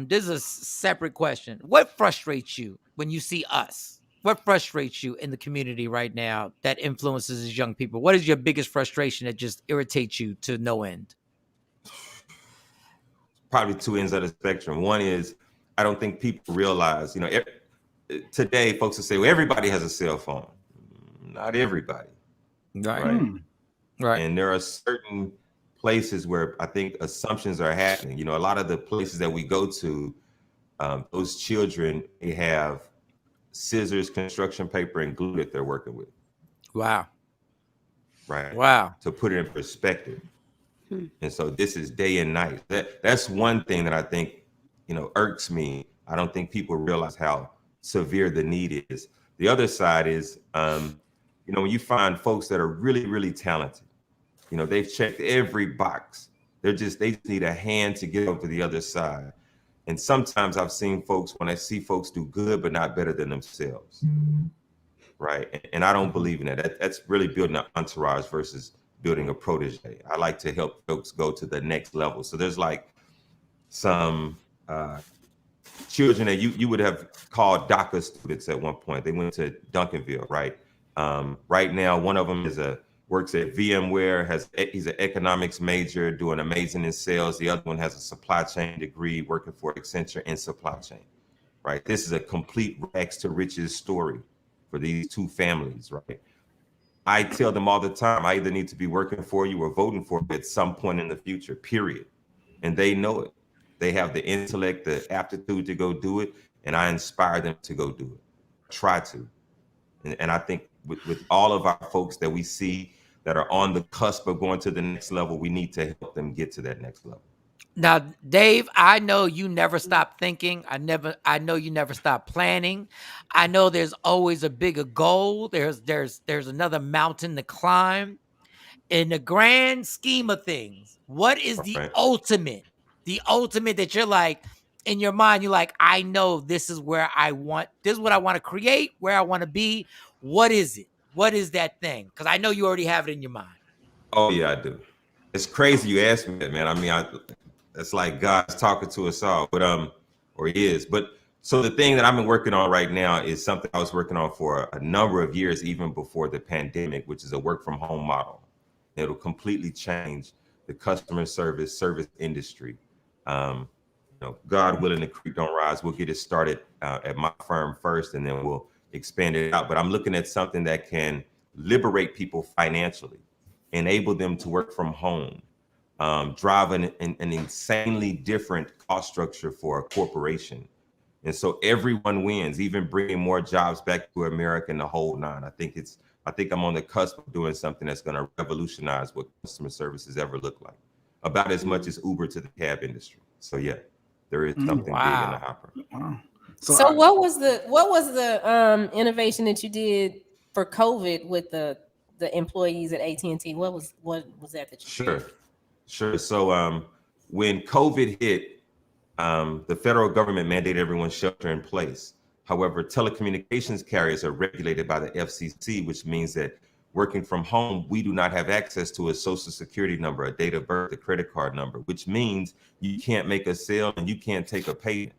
this is a separate question. What frustrates you when you see us? What frustrates you in the community right now that influences these young people? What is your biggest frustration that just irritates you to no end? Probably two ends of the spectrum. One is I don't think people realize, today folks will say, well, everybody has a cell phone. Not everybody. Right. And there are certain places where I think assumptions are happening. A lot of the places that we go to, those children, they have scissors, construction paper, and glue that they're working with. Wow. Right. Wow. To put it in perspective. And so this is day and night. That's one thing that I think, irks me. I don't think people realize how severe the need is. The other side is, when you find folks that are really, really talented, they've checked every box. They just need a hand to get over to the other side. And sometimes I've seen folks, when I see folks do good, but not better than themselves. Right. And I don't believe in that. That's really building an entourage versus building a protege. I like to help folks go to the next level. So there's like some children that you would have called DACA students at one point. They went to Duncanville, right? Right now, one of them works at VMware, he's an economics major, doing amazing in sales. The other one has a supply chain degree, working for Accenture in supply chain, right? This is a complete rags to riches story for these two families, right? I tell them all the time, I either need to be working for you or voting for you at some point in the future, period. And they know it. They have the intellect, the aptitude to go do it, and I inspire them to go do it. Try to. And I think with all of our folks that we see that are on the cusp of going to the next level, we need to help them get to that next level. Now, Dave, I know you never stop thinking. I know you never stop planning. I know there's always a bigger goal. There's another mountain to climb. in the grand scheme of things, what is the ultimate that you're like, in your mind, you're like, I know this is what I want to create, where I want to be. What is it? What is that thing? Because I know you already have it in your mind. Oh yeah, I do. It's crazy you asked me that, man. I mean, it's like God's talking to us all, but or he is. But so the thing that I've been working on right now is something I was working on for a number of years, even before the pandemic, which is a work from home model. It'll completely change the customer service industry. God willing, the creek don't rise. We'll get it started at my firm first, and then we'll expand it out. But I'm looking at something that can liberate people financially, enable them to work from home, drive an insanely different cost structure for a corporation. And so everyone wins, even bringing more jobs back to America and the whole nine. I think I'm on the cusp of doing something that's going to revolutionize what customer services ever look like, about as much as Uber to the cab industry. So yeah, there is something big in the hopper. Wow. So what was the innovation that you did for COVID with the employees at AT&T? What was that you did? Sure. So when COVID hit, the federal government mandated everyone shelter in place. However, telecommunications carriers are regulated by the FCC, which means that working from home, we do not have access to a social security number, a date of birth, a credit card number, which means you can't make a sale and you can't take a payment.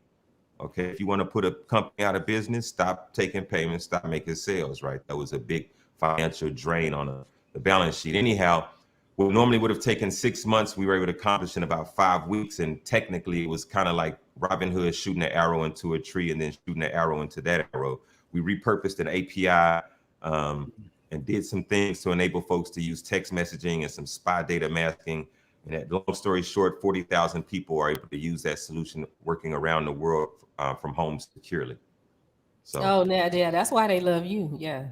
Okay, if you want to put a company out of business, stop taking payments, stop making sales, right? That was a big financial drain on the balance sheet. Anyhow, what normally would have taken 6 months, we were able to accomplish in about 5 weeks. And technically, it was kind of like Robin Hood shooting an arrow into a tree and then shooting an arrow into that arrow. We repurposed an API and did some things to enable folks to use text messaging and some spy data masking. And long story short, 40,000 people are able to use that solution working around the world from home securely. So, yeah, that's why they love you. Yeah.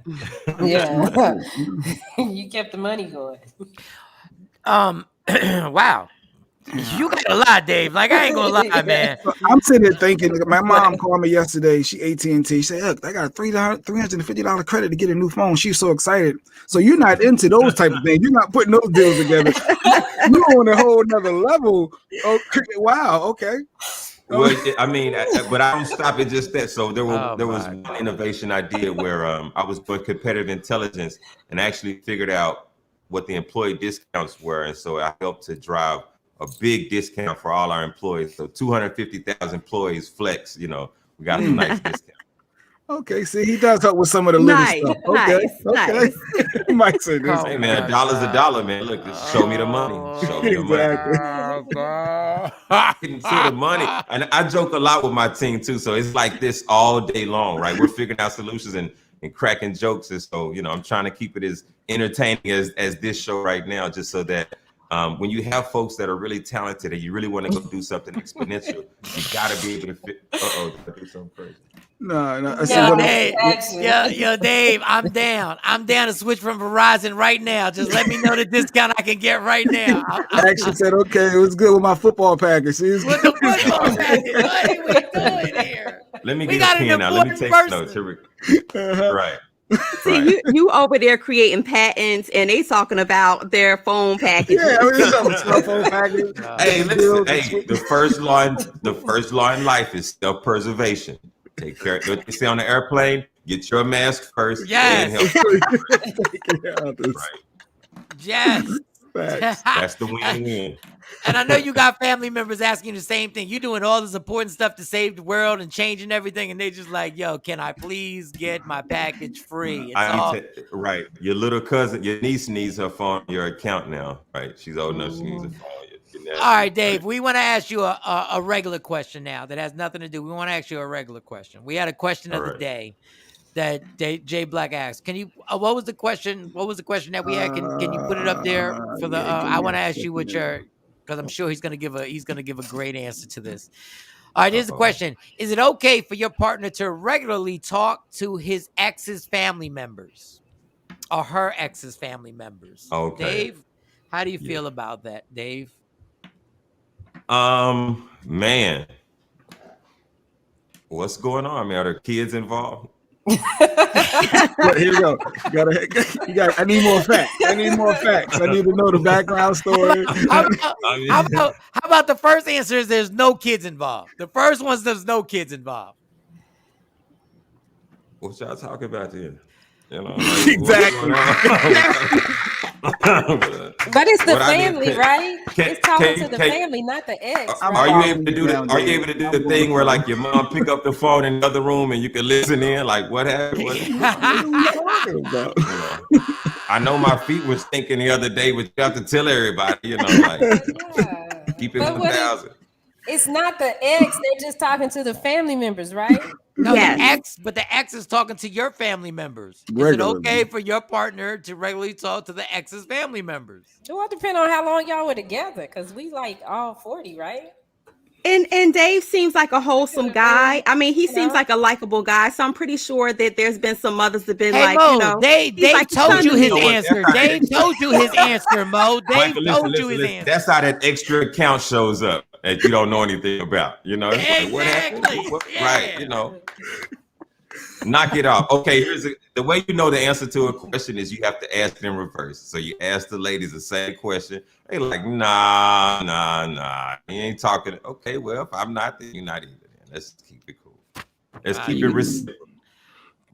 Yeah. You kept the money going. Wow. You got a lot, Dave. Like, I ain't gonna lie, man. I'm sitting there thinking, my mom called me yesterday. She AT&T. She said, look, I got a $350 credit to get a new phone. She's so excited. So you're not into those type of things. You're not putting those deals together. You're on a whole nother level. Oh, wow. Okay. Well, I mean, but I don't stop at just that. So there was one innovation I did where I was doing competitive intelligence and actually figured out what the employee discounts were. And so I helped to drive a big discount for all our employees. So 250,000 employees flex, we got a nice discount. Okay, see, he does help with some of the little stuff. Okay, nice. Mike said this. Hey, man, a dollar's a dollar, man. Look, just show me the money. Show me the money. Can see the money. And I joke a lot with my team, too. So it's like this all day long, right? We're figuring out solutions and cracking jokes. And so, I'm trying to keep it as entertaining as this show right now, just so that when you have folks that are really talented and you really want to go do something exponential, you got to be able to fit. Did I do something crazy? No. Yo, Dave, I'm down. I'm down to switch from Verizon right now. Just let me know the discount I can get right now. Action said, okay, it was good with my football package. See, with the football package. What are we doing here? Let me get a pen now. Let me take notes. Here we go. Right. See, you over there creating patents, and they talking about their phone package. Yeah, phone package. Hey, listen. Hey, the first law in life is self-preservation. Take care. What they say on the airplane: get your mask first. Yes. Right. Yes. That's the win-win. And I know you got family members asking the same thing. You're doing all this important stuff to save the world and changing everything, and they just like, yo, can I please get my package free? Right. Your little cousin, your niece needs her phone, your account now. Right. She's old enough. She needs a phone. All right, Dave, we want to ask you a regular question now that has nothing to do. We want to ask you a regular question. We had a question of the day that Jay Black asked. Can you? What was the question? What was the question that we had? Can you put it up there for the? I want to ask you what your, because I'm sure he's gonna give a great answer to this. All right, here's the question: is it okay for your partner to regularly talk to his ex's family members or her ex's family members? Okay, Dave, how do you feel about that, Dave? Man, what's going on, man? Are there kids involved? But here we go. I need more facts. I need more facts. I need to know the background story. How about the first answer is there's no kids involved? The first one's there's no kids involved. What y'all talking about then? You know, exactly. But it's the family, right? It's talking to the family, not the ex. Right? Are you able to do the? Are you able to do the thing where like your mom pick up the phone in the other room and you can listen in? Like what happened? What are you talking about? I know my feet was stinking the other day, but you have to tell everybody. You know, like keep it 1,000. It's not the ex. They're just talking to the family members, right? No, the ex is talking to your family members. Regularly. Is it okay for your partner to regularly talk to the ex's family members? Well, it depends on how long y'all were together, because we like all 40, right? And Dave seems like a wholesome guy. I mean, he seems like a likable guy. So I'm pretty sure that there's been some mothers that been like, Mo, you know, Dave like told you his answer. Dave told you his answer, Mo. Dave told you his answer. That's how that extra account shows up that you don't know anything about. You know, exactly. What happened? Right, you know. Knock it off. Okay, the way you know the answer to a question is you have to ask it in reverse. So you ask the ladies the same question. They like, nah. He ain't talking. Okay, well, if I'm not, then you're not either. Let's keep it cool. Let's keep it reciprocal.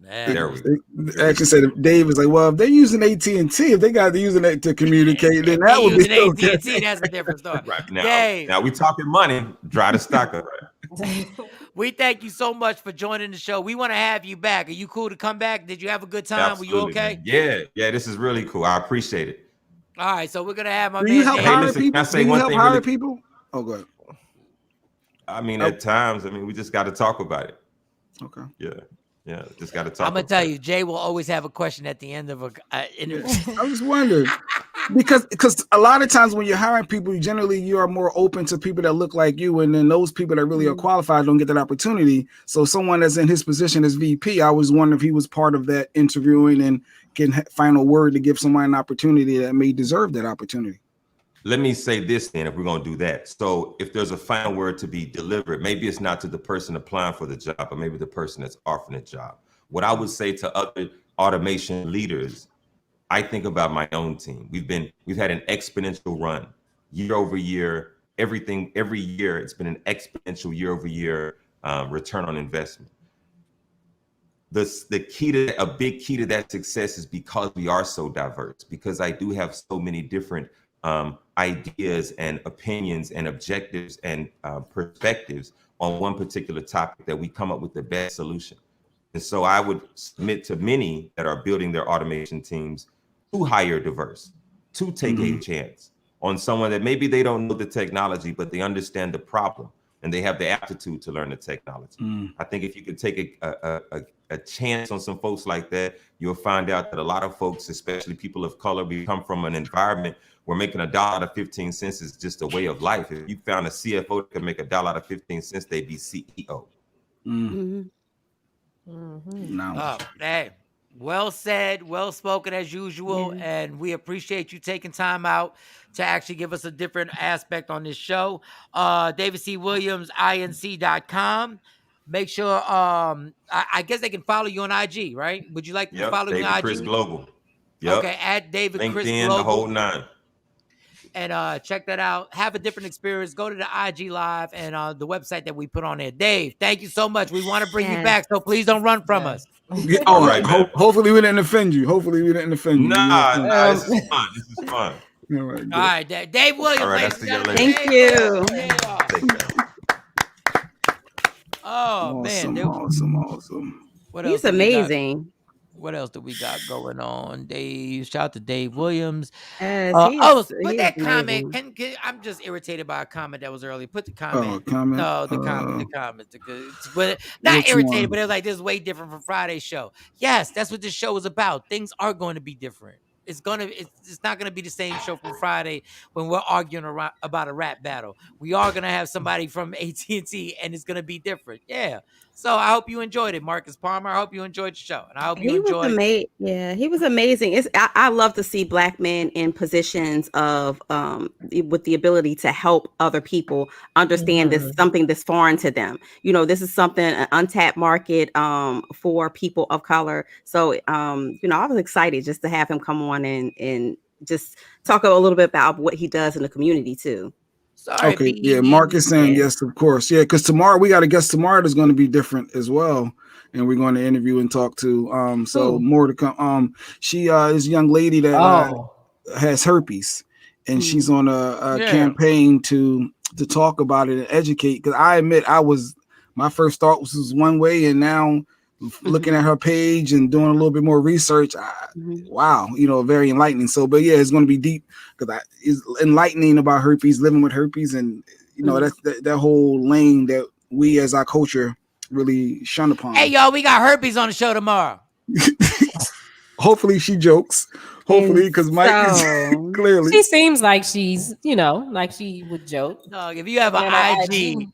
There we go. Actually said Dave is like, well, if they're using AT&T, if they got to using it to communicate, then that would be okay. AT&T, that's a different story. Right now we talking money. Dry the stock up. We thank you so much for joining the show. We want to have you back. Are you cool to come back? Did you have a good time? Absolutely, were you okay? Man. Yeah, this is really cool. I appreciate it. All right, so we're gonna have my Do man. you help hire people? Can I say Do you one help thing hire really? people? Oh, go ahead. I mean, at times, we just got to talk about it. Okay. Yeah, just got to talk. I'm gonna tell you, Jay will always have a question at the end of a interview. I was wondering because a lot of times when you're hiring people, you are more open to people that look like you, and then those people that really are qualified don't get that opportunity. So someone that's in his position as VP, I was wondering if he was part of that interviewing and can find a word to give someone an opportunity that may deserve that opportunity. Let me say this then, if we're going to do that. So if there's a final word to be delivered, maybe it's not to the person applying for the job, but maybe the person that's offering the job. What I would say to other automation leaders, I think about my own team. We've had an exponential run year over year. Every year, it's been an exponential year over year return on investment. A big key to that success is because we are so diverse, because I do have so many different ideas and opinions and objectives and perspectives on one particular topic that we come up with the best solution. And so I would submit to many that are building their automation teams to hire diverse, to take a chance on someone that maybe they don't know the technology, but they understand the problem and they have the aptitude to learn the technology. I think if you could take a chance on some folks like that, you'll find out that a lot of folks, especially people of color, we come from an environment where making $1.15 is just a way of life. If you found a CFO that could make $1.15, they'd be CEO. Oh, hey, well said, well spoken as usual, and we appreciate you taking time out to actually give us a different aspect on this show. David C. Williams, INC.com. Make sure, I guess they can follow you on IG, right? Would you like to follow me on IG? Chris Global. Yep. Okay, at David LinkedIn, Chris Global. the whole nine. And check that out. Have a different experience. Go to the IG Live and the website that we put on there. Dave, thank you so much. We want to bring you back, so please don't run from us. All right. Hopefully we didn't offend you. Nah, this is fun. All right, all right, Dave Williams. All right, Thank you. Oh, man. Awesome. What else He's amazing. What else do we got going on? Dave, shout out to Dave Williams. Put that comment. I'm just irritated by a comment that was early. Put the comment. Comment. No, the comment. But not irritated, but it was like, this is way different from Friday's show. Yes, that's what this show is about. Things are going to be different. It's not gonna be the same show from Friday when we're arguing about a rap battle. We are gonna have somebody from AT&T, and it's gonna be different. Yeah. So I hope you enjoyed it, Marcus Palmer. I hope you enjoyed the show, and I hope you He was enjoyed. amazing. Yeah, he was amazing. I love to see Black men in positions of with the ability to help other people understand this something that's foreign to them. You know, this is something an untapped market for people of color. So you know, I was excited just to have him come on and just talk a little bit about what he does in the community too. Sorry, Okay, yeah, Mark is saying yes, of course. Yeah, because tomorrow we got a guest tomorrow that's going to be different as well. And we're going to interview and talk to so more to come. She is a young lady that has herpes, and she's on a campaign to talk about it and educate. Because I admit my first thought was one way, and now looking at her page and doing a little bit more research, wow, you know, very enlightening. So, but yeah, it's going to be deep because it's enlightening about herpes, living with herpes, and you know that's that whole lane that we as our culture really shun upon. Hey, y'all, we got herpes on the show tomorrow. Hopefully she jokes. Hopefully, because Mike is clearly. She seems like she's, you know, like she would joke. Dog, if you have an IG,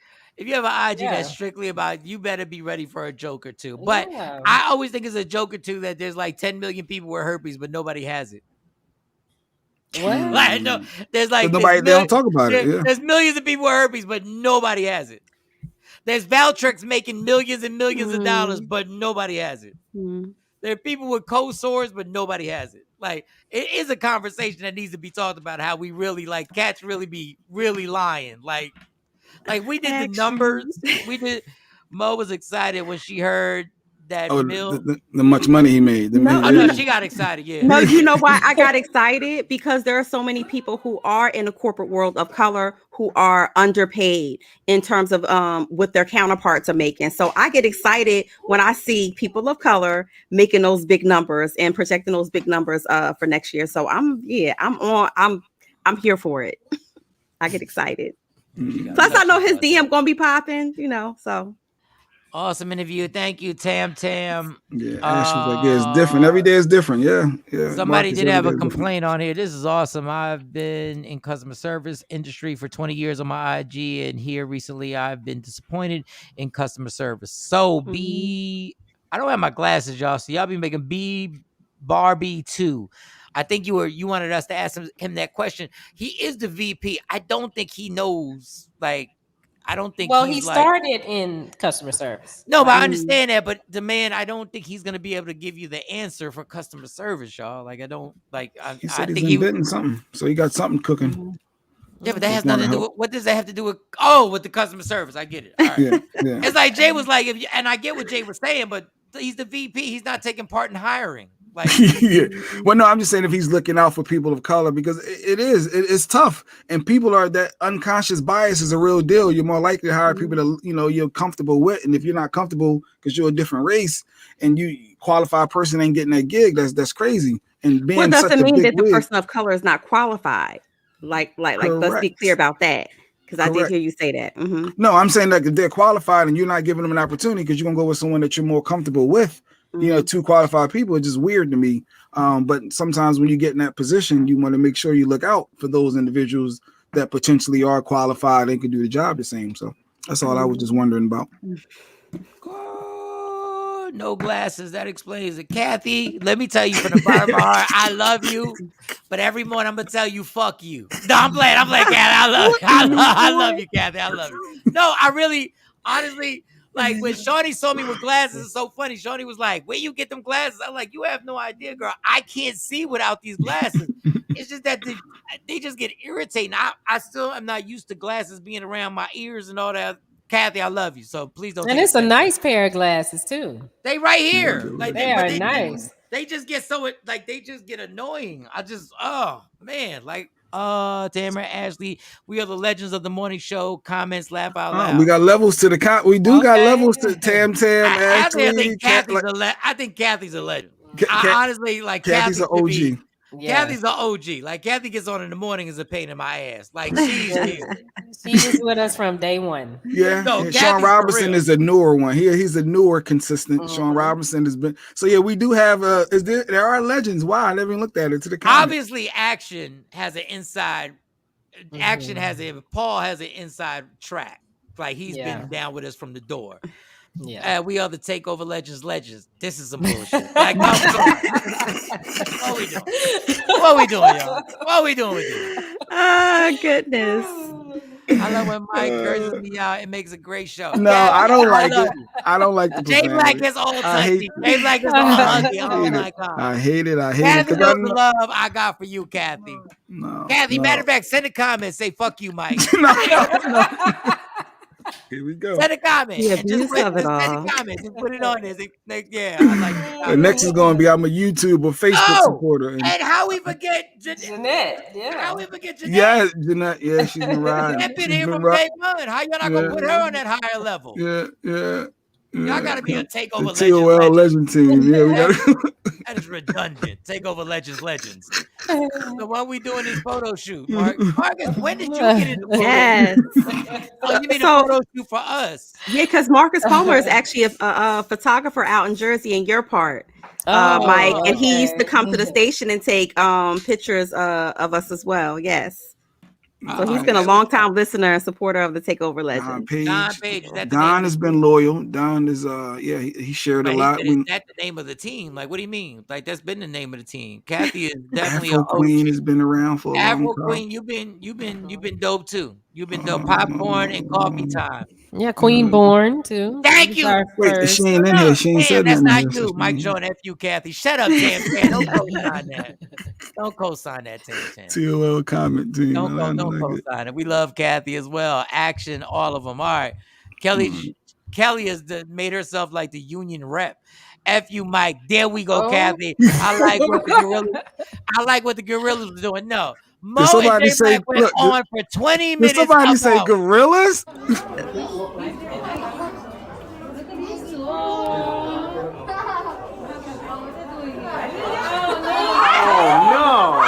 that's strictly about, you better be ready for a joke or two. But I always think it's a joke or two that there's like 10 million people with herpes, but nobody has it. What? Like, no, there's like nobody. They don't talk about it. Yeah. There's millions of people with herpes, but nobody has it. There's Valtrex making millions and millions of dollars, but nobody has it. There are people with cold sores, but nobody has it. Like, it is a conversation that needs to be talked about, how we really, like, cats really be really lying. Like we did the numbers. Mo was excited when she heard that the much money he made. No, she got excited. Yeah. No, you know why I got excited? Because there are so many people who are in the corporate world of color who are underpaid in terms of what their counterparts are making. So I get excited when I see people of color making those big numbers and projecting those big numbers for next year. So I'm here for it. I get excited. Plus, I know his DM gonna be popping, you know. So awesome interview. Thank you, Tam. Yeah, Ash was like, yeah, it's different. Every day is different. Yeah. Somebody did have a complaint on here. This is awesome. I've been in customer service industry for 20 years on my IG, and here recently I've been disappointed in customer service. So I don't have my glasses, y'all. So y'all be making B Barbie 2. I think you wanted us to ask him that question. He is the VP. I don't think he knows. Like, I don't think. Well, he started in customer service. No, but I understand that. But the man, I don't think he's gonna be able to give you the answer for customer service, y'all. Like, I don't like. He said he's inventing something, so he got something cooking. Yeah, but that has nothing to do with. What does that have to do with? With the customer service. I get it. All right. Yeah. It's like Jay was like, and I get what Jay was saying, but he's the VP. He's not taking part in hiring. Like, yeah. Well, no, I'm just saying if he's looking out for people of color, because it's tough, and people are that unconscious bias is a real deal. You're more likely to hire people that you're comfortable with, and if you're not comfortable because you're a different race and you qualified person ain't getting that gig, that's crazy. And being doesn't mean that the person of color is not qualified. Like let's be clear about that. Because I did hear you say that. No, I'm saying that if they're qualified and you're not giving them an opportunity because you're gonna go with someone that you're more comfortable with. Two qualified people, it's just weird to me. But sometimes when you get in that position, you want to make sure you look out for those individuals that potentially are qualified and can do the job the same. So that's all I was just wondering about. No glasses. That explains it. Kathy, let me tell you from the bottom of my heart, I love you. But every morning I'm gonna tell you, fuck you. No, I'm playing, Kathy. I love you, Kathy. I love you. No, I really, honestly. Like, when Shawnee saw me with glasses, it's so funny. Shawnee was like, where you get them glasses? I'm like, you have no idea, girl. I can't see without these glasses. It's just that they just get irritating. I still am not used to glasses being around my ears and all that. Kathy, I love you. So please don't. And it's a nice pair of glasses, too. They right here. Like, they are nice. They just get they just get annoying. Oh, man. Like, Tamara, Ashley, we are the legends of the morning show. Comments, laugh out loud. We got levels to the we do got levels to Tam, Ashley. I think Kathy's a legend. Honestly, like, Kathy's an OG. Kathy's an OG. Like, Kathy gets on in the morning is a pain in my ass. Like, she's here. She was with us from day one. Yeah. Shawn Robinson is a newer one. He's a newer consistent. Shawn Robinson has been. So yeah, we do have there are legends. Wow, I never even looked at it to the comments. Obviously, Action has an inside. Action has Paul has an inside track. Like, he's been down with us from the door. Yeah. We are the Takeover Legends. This is some bullshit. Like, come on. What we doing? What we doing, y'all? What we doing with this? Oh, goodness. I love when Mike curses me out. It makes a great show. No, I don't like it. You. I don't like the Jay profanity. Black is all I hate touchy. Jay Black is all huggy. Oh my God. I hate it. I hate Kathy it. knows the love I got for you, Kathy. No, Kathy, matter of fact, send a comment. Say, fuck you, Mike. no. Here we go. Send a comment. The And just abuse of it send all. a comment and put it on there. Yeah, I like The next is going to be I'm a YouTube or Facebook supporter. And how we forget Jeanette? Yeah. How we forget Jeanette? Yeah, Jeanette. Yeah, she's been riding. Jeanette been here from day one. How y'all not gonna put her on that higher level? Yeah. Y'all gotta be a Takeover the TOL legend team. Yeah, we got That is redundant. Takeover Legends. So why we doing this photo shoot, Marcus? When did you get into photo? Yes. Oh, you mean a photo shoot for us? Yeah, because Marcus Comer is actually a photographer out in Jersey in your part, Mike, and he used to come to the station and take pictures of us as well. Yes. So he's been a long time listener and supporter of the Takeover Legends. Don Page. Don has been loyal. Don is he shared a lot. Is that the name of the team? Like, what do you mean? Like, that's been the name of the team. Kathy is definitely Afro Queen has been around for a long time. Afro Queen, you've been dope too. You've been dope. Popcorn and coffee time. Yeah, Queen Born too. Thank you. Wait, she ain't in here. She ain't said that's nothing. not you, Mike Joe and F.U. Kathy. Shut up, Tam. Don't co-sign that. Don't co-sign that, Tam. TOL comment team. Don't co-sign it. We love Kathy as well. Action, all of them. All right. Kelly has made herself like the union rep. F.U. Mike. There we go, Kathy. I like what the gorillas were doing. No. Mo did somebody say went on for 20 minutes. Did somebody say gorillas? Oh no!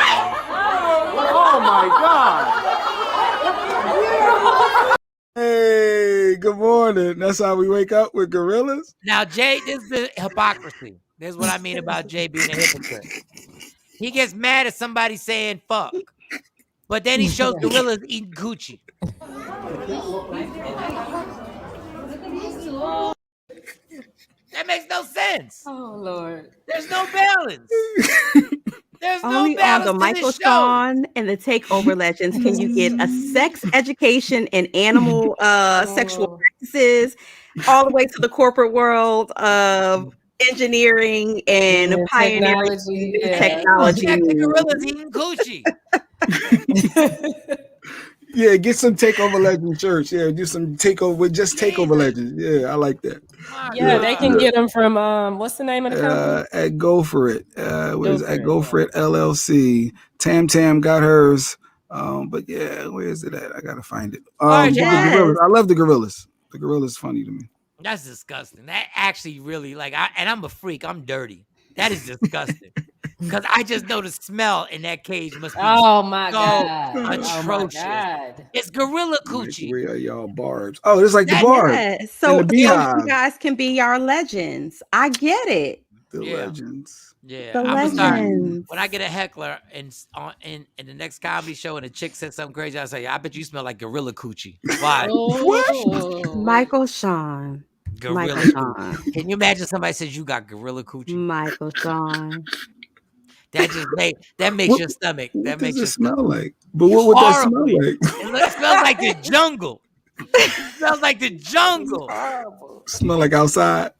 Oh my God! Hey, good morning. That's how we wake up with gorillas. Now, Jay, this is the hypocrisy. This is what I mean about Jay being a hypocrite. He gets mad at somebody saying fuck, but then he shows gorillas eating coochie. That makes no sense. Oh Lord. There's no balance. There's Only no balance on the Michael Shawn and the Takeover Legends can you get a sex education in animal sexual practices, all the way to the corporate world of engineering and pioneering technology. Check the gorillas eating coochie. Yeah, get some Takeover Legend shirts. Yeah, do some Takeover Legends. Yeah, I like that. Yeah, they can get them from what's the name of the company? At Go For It. What is at Go For It LLC. Tam got hers. But yeah, where is it at? I gotta find it. The gorillas. I love the gorillas. The gorillas funny to me. That's disgusting. That actually really and I'm a freak. I'm dirty. That is disgusting. Because I just know the smell in that cage must be atrocious. Oh my God. It's gorilla coochie. Where are y'all barbs? Oh, it's like the barb. Yes. So you guys can be our legends. I get it. The legends. Yeah, the I'm legends. Sorry. When I get a heckler in the next comedy show and a chick says something crazy, I say, I bet you smell like gorilla coochie. Why? What? Michael Shawn. Gorilla Shawn. Can you imagine somebody says you got gorilla coochie? Michael Shawn. That makes your stomach. That makes it your smell like. But what would that smell like? It smells like the jungle. It smells like the jungle. Smell like outside.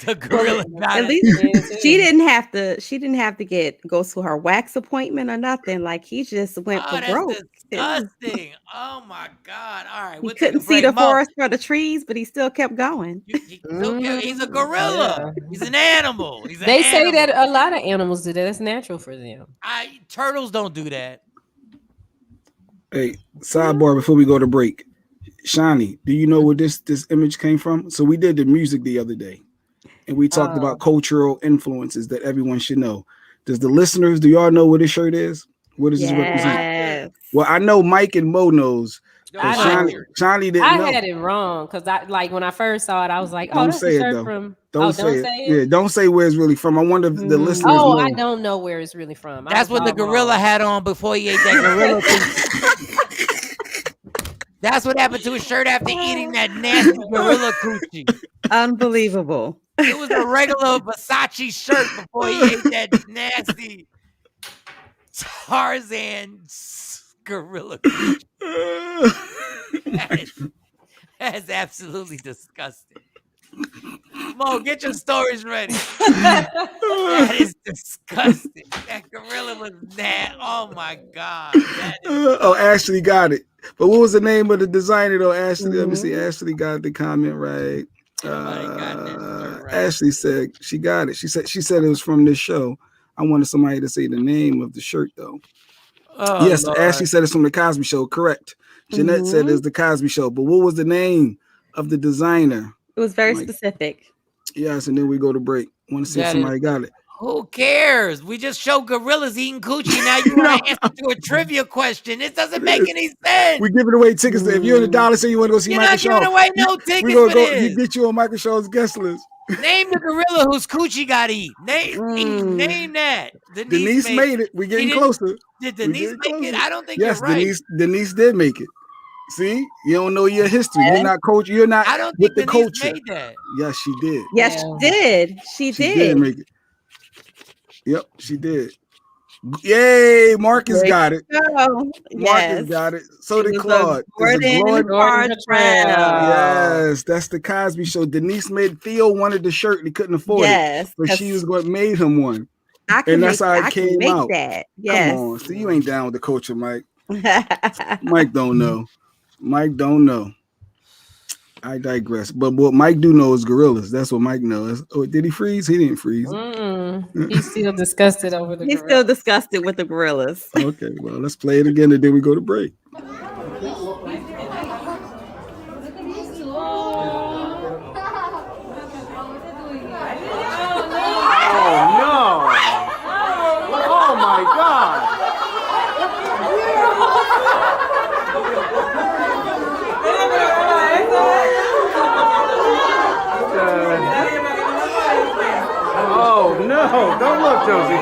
The gorilla. At least she didn't have to go to her wax appointment or nothing. Like he just went for broke. Disgusting. Oh my God. All right. He couldn't see the forest for the trees, but he still kept going. He's a gorilla. He's an animal. They say that a lot of animals do that. That's natural for them. Turtles don't do that. Hey, sidebar before we go to break. Shawnee, do you know where this image came from? So we did the music the other day. And we talked about cultural influences that everyone should know. Do y'all know what this shirt is? What does this represent? Well, I know Mike and Mo knows. Shawnee didn't know. I had it wrong because when I first saw it, I was like, that's a shirt from. Don't say it. Yeah, don't say where it's really from. I wonder if the listeners know. I don't know where it's really from. That's what the gorilla had on before he ate that gorilla. That's what happened to his shirt after eating that nasty gorilla coochie. Unbelievable. It was a regular Versace shirt before he ate that nasty Tarzan gorilla coochie. That's absolutely disgusting. Mo, get your stories ready. That is disgusting. That gorilla was mad. Oh my God. Ashley got it. But what was the name of the designer though? Ashley, let me see. Ashley got the comment right. Ashley said she got it. She said it was from this show. I wanted somebody to say the name of the shirt though. Yes, Lord. Ashley said it's from the Cosby Show. Correct. Jeanette said it's the Cosby Show. But what was the name of the designer? It was very specific. Yes, and then we go to break. Want to see if somebody got it. Who cares? We just showed gorillas eating coochie. Now you want to answer to a trivia question. It doesn't make any sense. We're giving away tickets. If you're in the dollar say you want to go see Michael Shaw. You're not giving away no tickets for this. You get you on Michael Shaw's guest list. Name the gorilla whose coochie got eat. Name that. Denise made it. We're getting closer. Did Denise make it? I don't think you're right. Denise did make it. See, you don't know your history. You're not coach. You're not. I don't with think the Denise culture. made that. Yes, she did. Yes, she did. She did make it. Yep, she did. Yay, Marcus got it. Marcus got it. So did Claude. Gordon. Yes, that's the Cosby Show. Denise made Theo wanted the shirt and he couldn't afford it. But she was what made him one. And that's how it came out. Yes. Come on. See, you ain't down with the culture, Mike. Mike don't know. Mike don't know. I digress. But what Mike do know is gorillas. That's what Mike knows. Oh, did he freeze? He didn't freeze. He's still disgusted over the He's still disgusted with the gorillas. Okay, well, let's play it again and then we go to break. Oh no! Oh my God! Oh no! Don't look, Josie.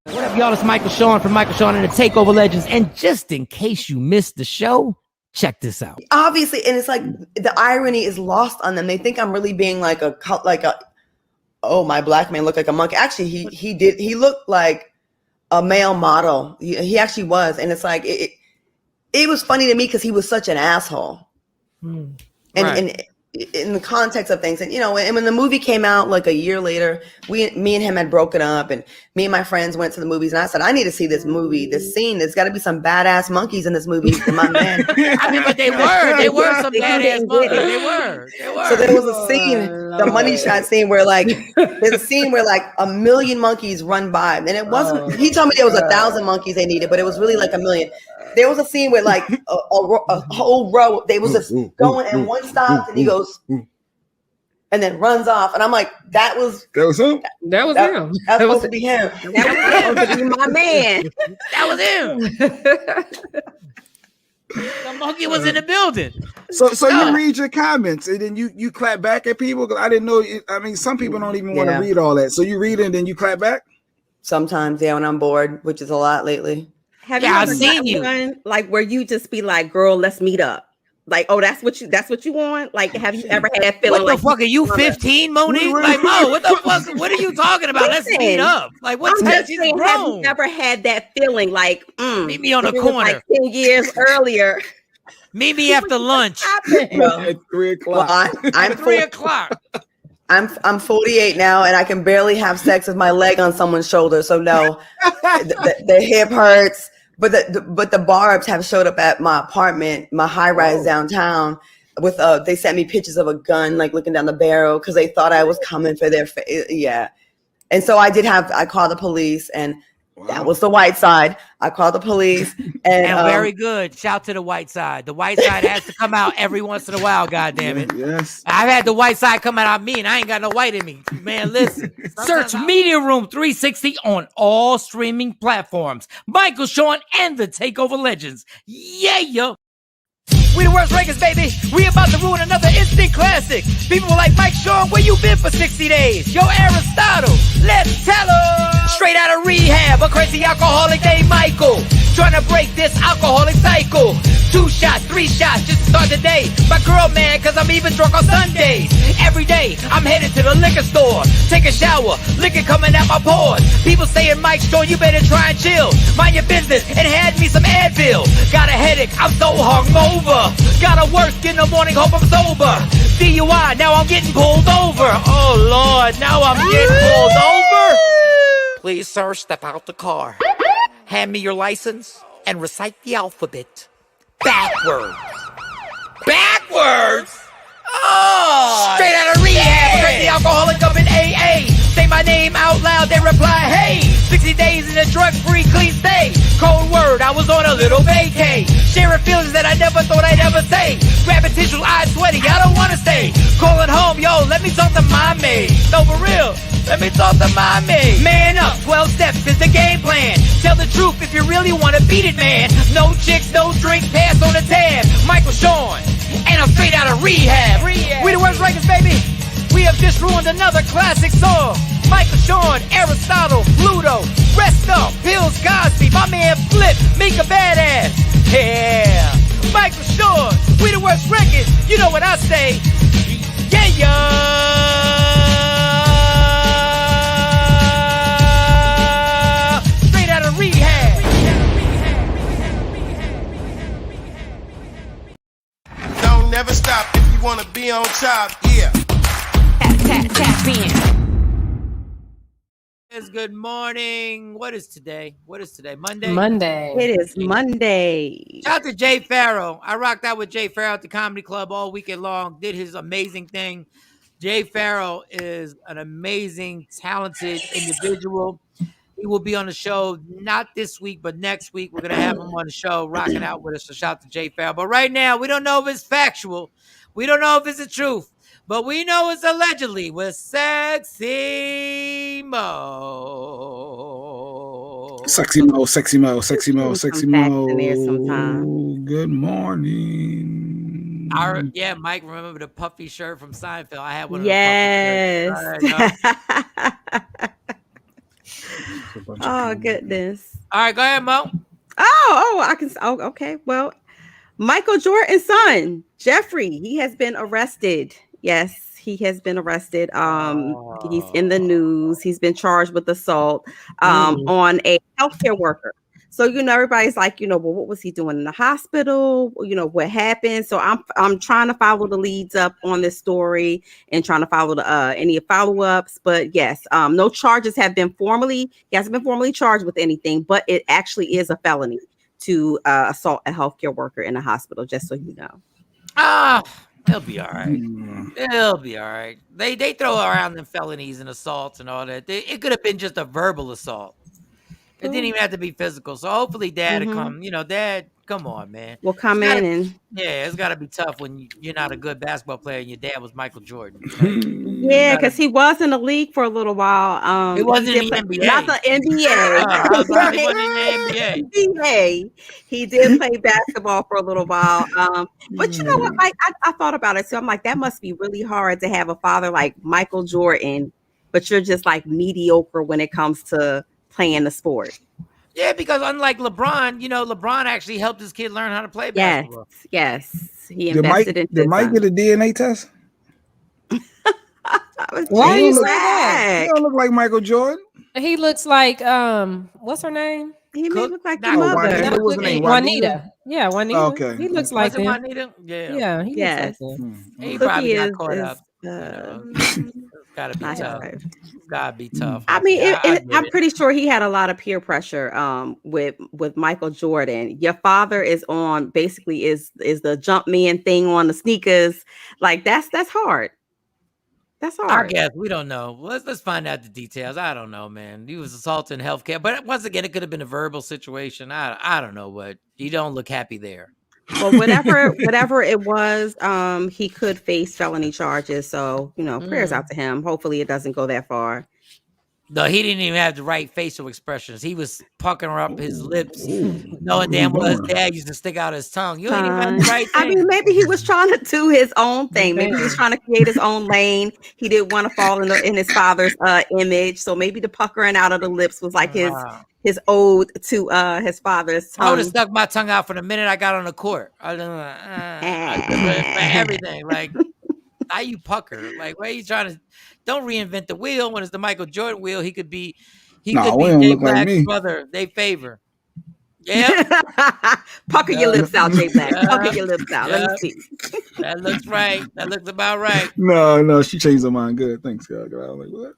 What up, y'all? It's Michael Shawn from Michael Shawn and the Takeover Legends. And just in case you missed the show, check this out. Obviously, and it's like the irony is lost on them. They think I'm really being like a oh, my black man looked like a monkey. Actually, he looked like a male model. He actually was, and it's like it was funny to me because he was such an asshole. And in the context of things, and you know, and when the movie came out like a year later, me and him had broken up, and me and my friends went to the movies, and I said, I need to see this movie, this scene. There's got to be some badass monkeys in this movie for my man. I mean, but they were some badass monkeys. They were. So there was a scene, the money shot scene, where like there's a scene where like 1 million monkeys run by, and it wasn't. He told me there was 1,000 monkeys they needed, but it was really like 1 million. There was a scene where like a whole row, they was just going, and one stops, and he goes, and then runs off, and I'm like, that was him. That was him. That's supposed to be him. That was supposed to be my man. That was him. The monkey was in the building. So you read your comments and then you clap back at people, because I didn't know. I mean, some people don't even want to read all that. So you read it and then you clap back. Sometimes, when I'm bored, which is a lot lately. Have you ever seen one like where you just be like, "Girl, let's meet up." Like, oh, that's what you want? Like, have you ever had that feeling? What the like, fuck are you 15, Monique? Like, Mo, what the fuck? What are you talking about? Let's meet up. Like, what's that? She's grown. Have you ever had that feeling? Like, meet me on the corner. Like 10 years earlier. Meet me after lunch. At 3 o'clock. Well, I'm 3 o'clock. I'm 48 now, and I can barely have sex with my leg on someone's shoulder. So no, the hip hurts. But the barbs have showed up at my apartment, my high rise downtown. With they sent me pictures of a gun, like looking down the barrel, because they thought I was coming for their And so I called the police, and that was the white side. I called the police, and very good. Shout to the white side. The white side has to come out every once in a while. God damn it! Yes, I've had the white side come out on me, and I ain't got no white in me. Man, listen. Search Media Room 360 on all streaming platforms. Michael Shawn and the Takeover Legends. Yeah, yo. We the worst rankers, baby. We about to ruin another instant classic. People were like, Mike Shawn, where you been for 60 days? Yo, Aristotle, let's tell 'em. Straight out of rehab, a crazy alcoholic named Michael. Trying to break this alcoholic cycle. 2 shots, 3 shots, just to start the day. My girl mad cause I'm even drunk on Sundays. Every day, I'm headed to the liquor store. Take a shower, liquor coming out my pores. People saying, Mike Store, you better try and chill. Mind your business and hand me some Advil. Got a headache, I'm so hungover. Gotta work in the morning, hope I'm sober. DUI, now I'm getting pulled over. Oh Lord, now I'm getting pulled over. Please, sir, step out the car. Hand me your license and recite the alphabet backwards. Backwards? Oh! Straight out of rehab, crazy alcoholic up in AA. Say my name out loud, they reply, hey. 60 days in a drug-free clean state. Cold word, I was on a little vacay. Sharing feelings that I never thought I'd ever say. Grabbing tissue, eyes sweaty, I don't wanna stay. Calling home, yo, let me talk to my maid. No, for real, let me talk to my maid. Man up, 12 steps is the game plan. Tell the truth if you really wanna beat it, man. No chicks, no drink, pass on the tab. Michael Shawn, and I'm straight out of rehab. We the worst records, baby. We have just ruined another classic song. Michael Shawn, Aristotle, Pluto, Rest Up, Hills, Cosby, my man Flip, make a badass. Yeah, Michael Shawn, we the worst records. You know what I say? Yeah. Straight out of rehab. Don't never stop if you wanna be on top. Yeah. Tap in. Good morning. What is today? Monday? Monday. It is Monday. Shout out to Jay Farrell. I rocked out with Jay Farrell at the Comedy Club all weekend long. Did his amazing thing. Jay Farrell is an amazing, talented individual. He will be on the show not this week, but next week. We're going to have him on the show rocking out with us. So shout out to Jay Farrell. But right now, we don't know if it's factual. We don't know if it's the truth. But we know it's allegedly with Sexy Mo. Sexy Mo. Good morning. Yeah, Mike, remember the puffy shirt from Seinfeld? I had one of the puffy shirts. Oh, goodness. All right, go ahead, Mo. Okay. Well, Michael Jordan's son, Jeffrey, he has been arrested. Yes, he has been arrested. He's in the news. He's been charged with assault on a healthcare worker. So, everybody's like, well, what was he doing in the hospital? What happened? So I'm trying to follow the leads up on this story and trying to follow any follow-ups. But yes, no charges have been he hasn't been formally charged with anything, but it actually is a felony to assault a healthcare worker in a hospital, just so you know. He'll be all right. He'll be all right. They throw around them felonies and assaults and all that. It could have been just a verbal assault. It didn't even have to be physical. So hopefully Dad will come. Dad, come on, man. We'll come in and... Yeah, it's got to be tough when you're not a good basketball player and your dad was Michael Jordan. Yeah, because he was in the league for a little while. He wasn't in the NBA. Not the NBA. He wasn't in the NBA. He did play basketball for a little while. But you know what, Mike? I thought about it. So I'm like, that must be really hard to have a father like Michael Jordan, but you're just like mediocre when it comes to playing the sport. Yeah, because unlike LeBron, LeBron actually helped his kid learn how to play basketball. Yes. He invested in. Did Mike get a DNA test? Why are you saying that? He don't look like Michael Jordan. He looks like what's her name? He may look like the mother. What's her name? Juanita. Yeah, Juanita. Okay. He looks like him. Juanita? Yeah. Yeah, he looks like him. He probably got caught up. Gotta be tough. Gotta be tough. I mean, I'm pretty sure he had a lot of peer pressure with Michael Jordan. Your father is on basically is the jump man thing on the sneakers. Like that's hard. That's hard. I guess we don't know. Let's find out the details. I don't know, man. He was assaulting healthcare, but once again, it could have been a verbal situation. I don't know what. You don't look happy there. Well, whatever it was, he could face felony charges. So, prayers out to him. Hopefully it doesn't go that far. No, he didn't even have the right facial expressions. He was puckering up his lips, knowing damn well his dad used to stick out his tongue. You ain't even got the right I thing. mean, maybe he was trying to do his own thing. Maybe he was trying to create his own lane. He didn't want to fall in his father's image. So maybe the puckering out of the lips was like his ode to his father's tongue. I would have stuck my tongue out from the minute I got on the court. I for everything. Like, how you pucker? Like, why are you trying to? Don't reinvent the wheel when it's the Michael Jordan wheel. He could be William Jay look like Black's me. brother. They favor. Yeah. Pucker your lips out, Jay Black. Pucker your lips out. Let me see. That looks right. That looks about right. No, she changed her mind. Good, thanks, girl. I was like, what?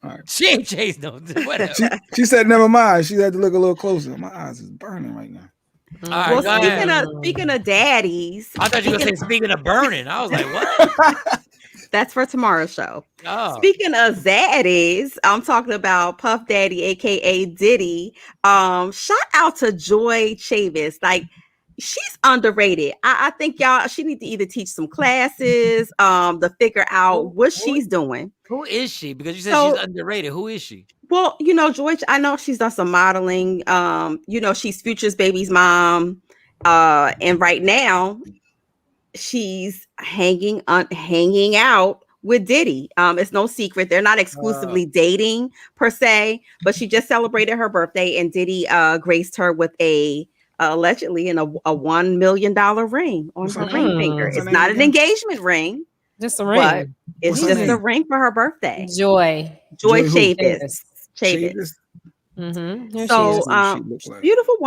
All right. She ain't changed no. Whatever. She said, never mind. She had to look a little closer. My eyes is burning right now. All right, well, speaking of daddies, I thought you were going to say speaking of burning. I was like, what? That's for tomorrow's show. Oh. Speaking of zaddies, I'm talking about Puff Daddy, aka Diddy. Shout out to Joy Chavis. Like, she's underrated. I think she need to either teach some classes, to figure out what she's doing. Who is she? Because you said she's underrated. Who is she? Well, Joy, I know she's done some modeling. She's Future's baby's mom. And right now she's hanging out with Diddy. It's no secret. They're not exclusively dating per se, but she just celebrated her birthday and Diddy graced her with allegedly a $1 million ring on her ring finger. It's not an engagement ring. Just a ring. But it's just a ring for her birthday. Joy Chavis. Mm-hmm. So beautiful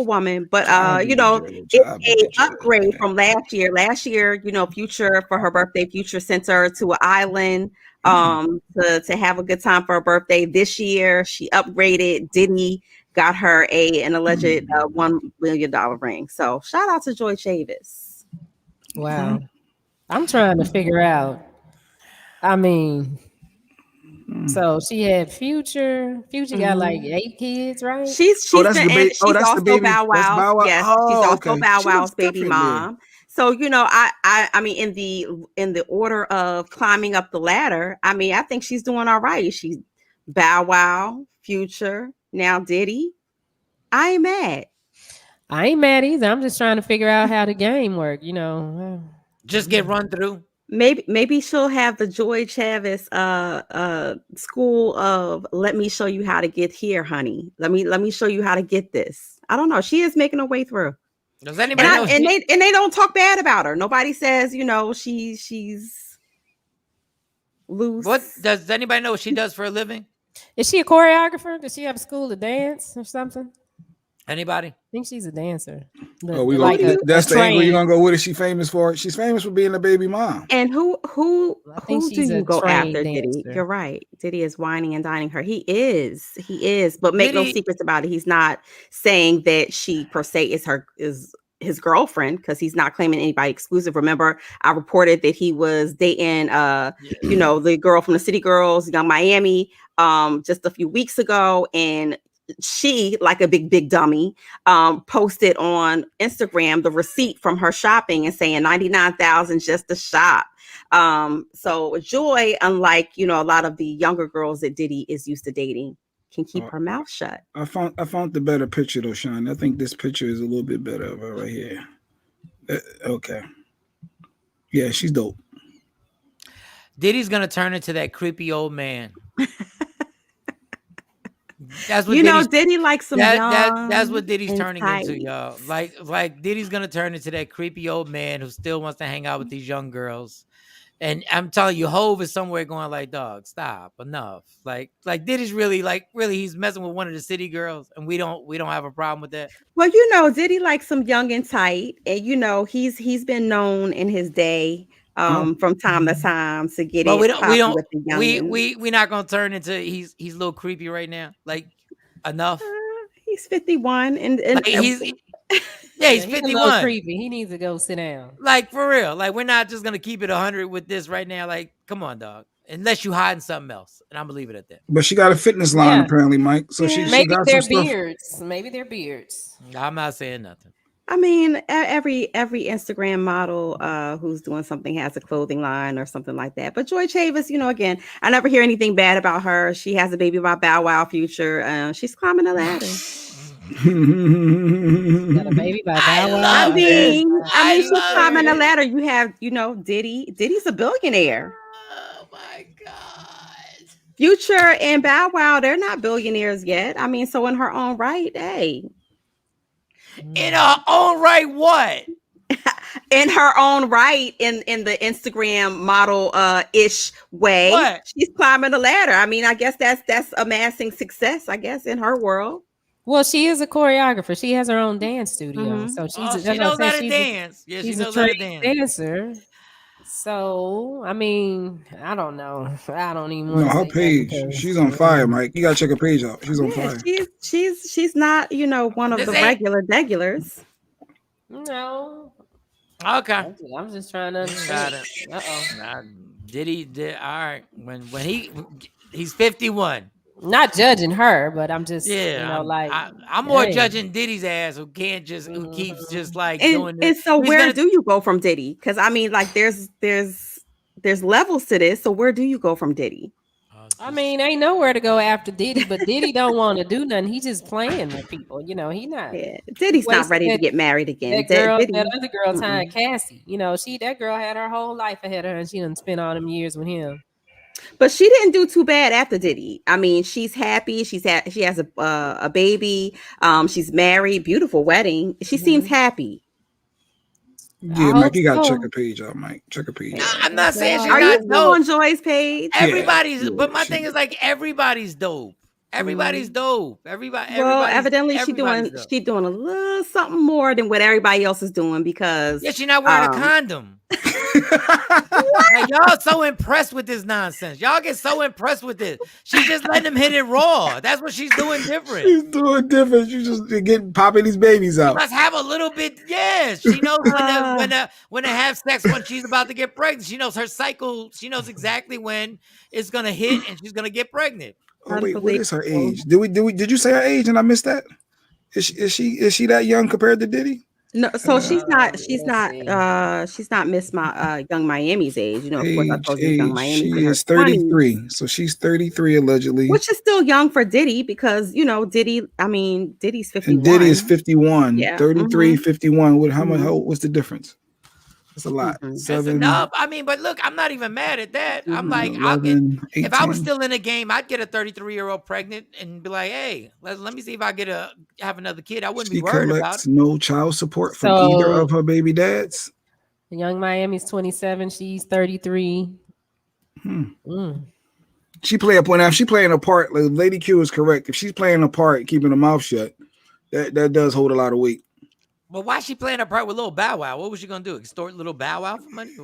woman, but it's a upgrade from last year. Last year, Future, for her birthday, Future sent her to an island to have a good time for her birthday. This year she upgraded. Diddy got her an alleged $1 million ring. So shout out to Joy Chavis. Wow. I'm trying to figure out. I mean, so she had Future. Future got like 8 kids, right? She's also Bow Wow. Yes, she's also Bow Wow's baby mom. So I mean, in the order of climbing up the ladder, I mean, I think she's doing all right. She's Bow Wow, Future, now Diddy. I ain't mad. I ain't mad either. I'm just trying to figure out how the game work. Just get run through. Maybe she'll have the Joy Chavis school of let me show you how to get here, honey. Let me show you how to get this. I don't know. She is making her way through. Does anybody know? And they don't talk bad about her. Nobody says she's loose. What does anybody know what she does for a living? Is she a choreographer? Does she have a school of dance or something? Anybody? I think she's a dancer. That's the angle you're gonna go with. Is she famous for? She's famous for being a baby mom. And who do you go after, dancer. Diddy? You're right. Diddy is whining and dining her. He is. But make no secrets about it. He's not saying that she per se is his girlfriend, because he's not claiming anybody exclusive. Remember, I reported that he was dating the girl from the City Girls, Young Miami, just a few weeks ago, and she, like a big dummy, posted on Instagram the receipt from her shopping and saying $99,000 just to shop. So Joy, unlike a lot of the younger girls that Diddy is used to dating, can keep her mouth shut. I found the better picture though, Sean. I think this picture is a little bit better of her right here. Okay. Yeah, she's dope. Diddy's gonna turn into that creepy old man. That's what Diddy likes some young. That's what Diddy's turning into, y'all. Like Diddy's gonna turn into that creepy old man who still wants to hang out with these young girls. And I'm telling you, Hove is somewhere going like, dog, stop, enough. Like Diddy's really he's messing with one of the city girls, and we don't have a problem with that. Well, Diddy likes some young and tight, and he's been known in his day. From time to time to get it. We're not gonna turn into he's a little creepy right now. Like, enough. He's 51 and he's 51. A little creepy. He needs to go sit down. Like, for real. Like, we're not just gonna keep it 100 with this right now. Like, come on, dog. Unless you hiding something else, and I'm gonna leave it at that. But she got a fitness line apparently, Mike. So she maybe got they're some beards. Maybe they're beards. I'm not saying nothing. I mean, every Instagram model who's doing something has a clothing line or something like that. But Joy Chavis, again, I never hear anything bad about her. She has a baby by Bow Wow Future. She's climbing the ladder. Got a baby by Bow Wow. I mean, she's climbing the ladder. You have, Diddy. Diddy's a billionaire. Oh my God. Future and Bow Wow, they're not billionaires yet. I mean, so in her own right, hey. In her own right, what? In her own right, in the Instagram model ish way, what? She's climbing the ladder. I mean, I guess that's amassing success, I guess, in her world. Well, she is a choreographer. She has her own dance studio, so she knows how to dance. Yeah, she knows how to dance. Dancer. So, I mean, I don't know. I don't even want No, to her page. She's on fire, Mike. You gotta check her page out. She's on fire. She's not, one of the regulars. No. Okay. I'm just trying to understand. Diddy did all right. When he's 51. Not judging her, but I'm just I'm more judging Diddy's ass who keeps just like doing this. And so where do you go from Diddy? Because I mean, like there's levels to this. So where do you go from Diddy? I mean, ain't nowhere to go after Diddy, but Diddy don't want to do nothing. He just playing with people. He not. Yeah, Diddy's not ready to get married again. That other girl, Ty Cassie. That girl had her whole life ahead of her, and she done spent all them years with him. But she didn't do too bad after Diddy. I mean, she's happy. She has a baby. She's married. Beautiful wedding. She seems happy. Yeah, Mike, you gotta check her page out, Mike. Check her page out. I'm not saying she's Are not you dope. on Joy's page? Everybody's, but my thing is like everybody's dope. Everybody's dope. Well, evidently she's doing a little something more than what everybody else is doing because she's not wearing a condom. Like, y'all so impressed with this nonsense. Y'all get so impressed with this. She's just letting them hit it raw. That's what she's doing different. She's doing different. She's just popping these babies out. She must have a little bit. Yes, she knows when to have sex when she's about to get pregnant. She knows her cycle. She knows exactly when it's gonna hit and she's gonna get pregnant. Oh, wait, what is her age? Did you say her age and I missed that? Is she that young compared to Diddy? No, so she's not Miss Young Miami's age. Of course I told you Young Miami. She is 33. So she's 33 allegedly. Which is still young for Diddy because Diddy's 51. And Diddy is 51. Yeah. 33, 51. What's the difference? That's a lot. That's enough. I mean, but look, I'm not even mad at that. I'm like, 11, if I was still in the game, I'd get a 33-year-old pregnant and be like, hey, let me see if I have another kid. I wouldn't be worried about it. No child support from either of her baby dads. Young Miami's 27. She's 33. She playing a part. Like Lady Q is correct. If she's playing a part, keeping her mouth shut, that does hold a lot of weight. Well, why is she playing a part with Lil Bow Wow? What was she gonna do? Extort Lil Bow Wow for money?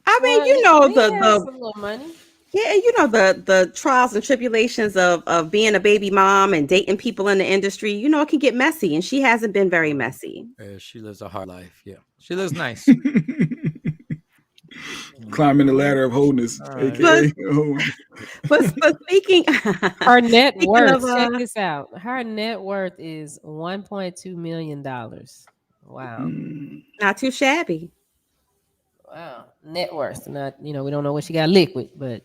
I mean, the little money. Yeah, the trials and tribulations of being a baby mom and dating people in the industry. It can get messy, and she hasn't been very messy. Yeah, she lives a hard life. Yeah, she looks nice. Climbing the ladder of wholeness. Right. But speaking, her net worth. Check this out. Her net worth is $1.2 million. Wow, not too shabby. Wow, net worth. Not we don't know what she got liquid, but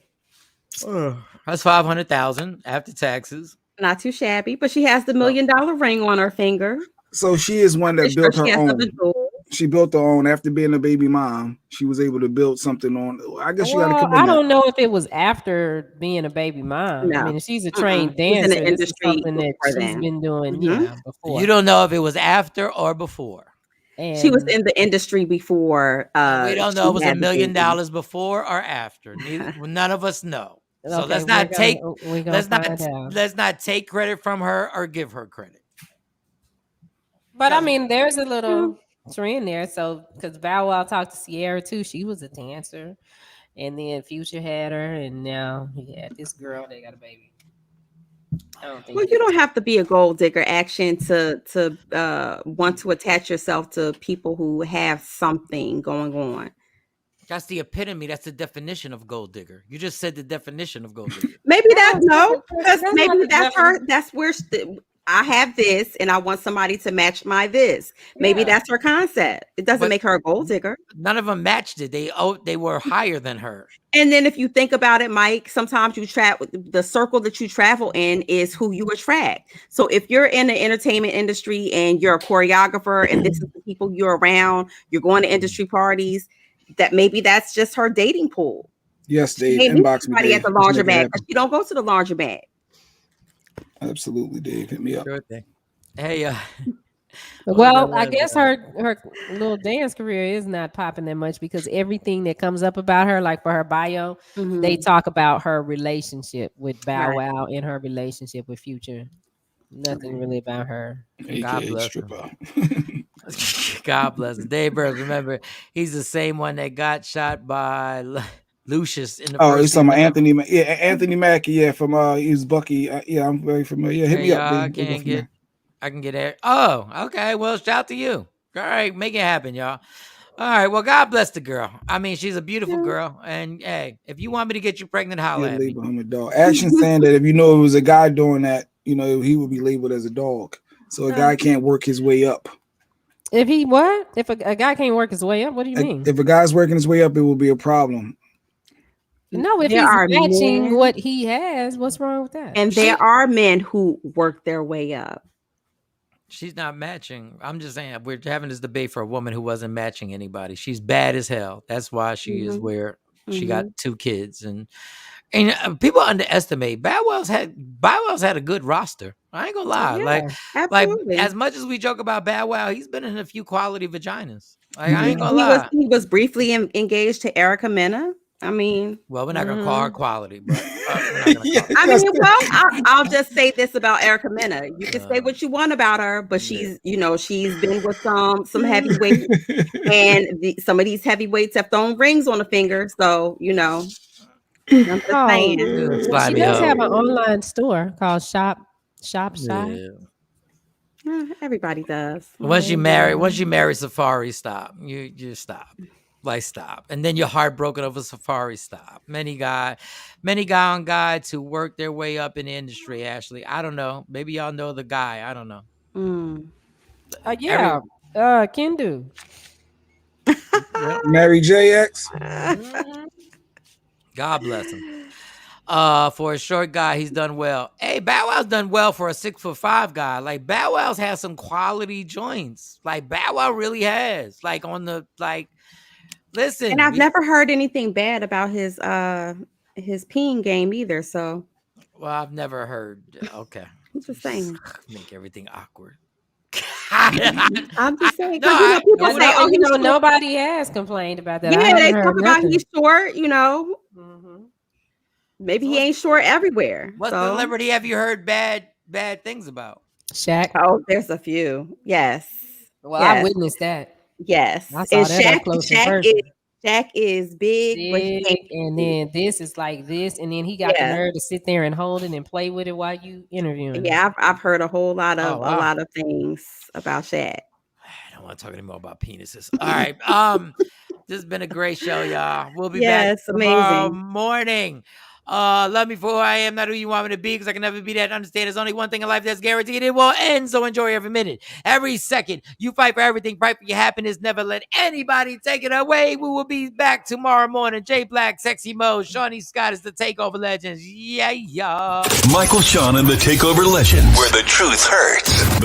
that's $500,000 after taxes. Not too shabby, but she has the $1 million ring on her finger. So she is one that built her own. She built her own after being a baby mom. She was able to build something on. I guess you got to come in. I don't know if it was after being a baby mom. No. I mean, if she's a trained dancer, in the industry, this is something that she's been doing before. You don't know if it was after or before. And she was in the industry before. We don't know if it was $1 million before or after. None of us know. So okay, let's not take credit from her or give her credit. But I mean, there's a little trend there. So because Bow Wow talked to Sierra too, she was a dancer, and then Future had her, and now he had this girl. They got a baby. Well, you don't have to be a gold digger action to want to attach yourself to people who have something going on. That's the epitome. That's the definition of gold digger. You just said the definition of gold digger. Maybe that's maybe that's her. That's where I have this and I want somebody to match my this. Maybe that's her concept. It doesn't make her a gold digger. None of them matched it. They were higher than her. And then if you think about it, Mike, sometimes you the circle that you travel in is who you attract. So if you're in the entertainment industry and you're a choreographer and this is the people you're around, you're going to industry parties, that's just her dating pool. Yes, Dave. Inbox me, Dave. At the laundromat, but you don't go to the laundromat. Absolutely, Dave. Hit me up. Sure thing. Hey, well, I guess her little dance career is not popping that much because everything that comes up about her, like for her bio, they talk about her relationship with Bow Wow and her relationship with Future. Nothing really about her. God bless her. God bless him. Dave Burns, remember, he's the same one that got shot by Lucius in the first he's talking about season. Anthony. Yeah, Anthony Mackie. Yeah, from he's Bucky. Yeah, I'm very familiar. Yeah, hit me up. Dave. I can get it. Oh, okay. Well, shout to you. All right, make it happen, y'all. All right. Well, God bless the girl. I mean, she's a beautiful girl. And hey, if you want me to get you pregnant, holla at me. Him a dog. Action saying that if you know it was a guy doing that, you know, he would be labeled as a dog. So a guy can't work his way up. If he what? If a guy can't work his way up, what do you mean? If a guy's working his way up, it will be a problem. No, if he's matching what he has, what's wrong with that? And there are men who work their way up. She's not matching. I'm just saying we're having this debate for a woman who wasn't matching anybody. She's bad as hell. That's why she is where she got 2 kids. And people underestimate Bow Wow's had a good roster. I ain't gonna lie. Like as much as we joke about Bow Wow, he's been in a few quality vaginas. Like I ain't gonna lie. He was briefly engaged to Erica Mena. I mean, well, we're not gonna call her quality, but I'll just say this about Erica Mena. You can say what you want about her, but she's been with some heavyweights, and some of these heavyweights have thrown rings on the finger. So I'm just saying. She does have an online store called Shop. Everybody does. Once you marry Safari, stop. You stop. Like stop, and then you're heartbroken over Safari. Stop. Many guy on guides who work their way up in the industry. Ashley, I don't know. Maybe y'all know the guy. I don't know. Kendu. Mary JX. God bless him. For a short guy, he's done well. Hey, Bow Wow's done well for a 6'5" guy. Like Bow Wow's has some quality joints. Like Bow Wow really has. Like on the Listen, and I've never heard anything bad about his peeing game either. So, well, I've never heard. Okay, I'm just saying, make everything awkward. I'm just saying, people say, nobody has complained about that. Yeah, they talk about he's short. Maybe he ain't short everywhere. What celebrity have you heard bad things about? Shaq. Oh, there's a few. Yes. Well, I witnessed that. Yes, I saw that close in person. Shaq is big, and then this is like this, and then he got the nerve to sit there and hold it and play with it while you interviewing. Yeah, I've heard a whole lot of a lot of things about Shaq. I don't want to talk anymore about penises. All right, this has been a great show, y'all. We'll be back tomorrow morning. Love me for who I am, not who you want me to be, because I can never be that. Understand there's only one thing in life that's guaranteed. It will end, so enjoy every minute, every second. You fight for everything, fight for your happiness. Never let anybody take it away. We will be back tomorrow morning. Jay Black, Sexy Mo, Shawnee Scott is the Takeover Legends. Yeah. Michael Shawn and the Takeover Legends, where the truth hurts.